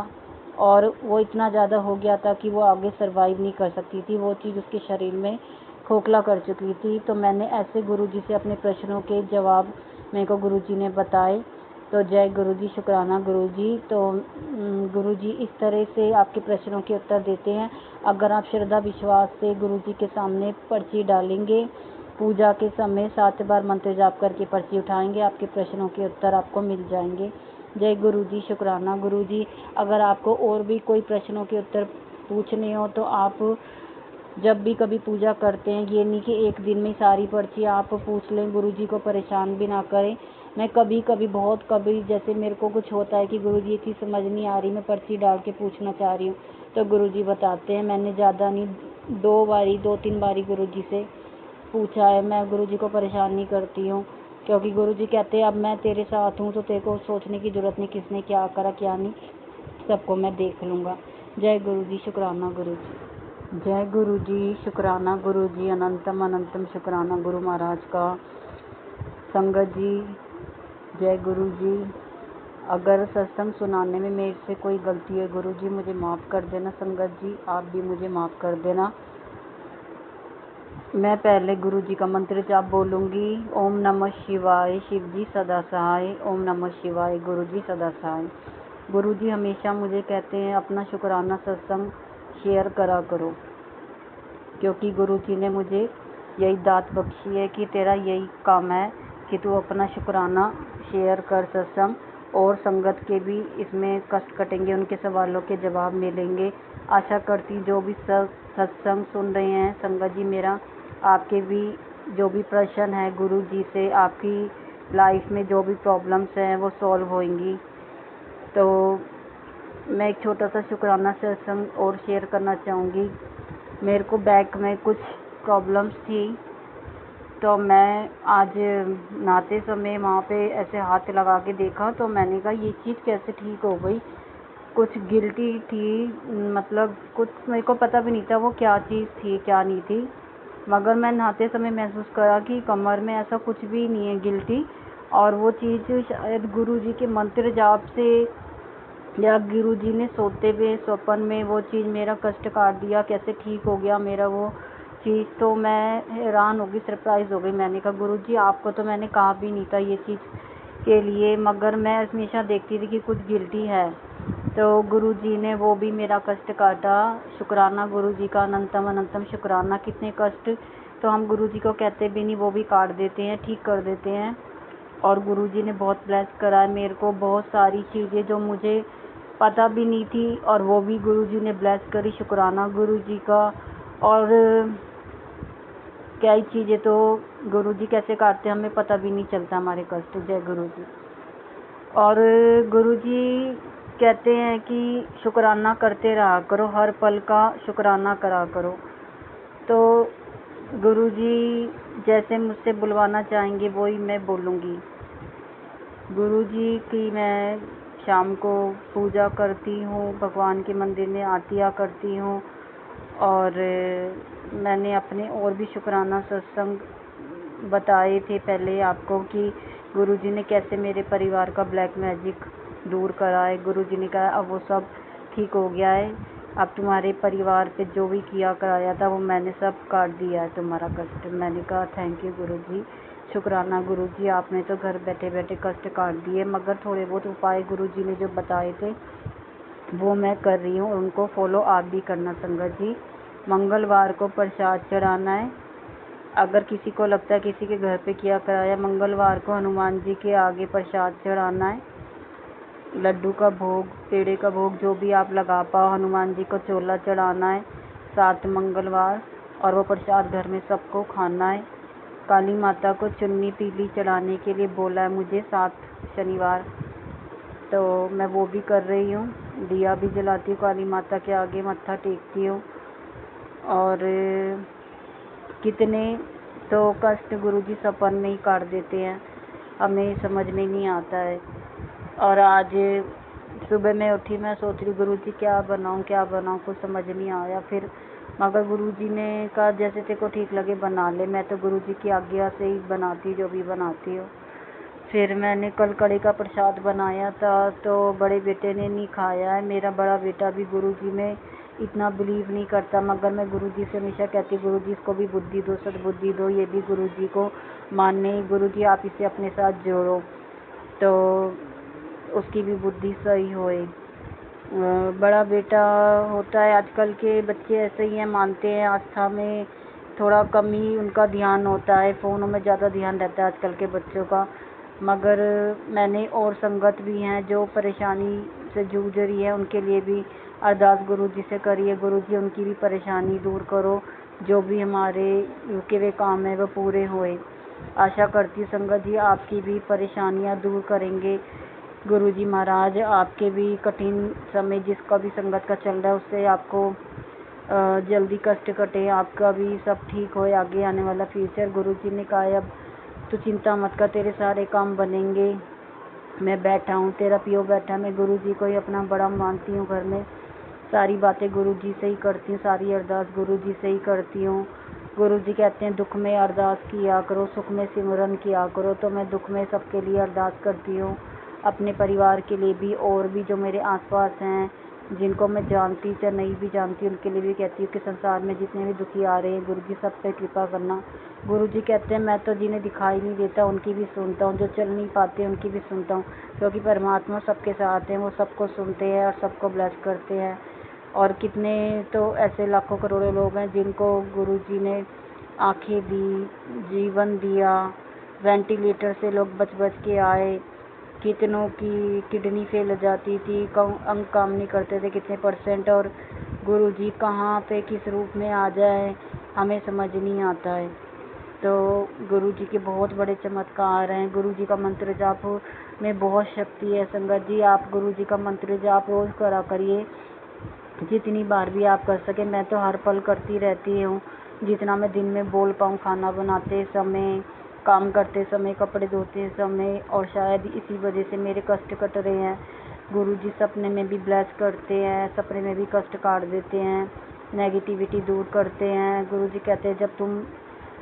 और वो इतना ज़्यादा हो गया था कि वो आगे सरवाइव नहीं कर सकती थी, वो चीज़ उसके शरीर में खोखला कर चुकी थी। तो मैंने ऐसे गुरुजी से अपने प्रश्नों के जवाब मेरे को गुरुजी ने बताए। तो जय गुरुजी, शुक्राना गुरुजी। तो गुरुजी इस तरह से आपके प्रश्नों के उत्तर देते हैं। अगर आप श्रद्धा विश्वास से गुरुजी के सामने पर्ची डालेंगे, पूजा के समय 7 बार मंत्र जाप करके पर्ची उठाएंगे, आपके प्रश्नों के उत्तर आपको मिल जाएंगे। जय गुरुजी, शुक्राना गुरुजी। अगर आपको और भी कोई प्रश्नों के उत्तर पूछने हो तो आप जब भी कभी पूजा करते हैं, ये नहीं कि एक दिन में सारी पर्ची आप पूछ लें, गुरुजी को परेशान भी ना करें। मैं कभी कभी बहुत कभी जैसे मेरे को कुछ होता है कि गुरुजी ये चीज़ समझ नहीं आ रही, मैं पर्ची डाल के पूछना चाह रही हूँ, तो गुरुजी बताते हैं। मैंने ज़्यादा नहीं, 2-3 बारी गुरुजी से पूछा है। मैं गुरुजी को परेशान नहीं करती हूँ, क्योंकि गुरुजी कहते हैं अब मैं तेरे साथ हूँ तो तेरे को सोचने की ज़रूरत नहीं किसने क्या करा क्या नहीं, सबको मैं देख लूँगा। जय गुरुजी, शुक्राना गुरुजी। जय गुरुजी, शुक्राना गुरुजी, अनंतम अनंतम शुक्राना गुरु महाराज का। संगत जी, जय गुरुजी। अगर सत्संग सुनाने में मेरे से कोई गलती है गुरुजी मुझे माफ़ कर देना। संगत जी आप भी मुझे माफ़ कर देना। मैं पहले गुरुजी का मंत्र जाप बोलूँगी। ओम नमः शिवाय, शिव जी सदा सहाय। ओम नमः शिवाय, गुरुजी सदा सहाय। गुरुजी हमेशा मुझे कहते हैं अपना शुक्राना सत्संग शेयर करा करो, क्योंकि गुरुजी ने मुझे यही दात बख्शी है कि तेरा यही काम है कि तू अपना शुक्राना शेयर कर सत्संग, और संगत के भी इसमें कष्ट कटेंगे, उनके सवालों के जवाब मिलेंगे। आशा करती जो भी सत्संग सुन रहे हैं संगत जी, मेरा आपके भी जो भी प्रश्न है गुरुजी से, आपकी लाइफ में जो भी प्रॉब्लम्स हैं वो सॉल्व होंगी। तो मैं एक छोटा सा शुक्राना सत्संग और शेयर करना चाहूँगी। मेरे को बैक में कुछ प्रॉब्लम्स थी, तो मैं आज नहाते समय वहाँ पे ऐसे हाथ लगा के देखा तो मैंने कहा ये चीज़ कैसे ठीक हो गई। कुछ गिल्टी थी, मतलब कुछ मेरे को पता भी नहीं था वो क्या चीज़ थी क्या नहीं थी, मगर मैं नहाते समय महसूस करा कि कमर में ऐसा कुछ भी नहीं है गिल्टी। और वो चीज़ शायद गुरुजी के मंत्र जाप से या गुरुजी ने सोते हुए स्वप्न में वो चीज़ मेरा कष्ट काट दिया, कैसे ठीक हो गया मेरा वो चीज़। तो मैं हैरान हो गई, सरप्राइज़ हो गई। मैंने कहा गुरुजी आपको तो मैंने कहा भी नहीं था ये चीज़ के लिए, मगर मैं हमेशा देखती थी कि कुछ गिल्टी है। तो गुरुजी ने वो भी मेरा कष्ट काटा। शुक्राना गुरुजी का, अनंतम अनंतम शुक्राना। कितने कष्ट तो हम गुरुजी को कहते भी नहीं, वो भी काट देते हैं, ठीक कर देते हैं। और गुरुजी ने बहुत ब्लेस करा है मेरे को, बहुत सारी चीज़ें जो मुझे पता भी नहीं थी और वो भी गुरुजी ने ब्लेस करी। शुक्राना गुरुजी का। और कई चीज़ें तो गुरुजी कैसे काटते हमें पता भी नहीं चलता हमारे कष्ट। जय गुरुजी। और गुरुजी कहते हैं कि शुक्राना करते रहा करो, हर पल का शुक्राना करा करो। तो गुरुजी जैसे मुझसे बुलवाना चाहेंगे वही मैं बोलूँगी। गुरुजी की मैं शाम को पूजा करती हूँ, भगवान के मंदिर में आरतियाँ करती हूँ। और मैंने अपने और भी शुक्राना सत्संग बताए थे पहले आपको कि गुरुजी ने कैसे मेरे परिवार का ब्लैक मैजिक दूर करा है। गुरुजी ने कहा अब वो सब ठीक हो गया है, अब तुम्हारे परिवार पे जो भी किया कराया था वो मैंने सब काट दिया है तुम्हारा कष्ट। मैंने कहा थैंक यू गुरुजी, शुक्राना गुरुजी, आपने तो घर बैठे बैठे कष्ट काट दिए, मगर थोड़े बहुत उपाय गुरुजी ने जो बताए थे वो मैं कर रही हूँ, उनको फॉलो आप भी करना संगत जी। मंगलवार को प्रसाद चढ़ाना है। अगर किसी को लगता है किसी के घर पे किया कराया, मंगलवार को हनुमान जी के आगे प्रसाद चढ़ाना है। लड्डू का भोग, पेड़े का भोग, जो भी आप लगा पाओ, हनुमान जी को चोला चढ़ाना है 7 मंगलवार, और वो प्रसाद घर में सबको खाना है। काली माता को चुन्नी पीली चढ़ाने के लिए बोला है मुझे 7 शनिवार, तो मैं वो भी कर रही हूँ। दिया भी जलाती हूँ काली माता के आगे, मत्था टेकती हूँ। और कितने तो कष्ट गुरुजी सपन में ही काट देते हैं, हमें समझ में नहीं आता है। और आज सुबह मैं उठी, मैं सोच रही गुरुजी क्या बनाऊँ कुछ समझ नहीं आया। फिर मगर गुरुजी ने कहा जैसे तेरे को ठीक लगे बना ले। मैं तो गुरुजी की आज्ञा से ही बनाती जो भी बनाती हूँ। फिर मैंने कल कड़ी का प्रसाद बनाया था तो बड़े बेटे ने नहीं खाया है। मेरा बड़ा बेटा भी गुरुजी में इतना बिलीव नहीं करता, मगर मैं गुरुजी से हमेशा कहती गुरुजी इसको भी बुद्धि दो, सद्बुद्धि दो, ये भी गुरुजी को माने, गुरुजी आप इसे अपने साथ जोड़ो तो उसकी भी बुद्धि सही होए। बड़ा बेटा होता है, आजकल के बच्चे ऐसे ही हैं, मानते हैं, आस्था में थोड़ा कम ही उनका ध्यान होता है, फ़ोनों में ज़्यादा ध्यान रहता है आजकल के बच्चों का। मगर मैंने और संगत भी हैं जो परेशानी से जूझ रही है, उनके लिए भी अरदास गुरुजी से करिए, गुरुजी उनकी भी परेशानी दूर करो, जो भी हमारे रुके हुए काम है वो पूरे होए। आशा करती हूँ संगत जी आपकी भी परेशानियाँ दूर करेंगे गुरुजी महाराज। आपके भी कठिन समय जिसका भी संगत का चल रहा है उससे आपको जल्दी कष्ट कटे, आपका भी सब ठीक हो, आगे आने वाला फ्यूचर। गुरुजी ने कहा अब तू चिंता मत कर, तेरे सारे काम बनेंगे। मैं बैठा हूँ, तेरा पियो बैठा, मैं गुरुजी को ही अपना बड़ा मानती हूँ। घर में सारी बातें गुरुजी से ही करती हूँ, सारी अरदास गुरुजी से ही करती हूँ। गुरुजी कहते हैं दुख में अरदास किया करो, सुख में सिमरन किया करो। तो मैं दुख में सबके लिए अरदास करती हूँ, अपने परिवार के लिए भी, और भी जो मेरे आसपास हैं जिनको मैं जानती चाहे नहीं भी जानती उनके लिए भी कहती हूँ कि संसार में जितने भी दुखी आ रहे हैं गुरुजी सब पे कृपा करना। गुरुजी कहते हैं मैं तो जिन्हें दिखाई नहीं देता उनकी भी सुनता हूँ, जो चल नहीं पाते उनकी भी सुनता हूँ, क्योंकि परमात्मा सबके साथ हैं, वो सबको सुनते हैं और सबको ब्लेस करते हैं। और कितने तो ऐसे लाखों करोड़ों लोग हैं जिनको गुरुजी ने आँखें दी, जीवन दिया, वेंटिलेटर से लोग बच बच के आए, कितनों की किडनी फेल हो जाती थी, अंग काम नहीं करते थे कितने परसेंट, और गुरुजी कहाँ पे किस रूप में आ जाए हमें समझ नहीं आता है। तो गुरुजी के बहुत बड़े चमत्कार हैं। गुरुजी का मंत्र जाप में बहुत शक्ति है संगत जी। आप गुरुजी का मंत्र जाप रोज़ करा करिए, जितनी बार भी आप कर सके। मैं तो हर पल करती रहती हूँ, जितना मैं दिन में बोल पाऊँ, खाना बनाते समय, काम करते समय, कपड़े धोते समय, और शायद इसी वजह से मेरे कष्ट कट रहे हैं। गुरुजी सपने में भी ब्लेस करते हैं, सपने में भी कष्ट काट देते हैं, नेगेटिविटी दूर करते हैं। गुरुजी कहते हैं जब तुम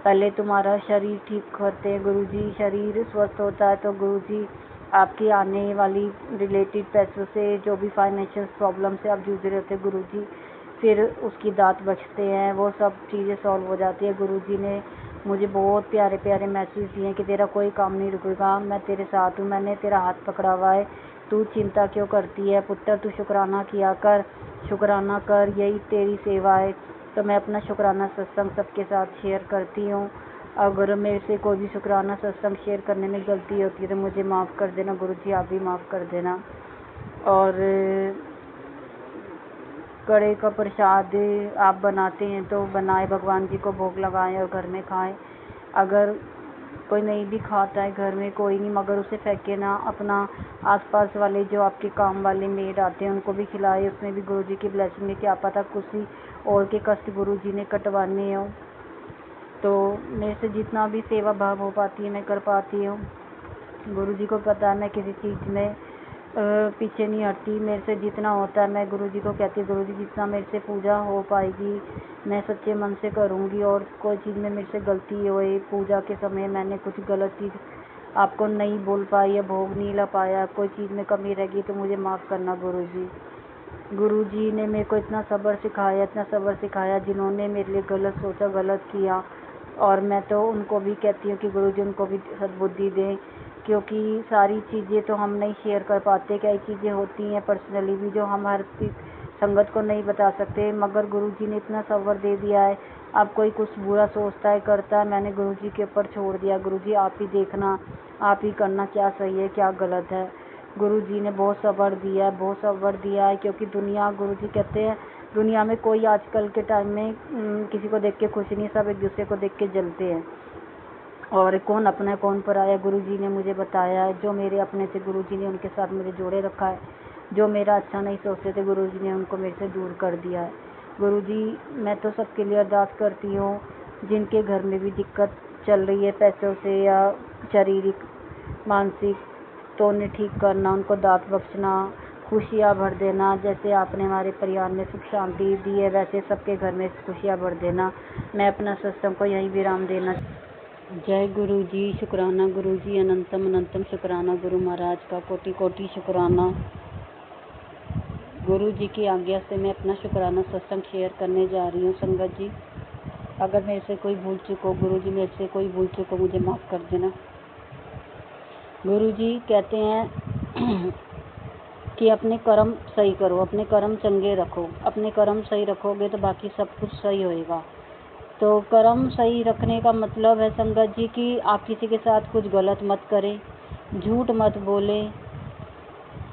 पहले तुम्हारा शरीर ठीक करते हैं गुरुजी, शरीर स्वस्थ होता है तो गुरुजी आपकी आने वाली रिलेटेड पैसों से जो भी फाइनेंशियल प्रॉब्लम से आप जूझ रहे होते हैं गुरुजी फिर उसकी दात बचते हैं, वो सब चीज़ें सॉल्व हो जाती है। गुरुजी ने मुझे बहुत प्यारे प्यारे मैसेज दिए हैं कि तेरा कोई काम नहीं रुकेगा, मैं तेरे साथ हूँ, मैंने तेरा हाथ पकड़ा हुआ है, तू चिंता क्यों करती है पुत्र, तू शुक्राना किया कर, शुक्राना कर, यही तेरी सेवा है। तो मैं अपना शुक्राना सत्संग सबके साथ शेयर करती हूँ। अगर मेरे से कोई भी शुक्राना सत्संग शेयर करने में गलती होती है तो मुझे माफ़ कर देना गुरुजी, आप भी माफ़ कर देना। और कड़े का प्रसाद आप बनाते हैं तो बनाए, भगवान जी को भोग लगाएं और घर में खाएं। अगर कोई नहीं भी खाता है घर में कोई नहीं, मगर उसे फेंके ना, अपना आसपास वाले जो आपके काम वाले मेड आते हैं उनको भी खिलाए, उसमें भी गुरुजी की ब्लेसिंग है। क्या पता किसी और के कष्ट गुरुजी ने कटवाने हो। तो मेरे से जितना भी सेवा भाव हो पाती है मैं कर पाती हूँ। गुरुजी को पता है मैं किसी चीज़ में पीछे नहीं हटती, मेरे से जितना होता है मैं गुरुजी को कहती हूँ गुरुजी जितना मेरे से पूजा हो पाएगी मैं सच्चे मन से करूँगी। और कोई चीज़ में मेरे से गलती होए, पूजा के समय मैंने कुछ गलत चीज़ आपको नहीं बोल पाई या भोग नहीं ला पाया, कोई चीज़ में कमी रह गई तो मुझे माफ़ करना गुरुजी। गुरुजी ने मेरे को इतना सब्र सिखाया, जिन्होंने मेरे लिए गलत सोचा, गलत किया, और मैं तो उनको भी कहती हूँ कि गुरुजी उनको भी सद्बुद्धि दें, क्योंकि सारी चीज़ें तो हम नहीं शेयर कर पाते। कई चीज़ें होती हैं पर्सनली भी जो हम हर संगत को नहीं बता सकते, मगर गुरुजी ने इतना सब्र दे दिया है। अब कोई कुछ बुरा सोचता है, करता है, मैंने गुरुजी के ऊपर छोड़ दिया, गुरुजी आप ही देखना, आप ही करना क्या सही है क्या गलत है। गुरुजी ने बहुत सब्र दिया है, क्योंकि दुनिया, गुरुजी कहते हैं दुनिया में कोई आजकल के टाइम में किसी को देख के खुश नहीं, सब एक दूसरे को देख के जलते हैं, और कौन अपना है कौन पराया गुरुजी ने मुझे बताया है। जो मेरे अपने थे गुरुजी ने उनके साथ मुझे जोड़े रखा है, जो मेरा अच्छा नहीं सोचते थे गुरुजी ने उनको मेरे से दूर कर दिया है। गुरुजी मैं तो सबके लिए अरदास करती हूँ जिनके घर में भी दिक्कत चल रही है पैसों से या शारीरिक मानसिक, तो उन्हें ठीक करना, उनको दात बख्शना, खुशियाँ भर देना। जैसे आपने हमारे परिवार में सुख शांति दी है, वैसे सबके घर में खुशियाँ भर देना। मैं अपना सत्संग को यहीं विराम देना। जय गुरु जी, शुक्राना गुरु जी, अनंतम अनंतम शुक्राना गुरु महाराज का, कोटि कोटि शुक्राना। गुरु जी की आज्ञा से मैं अपना शुक्राना सत्संग शेयर करने जा रही हूँ। संगत जी, अगर मेरे से कोई भूल चूक हो, गुरु जी मेरे से कोई भूल चूक हो, मुझे माफ़ कर देना। गुरु जी कहते हैं कि अपने कर्म सही करो, अपने कर्म चंगे रखो। अपने कर्म सही रखोगे तो बाकी सब कुछ सही होएगा। तो कर्म सही रखने का मतलब है संगत जी कि आप किसी के साथ कुछ गलत मत करें, झूठ मत बोलें,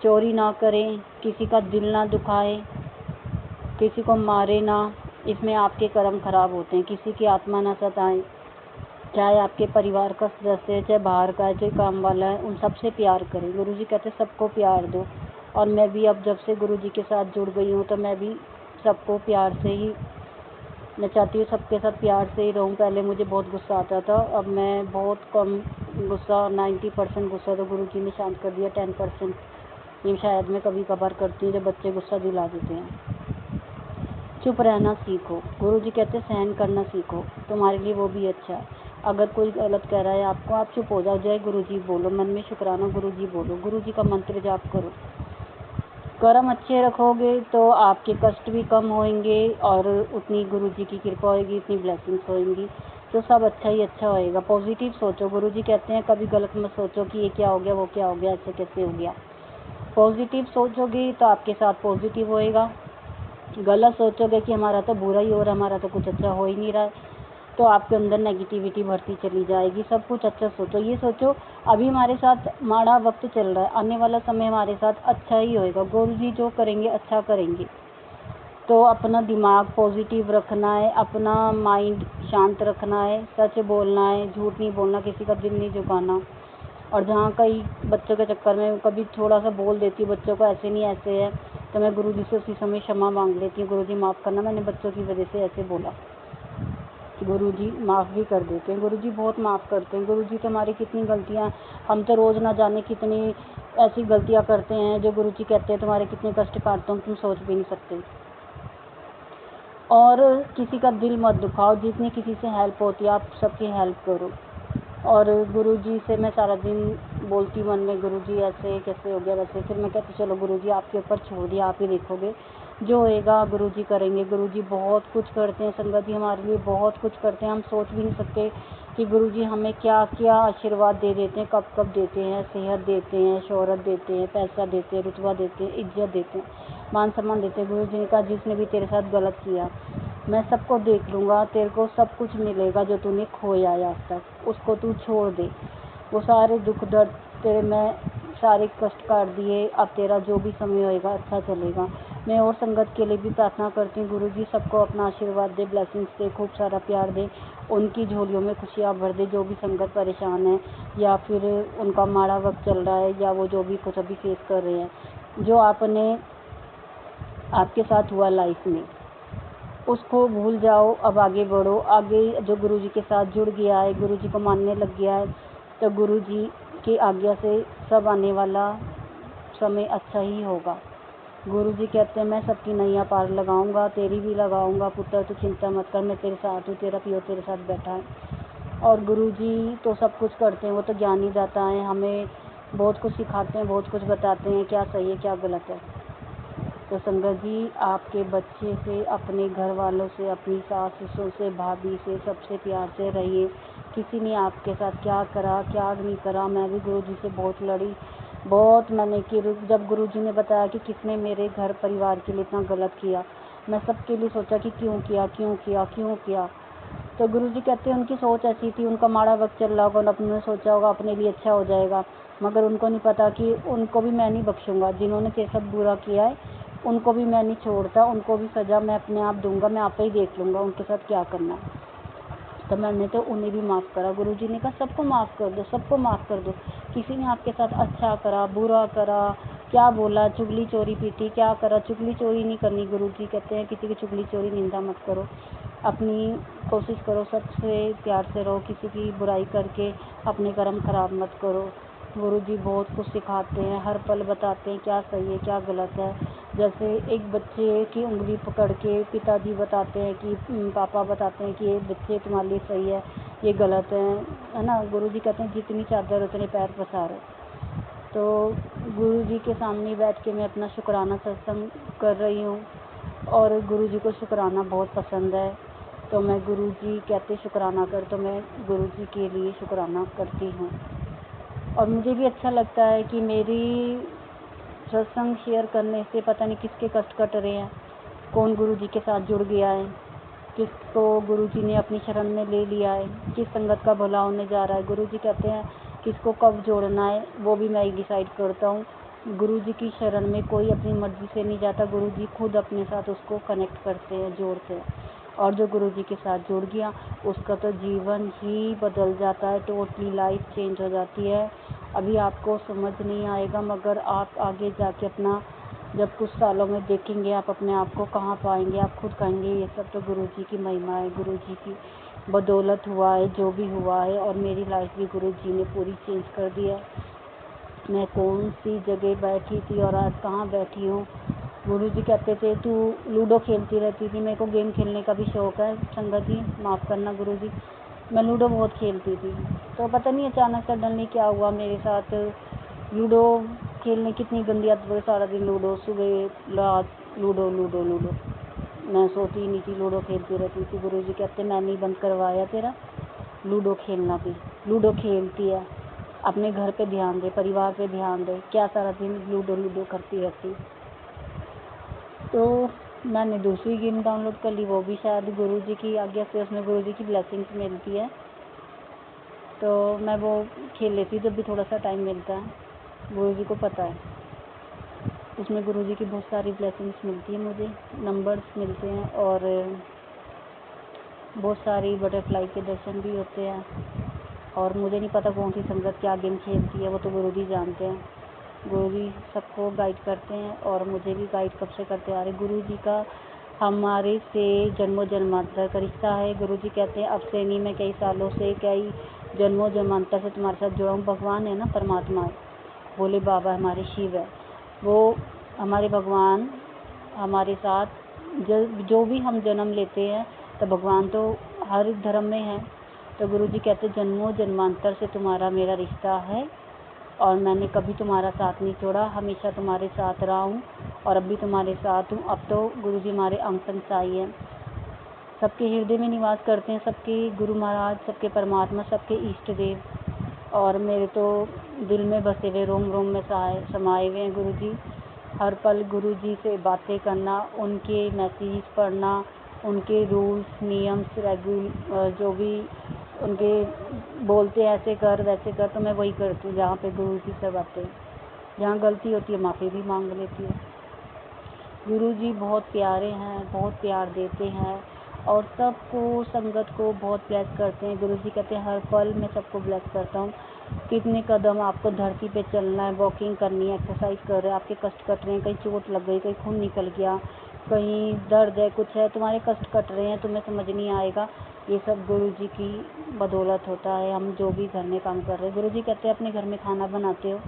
चोरी ना करें, किसी का दिल ना दुखाए, किसी को मारे ना। इसमें आपके कर्म खराब होते हैं। किसी की आत्मा ना सताएं, चाहे आपके परिवार का सदस्य है, चाहे बाहर का है, चाहे काम वाला है, उन सबसे प्यार करें। गुरु जी कहते हैं सबको प्यार दो। और मैं भी अब जब से गुरु जी के साथ जुड़ गई हूँ तो मैं भी सबको प्यार से ही, मैं चाहती हूँ सबके साथ प्यार से ही रहूँ। पहले मुझे बहुत गुस्सा आता था, अब मैं बहुत कम गुस्सा, 90% गुस्सा तो गुरु जी ने शांत कर दिया। 10% ये शायद मैं कभी कभार करती हूँ जब बच्चे गुस्सा दिला देते हैं। चुप रहना सीखो। गुरु जी कहते सहन करना सीखो, तुम्हारे लिए वो भी अच्छा है। अगर कोई गलत कह रहा है आपको, आप चुप हो जाओ, जय गुरु जी बोलो, मन में शुक्राना गुरु जी बोलो, गुरु जी का मंत्र जाप करो। कर्म अच्छे रखोगे तो आपके कष्ट भी कम होंगे और उतनी गुरु जी की कृपा होगी, इतनी ब्लेसिंग्स होंगी, तो सब अच्छा ही अच्छा होएगा। पॉजिटिव सोचो। गुरु जी कहते हैं कभी गलत मत सोचो कि ये क्या हो गया, वो क्या हो गया, ऐसे कैसे हो गया। पॉजिटिव सोचोगे तो आपके साथ पॉजिटिव होएगा। गलत सोचोगे कि हमारा तो बुरा ही हो रहा है, हमारा तो कुछ अच्छा हो ही नहीं रहा है, तो आपके अंदर नेगेटिविटी बढ़ती चली जाएगी। सब कुछ अच्छा सोचो। ये सोचो अभी हमारे साथ माड़ा वक्त चल रहा है, आने वाला समय हमारे साथ अच्छा ही होएगा। गुरु जी जो करेंगे अच्छा करेंगे। तो अपना दिमाग पॉजिटिव रखना है, अपना माइंड शांत रखना है, सच बोलना है, झूठ नहीं बोलना, किसी का दिल नहीं दुखाना। और जहाँ कई बच्चों के चक्कर में कभी थोड़ा सा बोल देती हूँ बच्चों को ऐसे नहीं ऐसे है, तो मैं गुरु जी से उसी समय क्षमा मांग लेती हूँ। गुरु जी माफ़ करना, मैंने बच्चों की वजह से ऐसे बोला। गुरु जी माफ़ भी कर देते हैं। गुरु जी बहुत माफ़ करते हैं। गुरु जी तो हमारी कितनी गलतियाँ, हम तो रोज़ ना जाने कितनी ऐसी गलतियाँ करते हैं जो गुरु जी कहते हैं तुम्हारे कितने कष्ट काटता हूँ, तुम सोच भी नहीं सकते। और किसी का दिल मत दुखाओ, जितनी किसी से हेल्प होती है आप सबकी हेल्प करो। और गुरु जी से मैं सारा दिन बोलती मन में, गुरु जी ऐसे कैसे हो गया वैसे, फिर मैं कहती चलो गुरु जी आपके ऊपर छोड़ दिया, आप ही देखोगे जो होएगा गुरु जी करेंगे। गुरु जी बहुत कुछ करते हैं संगत जी, हमारे लिए बहुत कुछ करते हैं। हम सोच भी नहीं सकते कि गुरु जी हमें क्या क्या आशीर्वाद दे देते हैं, कब कब देते हैं। सेहत देते हैं, शोहरत देते हैं, पैसा देते हैं, रुतबा देते हैं, इज्जत देते हैं, मान सम्मान देते हैं। गुरु जी ने कहा जिसने भी तेरे साथ गलत किया मैं सबको देख लूँगा, तेरे को सब कुछ मिलेगा जो तूने खोया है आज तक, उसको तू छोड़ दे। वो सारे दुख दर्द तेरे मैं सारे कष्ट काट दिए, अब तेरा जो भी समय होएगा अच्छा चलेगा। मैं और संगत के लिए भी प्रार्थना करती हूँ गुरु जी सबको अपना आशीर्वाद दे, ब्लेसिंग्स दे, खूब सारा प्यार दे, उनकी झोलियों में खुशियाँ भर दे। जो भी संगत परेशान है या फिर उनका माड़ा वक्त चल रहा है या वो जो भी कुछ अभी फेस कर रहे हैं, जो आपके साथ हुआ लाइफ में उसको भूल जाओ, अब आगे बढ़ो। आगे जो गुरु जी के साथ जुड़ गया है, गुरु जी को मानने लग गया है, तो गुरु जी की आज्ञा से सब आने वाला समय अच्छा ही होगा। गुरु जी कहते हैं मैं सबकी नैया पार लगाऊंगा, तेरी भी लगाऊंगा पुत्र, तू चिंता मत कर, मैं तेरे साथ हूँ, तेरा पियो तेरे साथ बैठा है। और गुरु जी तो सब कुछ करते हैं, वो तो ज्ञानी दाता है, हमें बहुत कुछ सिखाते हैं, बहुत कुछ बताते हैं क्या सही है क्या गलत है। तो संगत जी आपके बच्चे से, अपने घर वालों से, अपनी सास ससुर से, भाभी से, सबसे प्यार से रहिए। किसी ने आपके साथ क्या करा क्या नहीं करा, मैं भी गुरु जी से बहुत लड़ी, बहुत मैंने कि जब गुरु जी ने बताया कि किसने मेरे घर परिवार के लिए इतना गलत किया, मैं सबके लिए सोचा कि क्यों किया क्यों किया क्यों किया। तो गुरु जी कहते हैं उनकी सोच ऐसी थी, उनका माड़ा वक्त चल रहा होगा और उन्होंने सोचा होगा अपने लिए अच्छा हो जाएगा, मगर उनको नहीं पता कि उनको भी मैं नहीं बख्शूंगा। जिन्होंने तेरे साथ बुरा किया है उनको भी मैं नहीं छोड़ता, उनको भी सज़ा मैं अपने आप दूंगा, मैं आप ही देख लूँगा उनके साथ क्या करना है। तो मैंने तो उन्हें भी माफ़ करा। गुरु जी ने कहा सबको माफ़ कर दो, सबको माफ़ कर दो। किसी ने आपके साथ अच्छा करा बुरा करा, क्या बोला, चुगली चोरी पीटी, क्या करा, चुगली चोरी नहीं करनी। गुरु जी कहते हैं किसी की चुगली चोरी निंदा मत करो, अपनी कोशिश करो सबसे प्यार से रहो, किसी की बुराई करके अपने कर्म खराब मत करो। गुरुजी बहुत कुछ सिखाते हैं, हर पल बताते हैं क्या सही है क्या गलत है। जैसे एक बच्चे की उंगली पकड़ के पिताजी बताते हैं कि पापा बताते हैं कि ये बच्चे तुम्हारे लिए सही है ये गलत है ना। गुरुजी कहते हैं जितनी चादर उतने पैर पसारो। तो गुरुजी के सामने बैठ के मैं अपना शुक्राना सत्संग कर रही हूँ और गुरुजी को शुक्राना बहुत पसंद है। तो मैं गुरुजी कहते शुक्राना कर, तो मैं गुरुजी के लिए शुक्राना करती हूँ। और मुझे भी अच्छा लगता है कि मेरी सत्संग शेयर करने से पता नहीं किसके कष्ट कट रहे हैं, कौन गुरुजी के साथ जुड़ गया है, किसको गुरुजी ने अपनी शरण में ले लिया है, किस संगत का भला होने जा रहा है। गुरुजी कहते हैं किसको कब जोड़ना है वो भी मैं डिसाइड करता हूँ। गुरुजी की शरण में कोई अपनी मर्जी से नहीं जाता, गुरुजी खुद अपने साथ उसको कनेक्ट करते हैं, जोड़ते हैं। और जो गुरुजी के साथ जुड़ गया उसका तो जीवन ही बदल जाता है, टोटली लाइफ चेंज हो जाती है। अभी आपको समझ नहीं आएगा मगर आप आगे जाके अपना जब कुछ सालों में देखेंगे आप अपने आप को कहाँ पाएंगे, आप खुद कहेंगे ये सब तो गुरुजी की महिमा है, गुरुजी की बदौलत हुआ है जो भी हुआ है। और मेरी लाइफ भी गुरुजी ने पूरी चेंज कर दी है। मैं कौन सी जगह बैठी थी और आज कहाँ बैठी हूँ। गुरुजी कहते थे तू लूडो खेलती रहती थी, मेरे को गेम खेलने का भी शौक़ है संगत जी, माफ़ करना गुरुजी, मैं लूडो बहुत खेलती थी। तो पता नहीं अचानक सडनली क्या हुआ मेरे साथ, लूडो खेलने कितनी गंदी आदत है, सारा दिन लूडो, सुबह रात लूडो लूडो लूडो, मैं सोती नहीं थी, लूडो खेलती रहती थी। गुरुजी कहते मैंने ही बंद करवाया तेरा लूडो खेलना भी, लूडो खेलती है, अपने घर पे ध्यान दे, परिवार पे ध्यान दे, क्या सारा दिन लूडो लूडो करती रहती। तो मैंने दूसरी गेम डाउनलोड कर ली, वो भी शायद गुरुजी की आज्ञा से, उसमें गुरुजी की ब्लेसिंग्स मिलती है, तो मैं वो खेल लेती जब भी थोड़ा सा टाइम मिलता है। गुरुजी को पता है उसमें गुरुजी की बहुत सारी ब्लेसिंग्स मिलती है, मुझे नंबर्स मिलते हैं और बहुत सारी बटरफ्लाई के दर्शन भी होते हैं। और मुझे नहीं पता कौन सी संगत क्या गेम खेलती है, वो तो गुरुजी जानते हैं। गुरुजी सबको गाइड करते हैं और मुझे भी गाइड कब से करते आ रहे। गुरुजी का हमारे से जन्मों जन्मांतर का रिश्ता है। गुरुजी कहते हैं अब से नहीं, मैं कई सालों से कई जन्मों जन्मांतर से तुम्हारे साथ जुड़ा हूँ। भगवान है ना, परमात्मा है, भोले बाबा हमारे शिव है, वो हमारे भगवान हमारे साथ जो भी हम जन्म लेते हैं तो भगवान तो हर धर्म में है। तो गुरुजी कहते जन्मों जन्मांतर से तुम्हारा मेरा रिश्ता है और मैंने कभी तुम्हारा साथ नहीं छोड़ा, हमेशा तुम्हारे साथ रहा हूँ और अब भी तुम्हारे साथ हूँ। अब तो गुरुजी हमारे अंग संग साई हैं, सबके हृदय में निवास करते हैं, सबके गुरु महाराज, सबके परमात्मा, सबके इष्ट देव, और मेरे तो दिल में बसे हुए रोम रोम में समाए हुए हैं गुरुजी। हर पल गुरुजी से बातें करना, उनके मैसेज पढ़ना, उनके रूल्स नियम्स जो भी उनके बोलते हैं ऐसे कर वैसे कर, तो मैं वही करती हूँ। जहाँ पे गुरुजी से बातें, जहाँ गलती होती है माफ़ी भी मांग लेती हूँ। गुरुजी बहुत प्यारे हैं, बहुत प्यार देते हैं और सबको संगत को बहुत ब्लेस करते हैं। गुरुजी कहते हैं हर पल मैं सबको ब्लेस करता हूँ। कितने कदम आपको धरती पे चलना है, वॉकिंग करनी है, एक्सरसाइज कर रहे हैं, आपके कष्ट कट रहे हैं, कहीं चोट लग गई, कहीं खून निकल गया, कहीं दर्द है, कुछ है, तुम्हारे कष्ट कट रहे हैं, तुम्हें समझ नहीं आएगा, ये सब गुरुजी की बदौलत होता है। हम जो भी घर में काम कर रहे हैं, गुरुजी कहते हैं अपने घर में खाना बनाते हो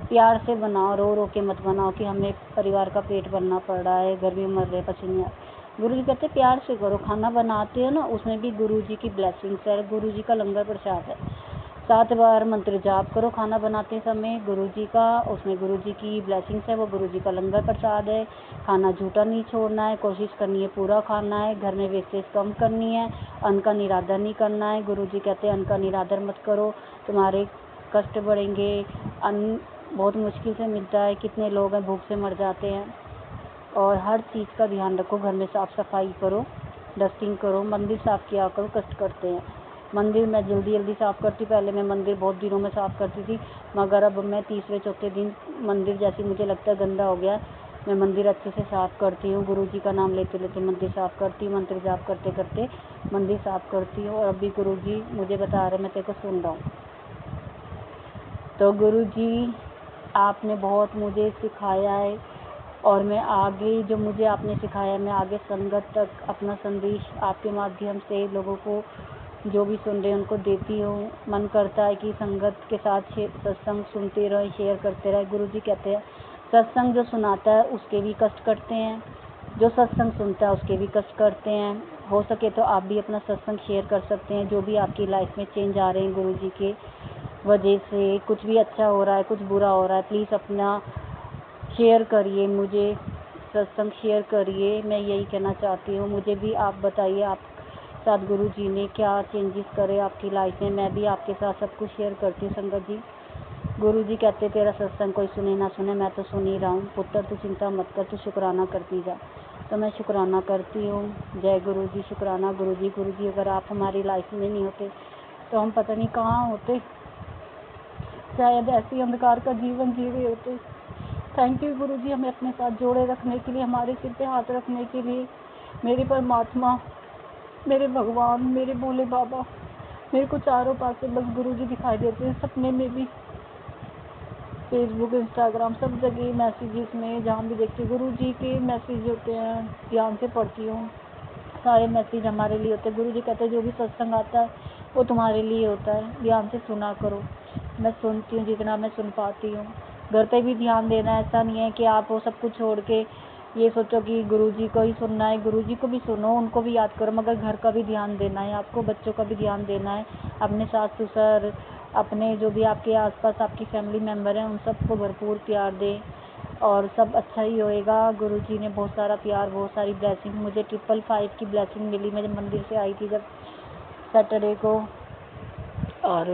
प्यार से बनाओ, रो रो के मत बनाओ कि हमें परिवार का पेट भरना पड़ रहा है, गर्मी मर रहे पसीने। गुरुजी कहते प्यार से करो, खाना बनाते हो ना उसमें भी गुरुजी की ब्लेसिंग्स है, गुरुजी का लंगर प्रसाद है। 7 बार मंत्र जाप करो खाना बनाते समय गुरुजी का, उसमें गुरुजी की ब्लेसिंग्स है, वो गुरुजी का लंगर प्रसाद है। खाना झूठा नहीं छोड़ना है, कोशिश करनी है पूरा खाना है, घर में वेस्टेज कम करनी है, अन्न का निरादर नहीं करना है। गुरुजी कहते हैं अन्न का निरादर मत करो, तुम्हारे कष्ट बढ़ेंगे। अन्न बहुत मुश्किल से मिलता है, कितने लोग हैं भूख से मर जाते हैं। और हर चीज़ का ध्यान रखो, घर में साफ़ सफाई करो, डस्टिंग करो, मंदिर साफ़ किया करो, कष्ट करते हैं। मंदिर मैं जल्दी साफ़ करती, पहले मैं मंदिर बहुत दिनों में साफ़ करती थी, मगर अब मैं तीसरे चौथे दिन मंदिर जैसे मुझे लगता है गंदा हो गया, मैं मंदिर अच्छे से साफ़ करती हूँ। गुरुजी का नाम लेते लेते मंदिर साफ़ करती हूँ, मंत्र जाप करते करते मंदिर साफ़ करती हूँ। और अभी गुरुजी मुझे बता रहे मैं तेरे को सुन रहा हूँ। तो गुरुजी आपने बहुत मुझे सिखाया है और मैं आगे जो मुझे आपने सिखाया मैं आगे संगत तक अपना संदेश आपके माध्यम से लोगों को जो भी सुन रहे हैं उनको देती हूँ। मन करता है कि संगत के साथ सत्संग सुनते रहे, शेयर करते रहे। गुरुजी कहते हैं सत्संग जो सुनाता है उसके भी कष्ट करते हैं, जो सत्संग सुनता है उसके भी कष्ट करते हैं। हो सके तो आप भी अपना सत्संग शेयर कर सकते हैं। जो भी आपकी लाइफ में चेंज आ रहे हैं गुरुजी के वजह से, कुछ भी अच्छा हो रहा है, कुछ बुरा हो रहा है, प्लीज़ अपना शेयर करिए, मुझे सत्संग शेयर करिए। मैं यही कहना चाहती हूँ। मुझे भी आप बताइए आप साथ गुरुजी ने क्या चेंजेस करे आपकी लाइफ में। मैं भी आपके साथ सब कुछ शेयर करती हूँ संगत जी। गुरुजी कहते तेरा सत्संग कोई सुने ना सुने, मैं तो सुन ही रहा हूँ। पुत्र तू चिंता मत कर, तू शुक्राना करती जा। तो मैं शुक्राना करती हूँ। जय गुरुजी, शुक्राना गुरुजी। गुरुजी अगर आप हमारी लाइफ में नहीं होते तो हम पता नहीं कहाँ होते, शायद ऐसी अंधकार का जीवन जी रहे होते। थैंक यू गुरुजी, हमें अपने साथ जोड़े रखने के लिए, हमारे सिर पे हाथ रखने के लिए। मेरे परमात्मा, मेरे भगवान, मेरे भोले बाबा, मेरे को चारों पास से बस गुरुजी दिखाई देते हैं, सपने में भी, फेसबुक, इंस्टाग्राम, सब जगह मैसेजेस में जहाँ भी देखती हूँ गुरुजी के मैसेज होते हैं। ध्यान से पढ़ती हूँ, सारे मैसेज हमारे लिए होते हैं। गुरुजी कहते हैं जो भी सत्संग आता है वो तुम्हारे लिए होता है, ध्यान से सुना करो। मैं सुनती हूँ जितना मैं सुन पाती हूँ। घर पे भी ध्यान देना है, ऐसा नहीं है कि आप वो सब कुछ छोड़ के ये सोचो कि गुरुजी को ही सुनना है। गुरुजी को भी सुनो, उनको भी याद करो, मगर घर का भी ध्यान देना है आपको, बच्चों का भी ध्यान देना है, अपने सास ससुर, अपने जो भी आपके आसपास आपकी फैमिली मेम्बर हैं उन सबको भरपूर प्यार दें और सब अच्छा ही होएगा। गुरुजी ने बहुत सारा प्यार, बहुत सारी ब्लेसिंग, मुझे 555 की ब्लेसिंग मिली। मैं जब मंदिर से आई थी जब सैटरडे को, और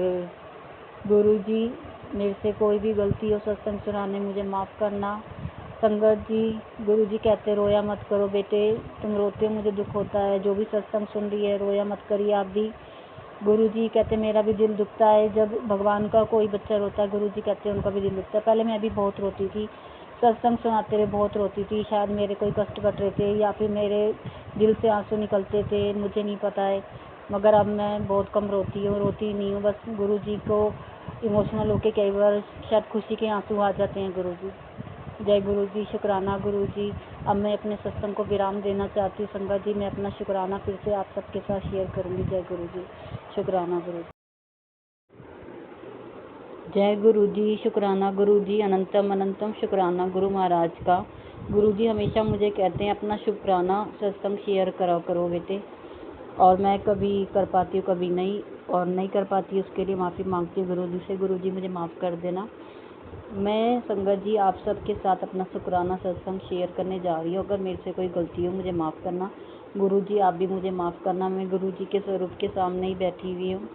गुरुजी मेरे से कोई भी गलती हो सत्संग सुनाने मुझे माफ़ करना। संगत जी, गुरुजी कहते रोया मत करो बेटे, तुम रोते हो मुझे दुख होता है। जो भी सत्संग सुन रही है रोया मत करिए आप भी। गुरुजी कहते मेरा भी दिल दुखता है जब भगवान का कोई बच्चा रोता है। गुरुजी कहते उनका भी दिल दुखता है। पहले मैं भी बहुत रोती थी, सत्संग सुनाते रहे बहुत रोती थी, शायद मेरे कोई कष्ट कट रहे थे या फिर मेरे दिल से आंसू निकलते थे, मुझे नहीं पता है। मगर अब मैं बहुत कम रोती हूँ, रोती नहीं हूँ, बस गुरुजी को इमोशनल होके कई बार शायद खुशी के आंसू आ जाते हैं। गुरुजी, जय गुरुजी, शुक्राना गुरुजी। अब मैं अपने सत्संग को विराम देना चाहती हूँ संगत जी। मैं अपना शुक्राना फिर से आप सबके साथ शेयर करूँगी। जय गुरुजी, शुक्राना गुरुजी। जय गुरुजी, शुक्राना गुरुजी, अनंतम अनंतम शुक्राना गुरु महाराज का। गुरुजी हमेशा मुझे कहते हैं अपना शुक्राना सत्संग शेयर करा करो बेटे, और मैं कभी कर पाती हूँ कभी नहीं, और नहीं कर पाती उसके लिए माफ़ी मांगती हूँ गुरुजी से। गुरुजी मुझे माफ़ कर देना। मैं संगत जी आप सबके साथ अपना शुक्राना सत्संग शेयर करने जा रही हूँ। अगर मेरे से कोई गलती हो मुझे माफ़ करना। गुरुजी आप भी मुझे माफ़ करना। मैं गुरुजी के स्वरूप के सामने ही बैठी हुई हूँ।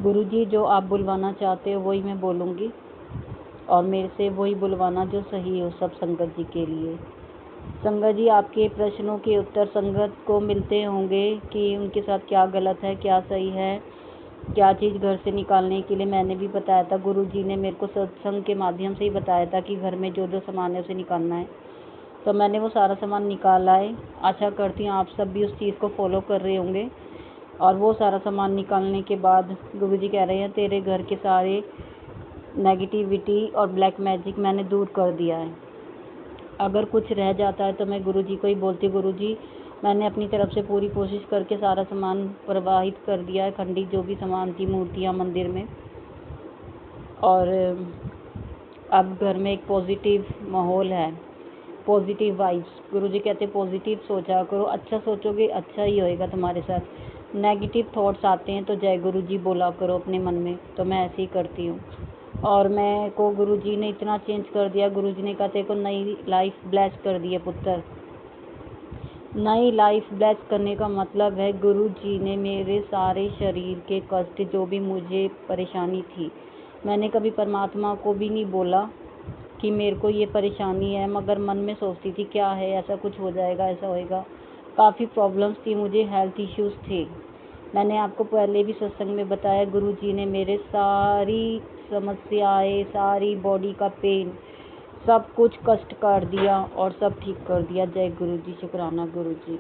गुरुजी जो आप बुलवाना चाहते हो वही मैं बोलूँगी, और मेरे से वही बुलवाना जो सही हो सब संगत जी के लिए। संगत जी आपके प्रश्नों के उत्तर संगत को मिलते होंगे कि उनके साथ क्या गलत है, क्या सही है, क्या चीज़ घर से निकालने के लिए मैंने भी बताया था। गुरुजी ने मेरे को सत्संग के माध्यम से ही बताया था कि घर में जो जो सामान है उसे निकालना है, तो मैंने वो सारा सामान निकाला है। आशा करती हूँ आप सब भी उस चीज़ को फॉलो कर रहे होंगे। और वो सारा सामान निकालने के बाद गुरुजी कह रहे हैं तेरे घर के सारे नेगेटिविटी और ब्लैक मैजिक मैंने दूर कर दिया है। अगर कुछ रह जाता है तो मैं गुरुजी को ही बोलती हूँ गुरुजी मैंने अपनी तरफ से पूरी कोशिश करके सारा सामान प्रवाहित कर दिया है, खंडित जो भी सामान थी, मूर्तियाँ मंदिर में। और अब घर में एक पॉजिटिव माहौल है, पॉजिटिव वाइब्स। गुरुजी कहते पॉजिटिव सोचा करो, अच्छा सोचोगे अच्छा ही होएगा तुम्हारे साथ। नेगेटिव थॉट्स आते हैं तो जय गुरुजी बोला करो अपने मन में, तो मैं ऐसे ही करती हूँ। और मैं को गुरुजी ने इतना चेंज कर दिया। गुरुजी ने कहा तेरे को नई लाइफ ब्लेस कर दी है पुत्र। नई लाइफ ब्लेस करने का मतलब है गुरुजी ने मेरे सारे शरीर के कष्ट, जो भी मुझे परेशानी थी, मैंने कभी परमात्मा को भी नहीं बोला कि मेरे को ये परेशानी है, मगर मन में सोचती थी क्या है, ऐसा कुछ हो जाएगा, ऐसा होएगा। काफ़ी प्रॉब्लम्स थी मुझे, हेल्थ इश्यूज़ थे। मैंने आपको पहले भी सत्संग में बताया गुरुजी ने मेरे सारी समस्याएं, सारी बॉडी का पेन, सब कुछ कष्ट कर दिया और सब ठीक कर दिया। जय गुरुजी, शुक्राना गुरुजी।